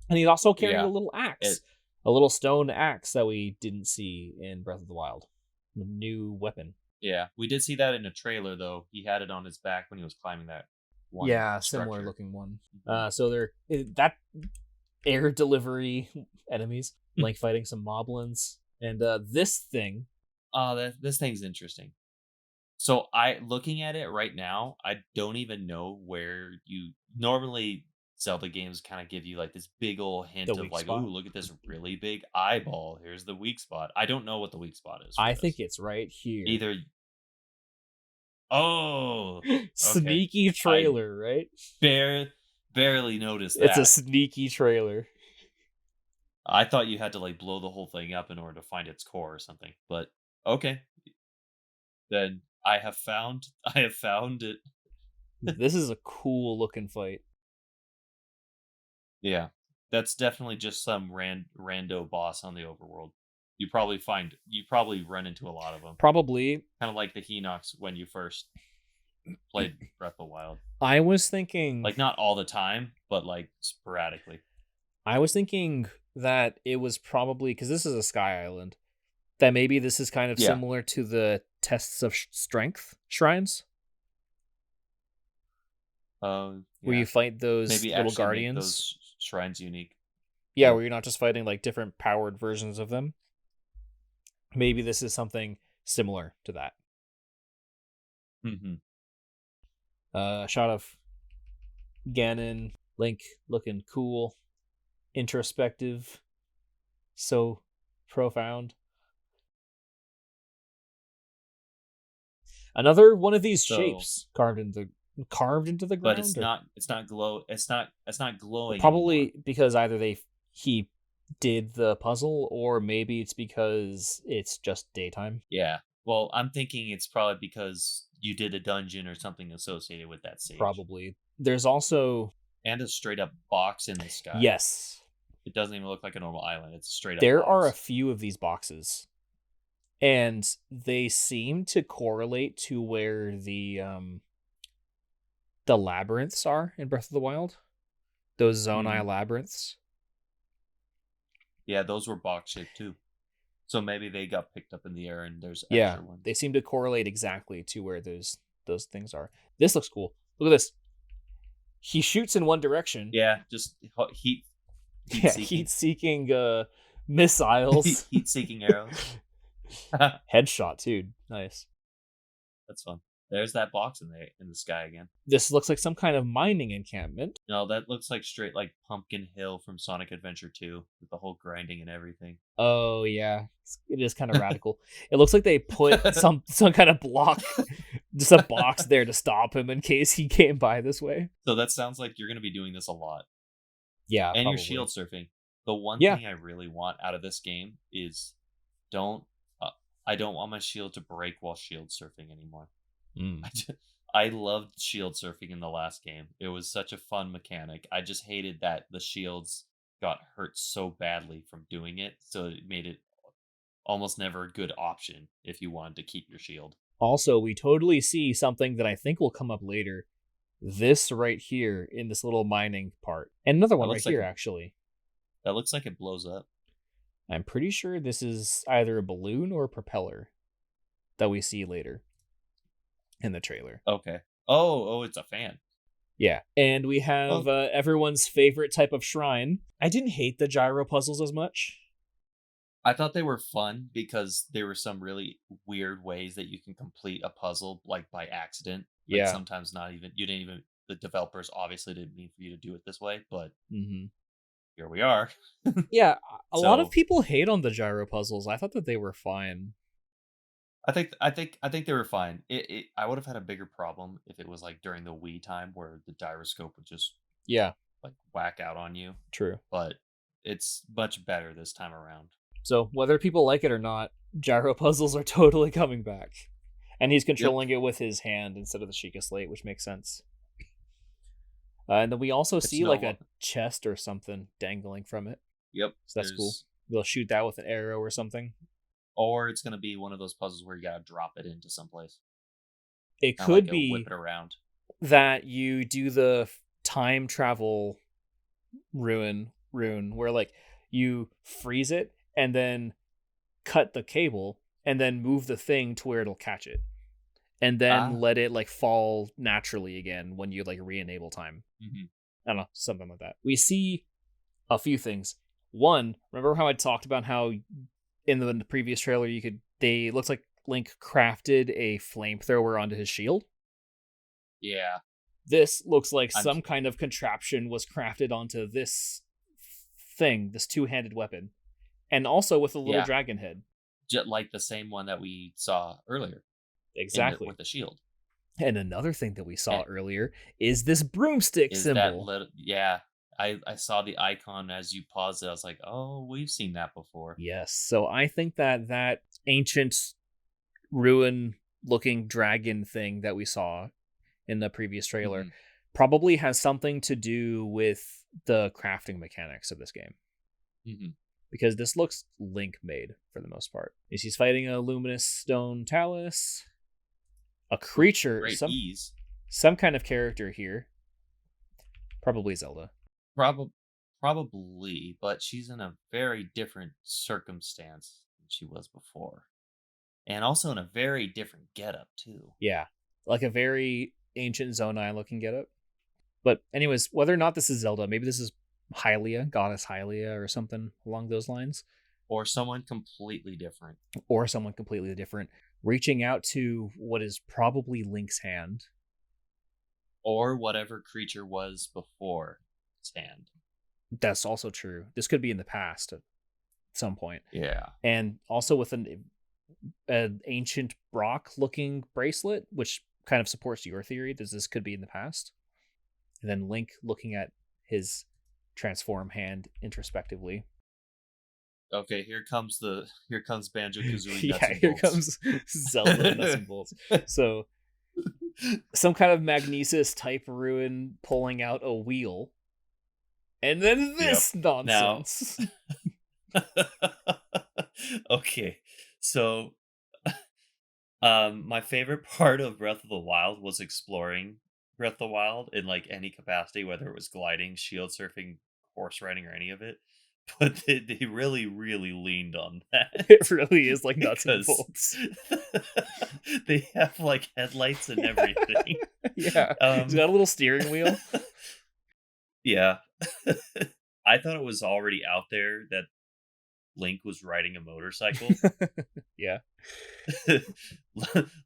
And he's also carrying a Yeah. little It axe, a little stone axe that we didn't see in Breath of the Wild. A new weapon. yeah. We did see that in a trailer though. He had it on his back when he was climbing that one Yeah, similar structure. looking one. Mhm. So they're that air delivery enemies, like fighting some moblins, and this thing. This thing's interesting. So I looking at it right now, I don't even know where you normally Zelda games kind of give you like this big old The hint of weak like, spot. ooh, look at this really big eyeball. Here's the weak spot. I don't know what the weak spot is for I think this. it's right here. Either oh, okay. Sneaky I trailer, right? bare barely noticed It's a that. sneaky trailer. I thought you had to like blow the whole thing up in order to find its core or something. But okay, then I have found it. This is a cool looking fight. Yeah. That's definitely just some rando boss on the overworld. You probably run into a lot of them. Probably. Kind of like the Hinox when you first played Breath of the Wild. I was thinking Like not all the time, but like sporadically. I was thinking that it was probably because this is a sky island. That maybe this is kind of Yeah. similar to the tests of strength shrines, where Yeah. you fight those Maybe little actually make guardians. those shrines unique. Yeah, where you're not just fighting like different powered versions of them. Maybe this is something similar to that. Mm-hmm. Shot of Ganon, Link looking cool, introspective, so profound. Another one of these So, shapes carved into the but ground, or it's not glowing anymore. probably because either he did the puzzle, or maybe it's because it's just daytime. Yeah. Well, I'm thinking it's probably because you did a dungeon or something associated with that stage. Probably. There's also And a straight up box in the sky. yes, It doesn't even look like a normal island. It's a straight up there are a box. few of these boxes, and they seem to correlate to where the labyrinths are in Breath of the Wild. Those Zonai Mhm. labyrinths. Yeah, those were box shaped too. So maybe they got picked up in the air and there's Yeah, extra ones. they seem to correlate exactly to where those things are. This looks cool. Look at this. He shoots in one direction. Yeah, just heat Yeah, seeking. heat-seeking missiles. Heat seeking arrows. Headshot, too. Nice. That's fun. There's that box in the sky again. This looks like some kind of mining encampment. No, that looks like straight like Pumpkin Hill from Sonic Adventure 2 with the whole grinding and everything. Oh yeah, it is kind of radical. It looks like they put some kind of block, just a box there to stop him in case he came by this way. So that sounds like you're going to be doing this a lot. Yeah, And probably. you're shield surfing. The one Yeah. thing I really want out of this game is don't I don't want my shield to break while shield surfing anymore. I loved shield surfing in the last game. It was such a fun mechanic. I just hated that the shields got hurt so badly from doing it, so it made it almost never a good option if you wanted to keep your shield. Also, we totally see something that I think will come up later. This right here in this little mining part. And another one right here, actually. That looks like it blows up. I'm pretty sure this is either a balloon or a propeller that we see later. in the trailer. Okay. Oh, it's a fan. Yeah. And we have Well, everyone's favorite type of shrine. I didn't hate the gyro puzzles as much. I thought they were fun because there were some really weird ways that you can complete a puzzle, like, by accident. Like, Yeah. sometimes not even you didn't even the developers obviously didn't mean for you to do it this way, but Hmm. here we are. Yeah. A lot of So, people hate on the gyro puzzles. I thought that they were fine. I think they were fine. I would have had a bigger problem if it was, like, during the Wii time where the gyroscope would just, Yeah. like, whack out on you, True. but it's much better this time around. So whether people like it or not, gyro puzzles are totally coming back. And he's Yep. controlling it with his hand instead of the Sheikah slate, which makes sense. And then we also It's see no like lo a chest or something dangling from it. Yep. So that's cool. There's They'll shoot that with an arrow or something. or it's gonna be one of those puzzles where you gotta drop it into someplace. It Kinda like could a whip be it around. that you do the time travel rune where like you freeze it and then cut the cable and then move the thing to where it'll catch it and then Ah. let it like fall naturally again when you like re-enable time. Mhm. I don't know, something like that. We see a few things. One, remember how I talked about how in the previous trailer you could they looks like Link crafted a flamethrower onto his shield. Yeah. This looks like I'm some kind of contraption was crafted onto this thing, this two-handed weapon, and also with a little yeah, dragon head. just like the same one that we saw earlier in the Exactly. with the shield. And another thing that we saw And earlier is this broomstick is that symbol. little yeah. I saw the icon as you paused it. I was like, "Oh, we've seen that before." Yes. So I think that that ancient ruin looking dragon thing that we saw in the previous trailer Mhm. probably has something to do with the crafting mechanics of this game Mhm. because this looks Link made for the most part. Is he's fighting a luminous stone talus, a With creature, great ease. some kind of character here, probably Zelda. Probably, probably, but she's in a very different circumstance than she was before. And also in a very different getup too. Yeah, like a very ancient Zonai looking getup. But anyways, whether or not this is Zelda, maybe this is Hylia, goddess Hylia, or something along those lines, Or someone completely different. or someone completely different, reaching out to what is probably Link's hand. Or whatever creature was before its hand. That's also true. This could be in the past at some point, Yeah. and also with an ancient Brock looking bracelet, which kind of supports your theory that this could be in the past. And then Link looking at his transform hand introspectively. Okay, here comes Banjo Kazooie nuts Yeah, and here bolts. comes Zelda nuts and bolts. So some kind of Magnesis type ruin pulling out a wheel, and then Yep. this Now, nonsense. okay, so my favorite part of Breath of the Wild was exploring Breath of the Wild in like any capacity, whether it was gliding, shield surfing, horse riding, or any of it. But they really, really leaned on It that really is like nuts and because bolts. they have like headlights and everything. Yeah, he's Um, got a little steering wheel. yeah, I thought it was already out there that Link was riding a motorcycle, Yeah.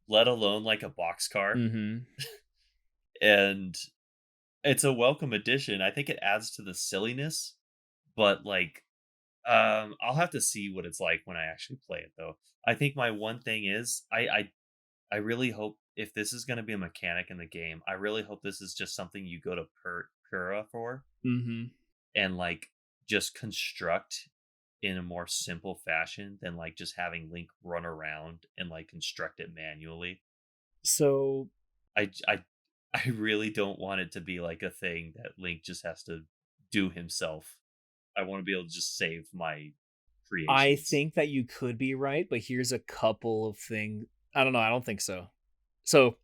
let alone like a boxcar. Mm-hmm. And it's a welcome addition. I think it adds to the silliness, but like I'll have to see what it's like when I actually play it though. I think my one thing is I really hope if this is going to be a mechanic in the game, I really hope this is just something you go to Pura for Mm-hmm. and like just construct in a more simple fashion than like just having Link run around and like construct it manually. So I I I really don't want it to be like a thing that Link just has to do himself. I want to be able to just save my I creations. think that you could be right, but here's a couple of things. I don't know. I don't think so. So,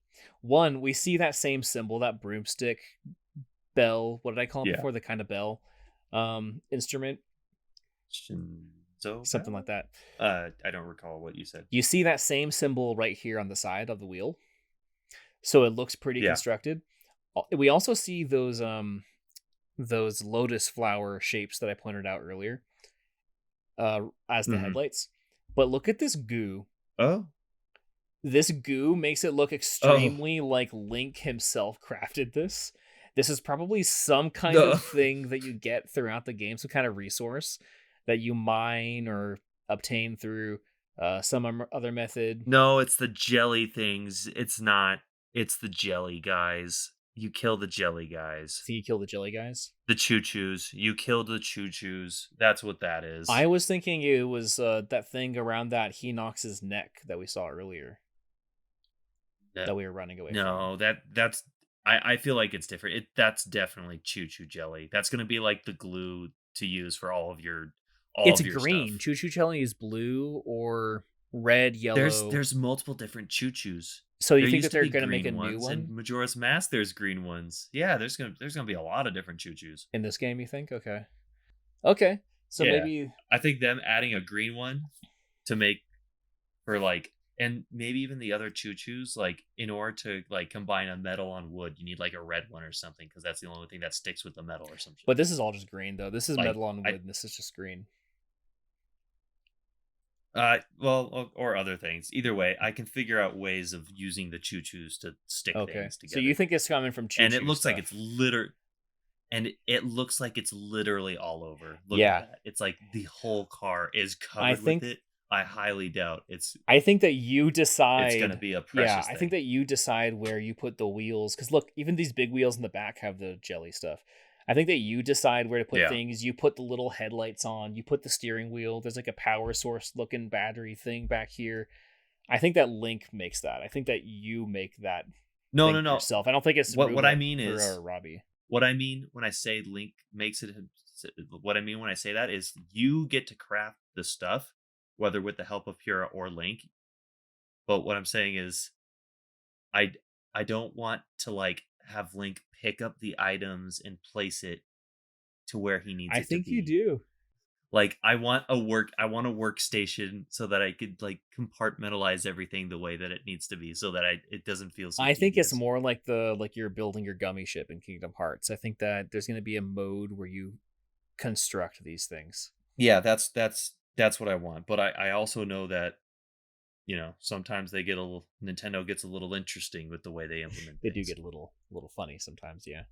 one, we see that same symbol, that broomstick bell. What did I call it Yeah. before? The kind of bell instrument, Shinzo something like Bell? that. I don't recall what you said. You see that same symbol right here on the side of the wheel. so it looks pretty Yeah. constructed. We also see those lotus flower shapes that I pointed out earlier, as the Hmm. headlights. But look at this goo. Oh. This goo makes it look Oh. extremely like Link himself crafted this. This is probably some kind of No. thing that you get throughout the game, some kind of resource that you mine or obtain through some other method. No, it's the jelly things. It's not. It's the jelly guys. You kill the jelly guys. So you kill the jelly guys. The choo-choos. You kill the choo-choos. That's what that I is. was thinking it was that thing around that Hinox's neck that we saw earlier No, that we were running away from. no, that's I feel like it's different. That's definitely choo-choo jelly. That's gonna be like the glue to use for all It's of your green. stuff. Choo Choo Jelly is blue or red, yellow. There's multiple different choo-choos. So you There think that used to they're be going to make a green new ones, and one Majora's Mask there's green ones. Yeah, there's gonna be a lot of different choo-choos. in this game, you think? Okay. Okay. So Yeah. maybe I think them adding a green one to make for like and maybe even the other choo-choos, like in order to like combine a metal on wood, you need like a red one or something because that's the only thing that sticks with the metal or some shit. but this is all just green though. This is Like metal on I wood and this is just green. well or other things. Either way, I can figure out ways of using the choo-choos to stick Okay. things So you together. think it's coming from Choo And it Choo looks like stuff. it's literally all over. Look at Yeah. that. It's like the whole car is I covered with think it. I highly doubt I think that you it's gonna decide. be a Yeah, precious I think thing. that you decide where you put the wheels. Because look, even these big wheels in the back have the jelly stuff. I think that you decide where to put Yeah. things. You put the little headlights on. You put the steering wheel. There's like a power source looking battery thing back here. I think that Link makes that. I think that you make that No, no, thing no. yourself. I don't think it's What I Roomba mean is or Robbie. what I mean when I say Link makes it what I mean when I say that is you get to craft the stuff, whether with the help of Pura or Link. But what I'm saying is I I don't want to like have Link pick up the items and place it to where he needs I it to think you be. do. Like I want a workstation so that I could like compartmentalize everything the way that it needs to be so that it doesn't feel so I think it's tedious. more like the like you're building your gummy ship in Kingdom Hearts. I think that there's going to be a mode where you construct these things. Yeah, that's what I want. But I also know that, sometimes they get a little Nintendo gets a little interesting with the way they implement They do things. get a little funny sometimes, yeah.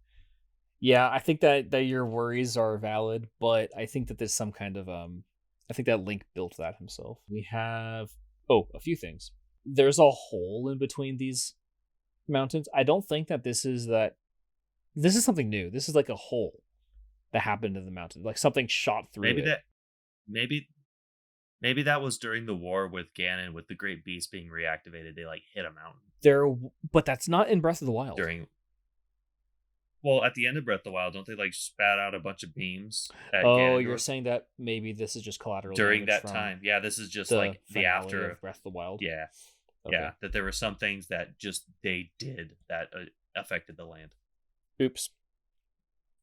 Yeah, I think that your worries are valid, but I think that there's some kind of I think that Link built that himself. We have a few things. There's a hole in between these mountains. I don't think that this is something new. This is like a hole that happened in the mountain. Like something shot through Maybe it. that maybe maybe that was during the war with Ganon with the Great Beast being reactivated. They like hit a mountain But that's not in Breath of the Wild. during well, at the end of Breath of the Wild, don't they like spat out a bunch of beams at Oh, you're Ganondorf saying that maybe this is just collateral during damage that from time? Yeah, this is just the like the finale after. of Breath of the Wild. Yeah, Okay. yeah, that there were some things that just they did that affected the land. Oops.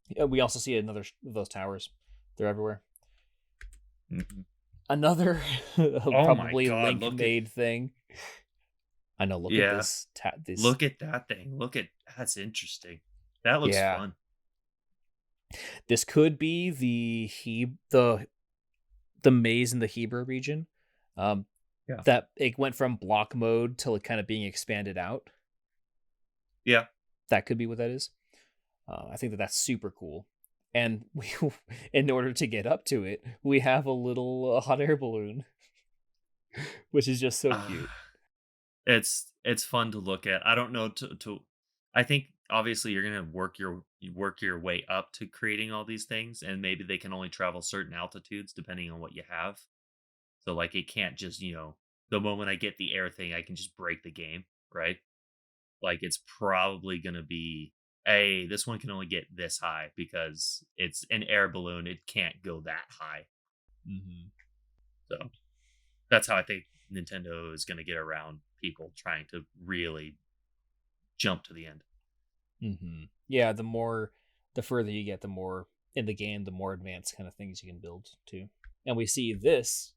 Yeah, we also see another of those towers. They're everywhere. Mhm. Another Oh my probably god, Link look at made thing. I know. Look at yeah, this. This. look at that thing. Look at that's interesting. That looks Yeah. fun. This could be the maze in the Hebrew region. Um, Yeah, that it went from block mode to like kind of being expanded out. yeah. That could be what that is. I think that that's super cool. And we, in order to get up to it, we have a little hot air balloon, which is just so cute. It's fun to look at. I don't know to I think obviously you're gonna work your way up to creating all these things, and maybe they can only travel certain altitudes depending on what you have. So like it can't just, the moment I get the air thing, I can just break the game, right? Like it's probably gonna be, hey, this one can only get this high because it's an air balloon. It can't go that high. Mm-hmm. So that's how I think Nintendo is gonna get around people trying to really jump to the end. Mm-hmm. Yeah, the further you get, the more in the game, the more advanced kind of things you can build too. And we see this.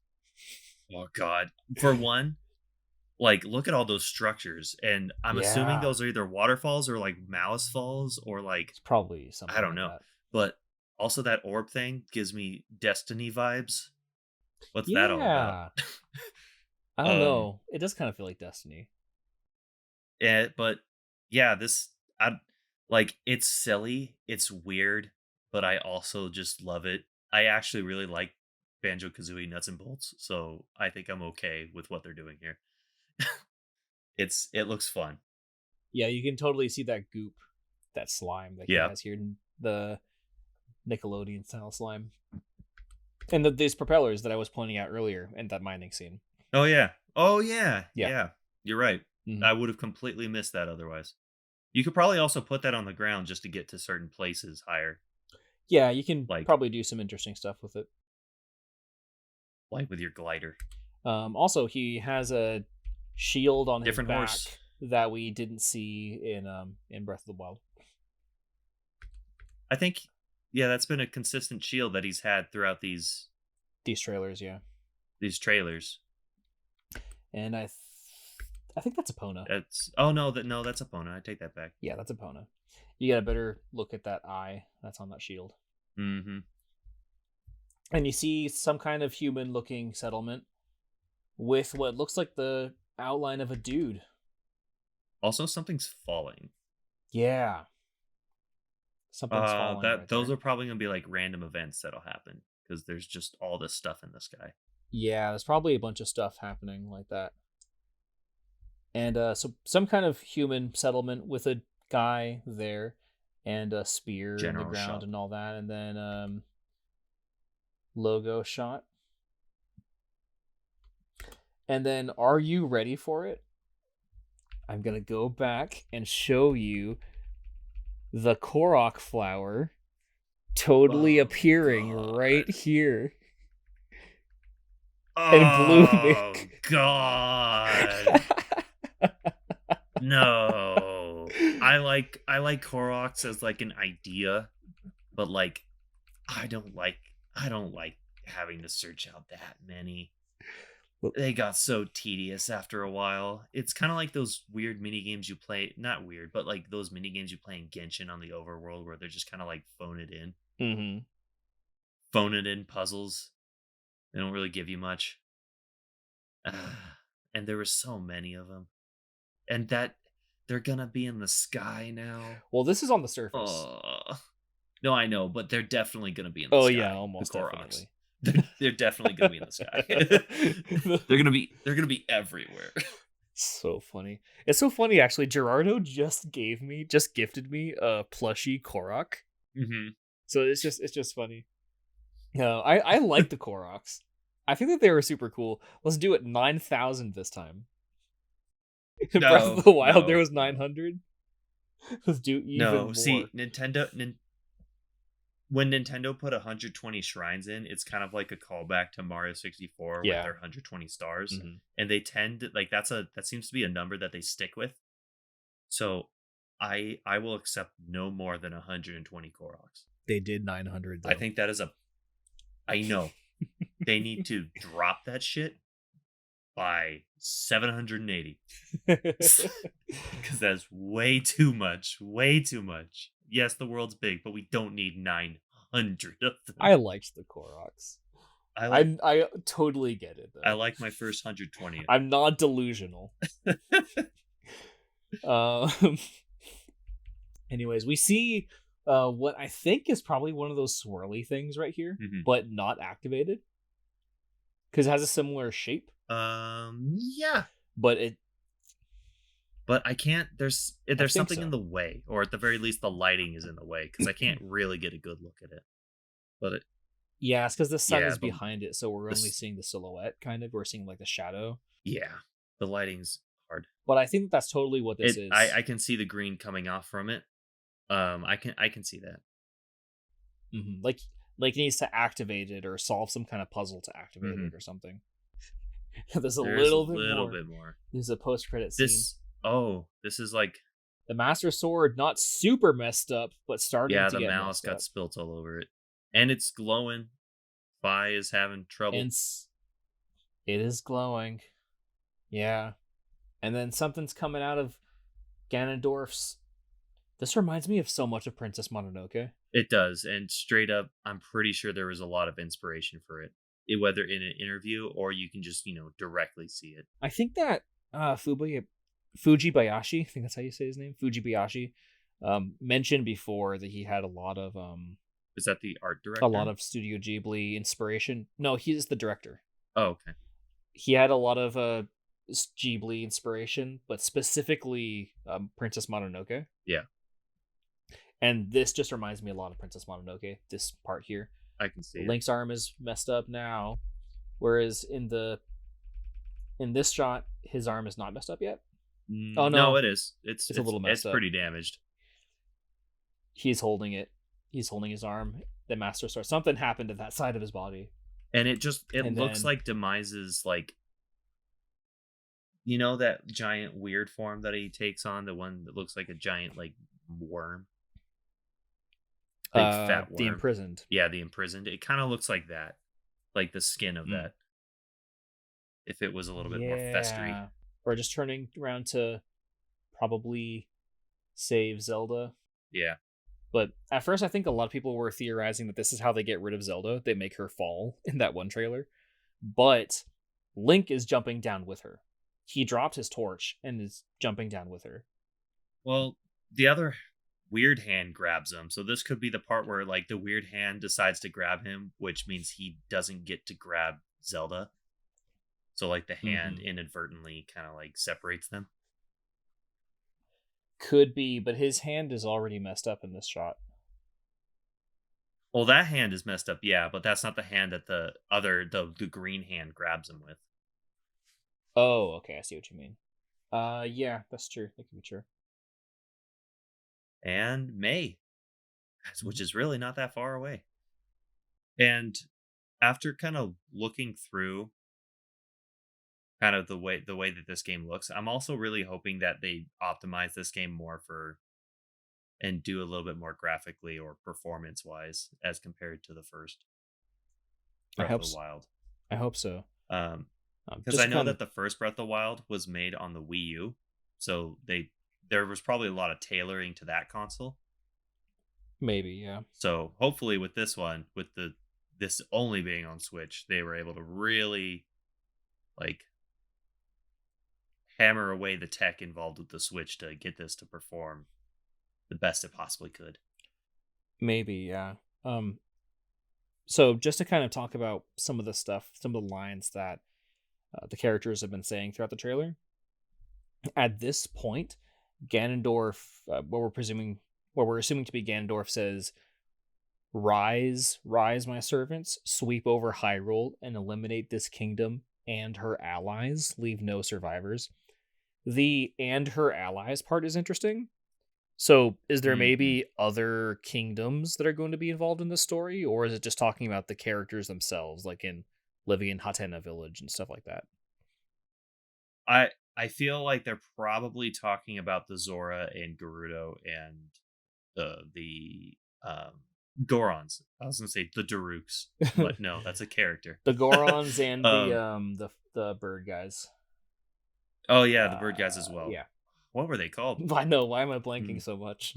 Oh God. For one, Like, look at all those structures, and I'm assuming Yeah. those are either waterfalls or, like, Malice Falls or, like, It's probably I something don't like know. that. But also that orb thing gives me Destiny vibes. What's that all about? Yeah. I don't Um, know. It does kind of feel like Destiny. but yeah, I like, it's silly, it's weird, but I also just love it. I actually really like Banjo-Kazooie Nuts and Bolts, so I think I'm okay with what they're doing here. It looks fun. Yeah, you can totally see that goop, that slime that he Yeah. has here, the Nickelodeon style slime, and these propellers that I was pointing out earlier in that mining scene. Oh, yeah. Oh, yeah. Yeah. Yeah. You're right. Mhm. I would have completely missed that otherwise. You could probably also put that on the ground just to get to certain places higher, Yeah, you can like probably do some interesting stuff with it. like with your glider. Also, he has a shield on his Different back horse. that we didn't see in Breath of the Wild. I think yeah, that's been a consistent shield that he's had throughout These trailers, yeah, these trailers. and I think that's Epona. That's oh no, that's Epona. I take that back. Yeah, that's Epona. You got a better look at that eye that's on that shield, Mhm. and you see some kind of human-looking settlement with what looks like the outline of a dude. Also something's falling. Yeah, something's falling That right those there. are probably going to be like random events that'll happen because there's just all this stuff in the sky. Yeah, there's probably a bunch of stuff happening like that. And so some kind of human settlement with a guy there and a spear in the General ground shop. and all that, and then logo shot. And then, are you ready for it? I'm gonna go back and show you the Korok flower totally Oh appearing right god. here and blooming. Oh god. No. I like Koroks as like an idea, but like I don't like having to search out that many. They got so tedious after a while. It's kind of like those weird mini games you play, not weird, but like those mini games you play in Genshin on the overworld where they're just kind of like Mm-hmm. phone it in puzzles. They don't really give you much. And there were so many of them. And that they're gonna be in the sky now. Well, this is on the surface. Oh. No, I know, but they're definitely gonna be in the Oh yeah, sky. The almost Koroks. definitely. They're definitely gonna be in the sky. They're gonna be everywhere. So funny. It's so funny actually. Gerardo just gifted me a plushy Korok. Hmm. So it's just funny. No, I like the Koroks. I think that they were super cool. Let's do it 9,000 this time. In Breath of No, the Wild, there no, was no, 900. Let's do even no. more. See, when Nintendo put 120 shrines in, it's kind of like a callback to Mario 64 with Yeah. their 120 stars, Hmm. and they tend to like that seems to be a number that they stick with. So, I will accept no more than 120 Koroks. They did 900 I though. think that is a I know they need to drop that shit by 780 because that's way too much. Way too much. Yes, the world's big, but we don't need 900 of them. I liked the Koroks. I like I totally get it I though. like my first 120. I'm not delusional. Um. Anyways, we see what I think is probably one of those swirly things right here, Mhm. but not activated because it has a similar shape, Yeah, but it but I can't. I There's think something in so. the way, or at the very least, the lighting is in the way because I can't really get a good look at it. But Yeah, it's because the sun yeah, is behind it, so we're only this, seeing the silhouette. Kind of, we're seeing like the shadow. yeah, the lighting's hard. But I think that's totally what this is. I can see the green coming off from it. I can see that. Like it needs to activate it or solve some kind of puzzle to activate Hmm. it or something. There's a There is a little bit little more. bit more. There's a post-credit scene. This is like The Master Sword, not super messed up, but starting yeah, to the get malice messed got up. spilt all over it, and it's glowing. Fi is having trouble. And it is glowing. Yeah. And then something's coming out of Ganondorf's. This reminds me of so much of Princess Mononoke. It does, and straight up, I'm pretty sure there was a lot of inspiration for it, whether in an interview or you can just directly see it. I think that Fujibayashi, I think that's how you say his name, Fujibayashi, mentioned before that he had Is that the art a lot director? of Studio Ghibli inspiration. No, he's the director. Oh, okay. He had a lot of Ghibli inspiration, but specifically Princess Mononoke. Yeah, And this just reminds me a lot of Princess Mononoke. This part here, I can see it. Link's arm is messed up now, whereas in this shot, his arm is not messed up yet. Oh No, no, it is. It's it's a it's little it's messed up. pretty damaged. He's holding it. He's holding his arm. The Master Sword. Something happened to that side of his body, And it and looks then like Demise's like that giant weird form that he takes on, the one that looks like a giant like worm, big fat the worm. imprisoned. Yeah, the imprisoned. It kind of looks like that, like the skin of Mm. that. If it was a little bit more festery. Yeah, or just turning around to probably save Zelda. Yeah. But at first, I think a lot of people were theorizing that this is how they get rid of Zelda. They make her fall in that one trailer. But Link is jumping down with her. He dropped his torch and is jumping down with her. Well, the other weird hand grabs him. So this could be the part where like the weird hand decides to grab him, which means he doesn't get to grab Zelda. So like the hand Mm-hmm. inadvertently kind of like separates them. Could be, but his hand is already messed up in this shot. Well, that hand is messed up, yeah, but that's not the hand that the green hand grabs him with. Oh, okay, I see what you mean. Yeah, that's true. That could be true. And May, which Mhm. is really not that far away. And after kind of looking through kind of the way that this game looks, I'm also really hoping that they optimize this game more for and do a little bit more graphically or performance wise as compared to the first I Breath hope. of the Wild. I hope so. Um, because Just I to know kind that of the first Breath of the Wild was made on the Wii U, so there was probably a lot of tailoring to that console. maybe, yeah. So hopefully with this one, with this only being on Switch, they were able to really like hammer away the tech involved with the Switch to get this to perform the best it possibly could. Maybe, yeah. Um, so just to kind of talk about some of the stuff, some of the lines that the characters have been saying throughout the trailer. At this point, Ganondorf, what we're assuming to be Ganondorf, says, "Rise, rise, my servants, sweep over Hyrule and eliminate this kingdom and her allies. Leave no survivors." The "and her allies" part is interesting. So, is there Hmm. maybe other kingdoms that are going to be involved in this story, or is it just talking about the characters themselves, like in living in Hatena Village and stuff like that? I feel like they're probably talking about the Zora and Gerudo and the Gorons. I was gonna say the Daruks, but no, that's a character. The Gorons and um, the bird guys. oh yeah, the bird guys as well. Yeah. What were they called? I know. Why am I Hmm. blanking so much?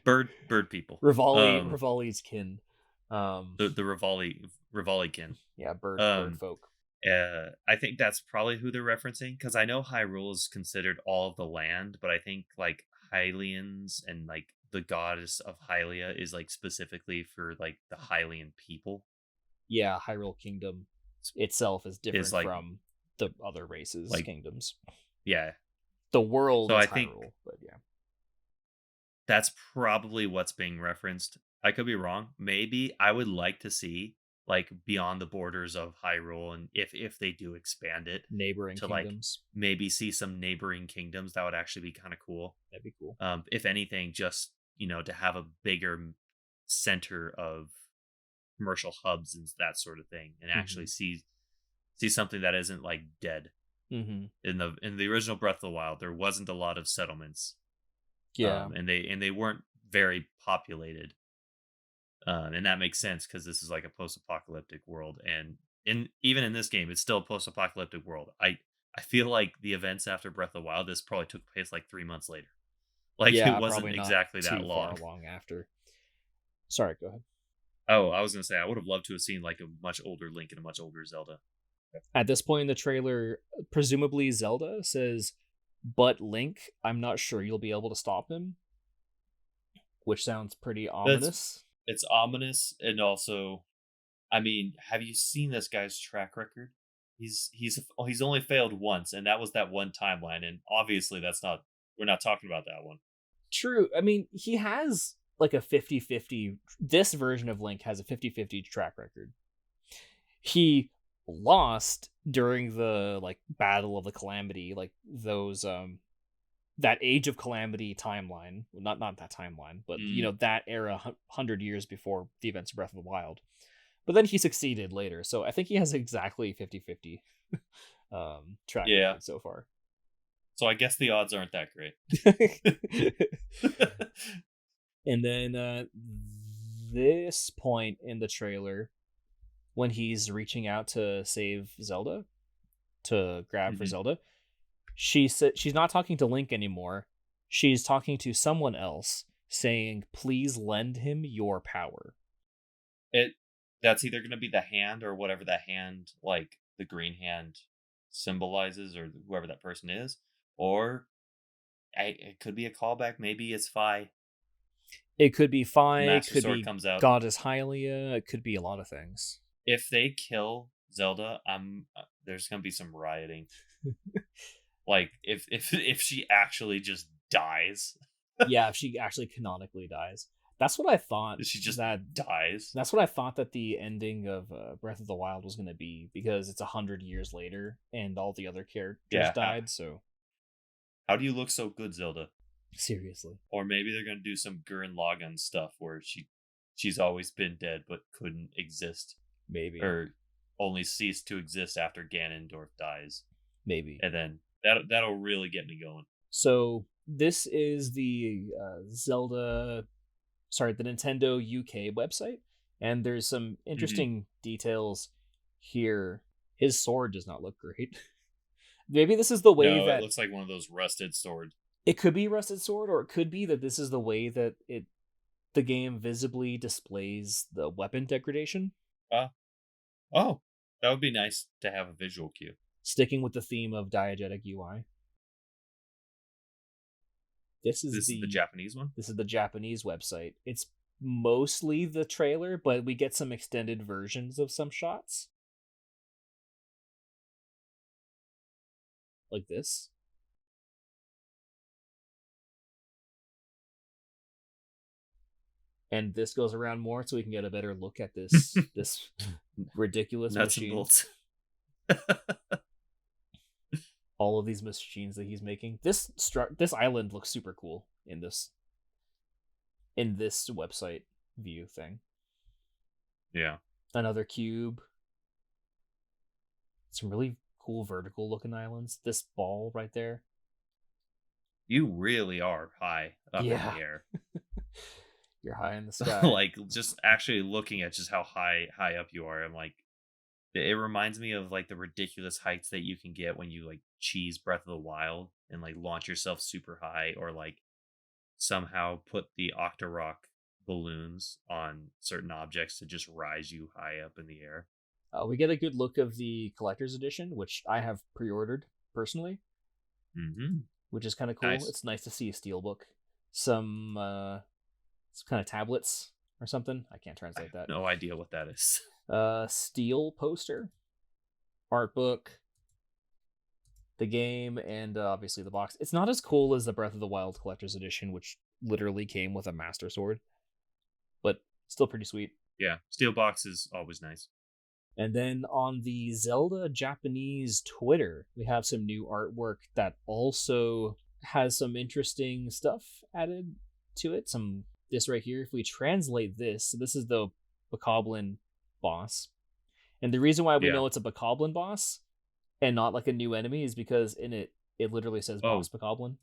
bird people. Rivali's kin. The Rivalikin. Yeah, bird Um, folk. I think that's probably who they're referencing because I know Hyrule is considered all of the land, but I think like Hylians and like the goddess of Hylia is like specifically for like the Hylian people. Yeah, Hyrule Kingdom itself is Is different from the other races' like kingdoms. yeah. The world So is I think Hyrule, but yeah. that's probably what's being referenced. I could be wrong. Maybe I would like to see like beyond the borders of Hyrule, and if they do expand it Neighboring to like kingdoms. maybe see some neighboring kingdoms, that would actually be kind of cool. That'd be cool. If anything, just to have a bigger center of commercial hubs and that sort of thing, and Mm-hmm. actually see something that isn't like dead. Mm-hmm. In the original Breath of the Wild, there wasn't a lot of settlements, Yeah. and they weren't very populated, and that makes sense because this is like a post-apocalyptic world, and even in this game, it's still a post-apocalyptic world. I feel like the events after Breath of the Wild, this probably took place like 3 months later. Like it Yeah, wasn't probably not exactly that too far long. along after. Sorry, go ahead. Oh, I was gonna say I would have loved to have seen like a much older Link and a much older Zelda. At this point in the trailer, presumably Zelda says, "But Link, I'm not sure you'll be able to stop him," which sounds pretty That's ominous. it's ominous and also, I mean, have you seen this guy's track record? He's only failed once, and that was that one timeline. And obviously, that's not we're not talking about that one. True. I mean, he has like a 50-50. This version of Link has a 50-50 track record. He lost during the like Battle of the Calamity, like those that Age of Calamity timeline. Well, not that timeline, but Mm, that era 100 years before the events of Breath of the Wild. But then he succeeded later. So I think he has exactly 50-50 track yeah, record so far. so I guess the odds aren't that great. And then this point in the trailer, when he's reaching out to save Zelda, to grab for Mhm. Zelda, she said she's not talking to Link anymore. She's talking to someone else, saying, "Please lend him your power." It That's either going to be the hand or whatever that hand, like the green hand, symbolizes, or whoever that person is, or it could be a callback. Maybe it's Fi. It could be The Fi, it Master could Sword be comes out. Goddess Hylia, it could be a lot of things. If they kill Zelda, I'm there's gonna be some rioting. Like if she actually just dies, Yeah, if she actually canonically dies. That's what I thought she just that dies. That's what I thought that the ending of Breath of the Wild was going to be, because it's 100 years later and all the other characters Yeah. died. So How do you look so good, Zelda? seriously, Or maybe they're gonna do some Gurren Lagann stuff where she's always been dead but couldn't exist, maybe, or only ceased to exist after Ganondorf dies, maybe. and then that'll really get me going. So this is the the Nintendo UK website, and there's some Hmm. interesting details here. His sword does not look great. Maybe this is the way No, it that looks like one of those rusted sword. it could be rusted sword, or it could be that this is the way that the game visibly displays the weapon degradation. Uh, oh, that would be nice to have a visual cue. Sticking with the theme of diegetic UI. This is This is the the Japanese one. this is the Japanese website. It's mostly the trailer, but we get some extended versions of some shots like this. And this goes around more so we can get a better look at this ridiculous Nuts and machine. bolts. All of these machines that he's making. This island looks super cool in this website view thing. Yeah. Another cube. Some really cool vertical looking islands. This ball right there. You really are high up in Yeah. the air. You're high in the sky. Like just actually looking at just how high up you are, I'm like, it reminds me of like the ridiculous heights that you can get when you like cheese Breath of the Wild and like launch yourself super high, or like somehow put the Octorok balloons on certain objects to just rise you high up in the air. We get a good look of the collector's edition, which I have pre-ordered personally, Mm-hmm. which is kind of cool. Nice. It's nice to see a steelbook, some kind of tablets or something. I can't I translate have that. no idea what that is. Steel poster, art book, the game, and obviously the box. It's not as cool as the Breath of the Wild collector's edition, which literally came with a Master Sword, but still pretty sweet. Yeah, steel box is always nice. And then on the Zelda Japanese Twitter, we have some new artwork that also has some interesting stuff added to it. This right here, if we translate this, so this is the Bokoblin boss. And the reason why we Yeah. know it's a Bokoblin boss and not like a new enemy is because in it literally says Oh. Boss Bokoblin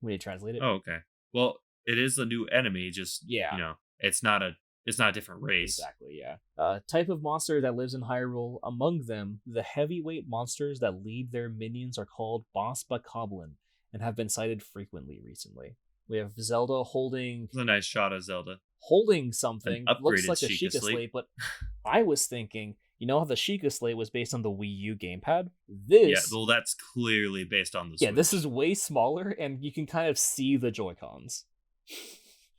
when you translate it. Oh, okay. Well, it is a new enemy. Just Yeah. it's not a It's not a different race. Exactly, yeah. Type of monster that lives in Hyrule. Among them, the heavyweight monsters that lead their minions are called Boss Bokoblin and have been cited frequently recently. We have Zelda It's a nice shot of Zelda. holding An something. Looks upgraded like a Sheikah Sheikah Slate. Slate, but I was thinking, you know how the Sheikah Slate was based on the Wii U gamepad? Yeah, This, well, that's clearly based on the yeah, this Switch. is way smaller, and you can kind of see the Joy Cons.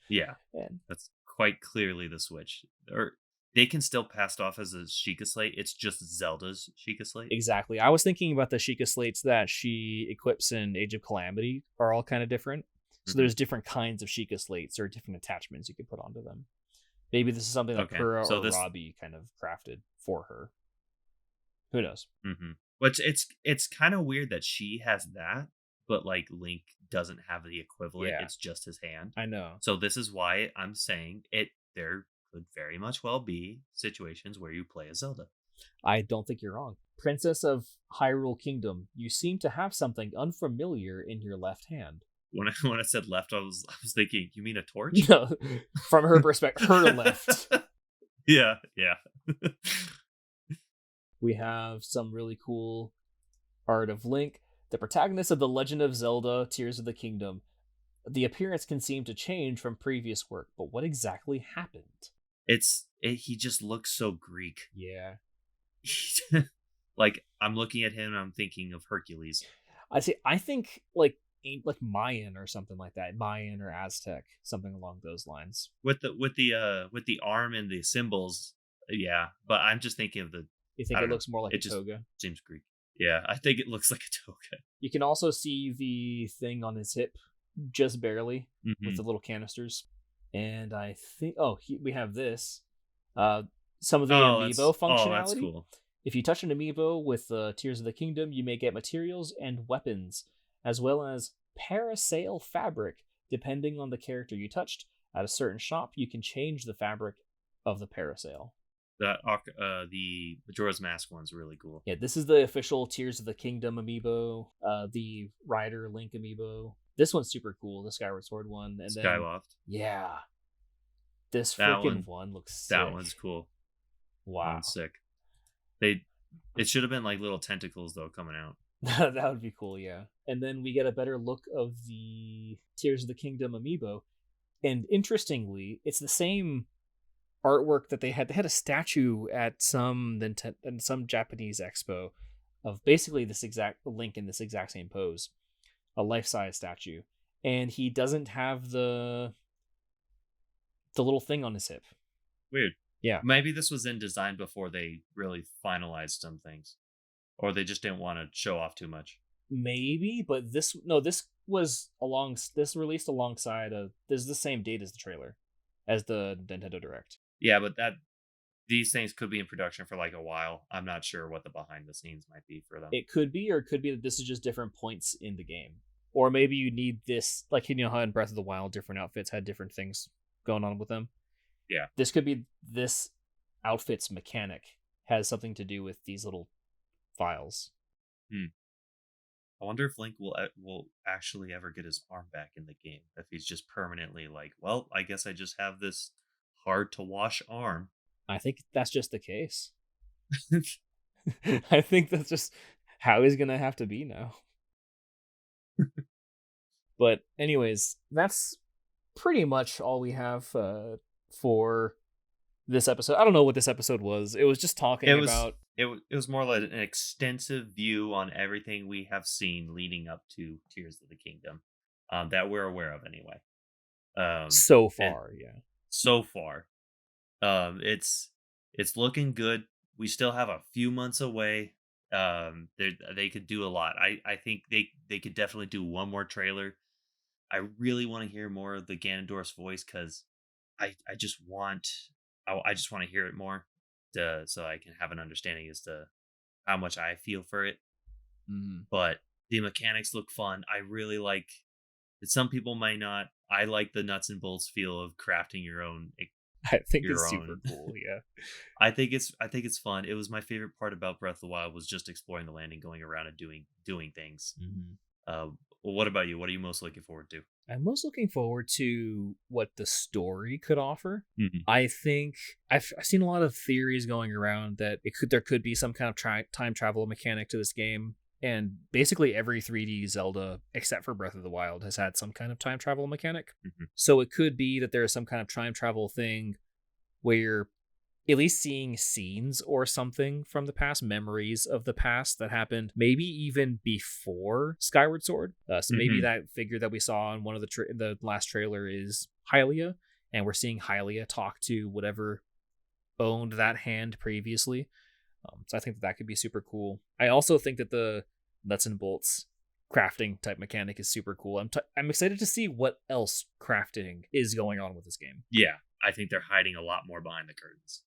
Yeah, And that's quite clearly the Switch. Or they can still pass it off as a Sheikah Slate. It's just Zelda's Sheikah Slate. exactly, I was thinking about the Sheikah Slates that she equips in Age of Calamity are all kind of different. So Hmm. there's different kinds of Sheikah Slates or different attachments you can put onto them. Maybe this is something that Okay, Pura so or this. Robbie kind of crafted for her. Who knows? Which it's kind of weird that she has that, but like Link doesn't have the equivalent. Yeah, It's just his hand. I know. So this is why I'm saying it. There could very much well be situations where you play a Zelda. I don't think you're wrong. Princess of Hyrule Kingdom, you seem to have something unfamiliar in your left hand. When I said left, I was thinking, you mean a torch? No, from her perspective, her left. Yeah, yeah. We have some really cool art of Link, the protagonist of The Legend of Zelda Tears of the Kingdom. The appearance can seem to change from previous work, but what exactly happened? He just looks so Greek. Yeah. Like I'm looking at him and I'm thinking of Hercules. I think like Mayan or something like that. Mayan or Aztec, something along those lines. With the arm and the symbols, yeah. But I'm just thinking of the You I think it don't know. looks more like a It just toga? seems Greek. Yeah, I think it looks like a toga. You can also see the thing on his hip, just barely, with Hmm. the little canisters. And I think, we have this. Some of the amiibo That's functionality. cool. If you touch an amiibo with Tears of the Kingdom, you may get materials and weapons, as well as parasail fabric, depending on the character you touched. At a certain shop, you can change the fabric of the parasail. The Majora's Mask one's really cool. Yeah, this is the official Tears of the Kingdom amiibo, the Rider Link amiibo. This one's super cool, the Skyward Sword one. And then, Skyloft. yeah, this That freaking one. one looks That sick. one's cool. That Wow. one's sick. They. It should have been like little tentacles though coming out. That would be cool, yeah. And then we get a better look of the Tears of the Kingdom amiibo. And interestingly, it's the same artwork that they had. They had a statue at some Japanese expo of basically this exact Link in this exact same pose, a life-size statue, and he doesn't have the little thing on his hip. Weird. Yeah, Maybe this was in design before they really finalized some things, or they just didn't want to show off too much. maybe, but this released alongside this is the same date as the trailer, as the Nintendo Direct. Yeah, but these things could be in production for like a while. I'm not sure what the behind the scenes might be for them. It could be, or it could be that this is just different points in the game, or maybe you need this, like you know how in Breath of the Wild, different outfits had different things going on with them. Yeah. This could be this outfit's mechanic has something to do with these little files. I wonder if Link will actually ever get his arm back in the game. If he's just permanently like, well, I guess I just have this hard to wash arm. I think that's just the case. I think that's just how he's gonna have to be now. But anyways, that's pretty much all we have for this episode. I don't know what this episode was. It was just talking It was about. it was more like an extensive view on everything we have seen leading up to Tears of the Kingdom, that we're aware of anyway. So And far, yeah. so far, it's looking good. We still have a few months away. They could do a lot. I think they could definitely do one more trailer. I really want to hear more of the Ganondorf's voice because I just want I just want to hear it more so I can have an understanding as to how much I feel for it. Mm. But the mechanics look fun. I really like that. Some people might not. I like the nuts and bolts feel of crafting your own. I think Your it's super own. cool. Yeah. I think it's fun. It was my favorite part about Breath of the Wild was just exploring the land and going around and doing things. Mm-hmm. Well, what about you? What are you most looking forward to? I'm most looking forward to what the story could offer. Mhm. I think I've seen a lot of theories going around that there could be some kind of time travel mechanic to this game. And basically every 3D Zelda, except for Breath of the Wild, has had some kind of time travel mechanic. Mhm. So it could be that there is some kind of time travel thing where you're at least seeing scenes or something from the past, memories of the past that happened, maybe even before Skyward Sword. So maybe Mhm. that figure that we saw in one of the last trailer is Hylia, and we're seeing Hylia talk to whatever owned that hand previously. So I think that could be super cool. I also think that the nuts and bolts crafting type mechanic is super cool. I'm excited to see what else crafting is going on with this game. Yeah, I think they're hiding a lot more behind the curtains.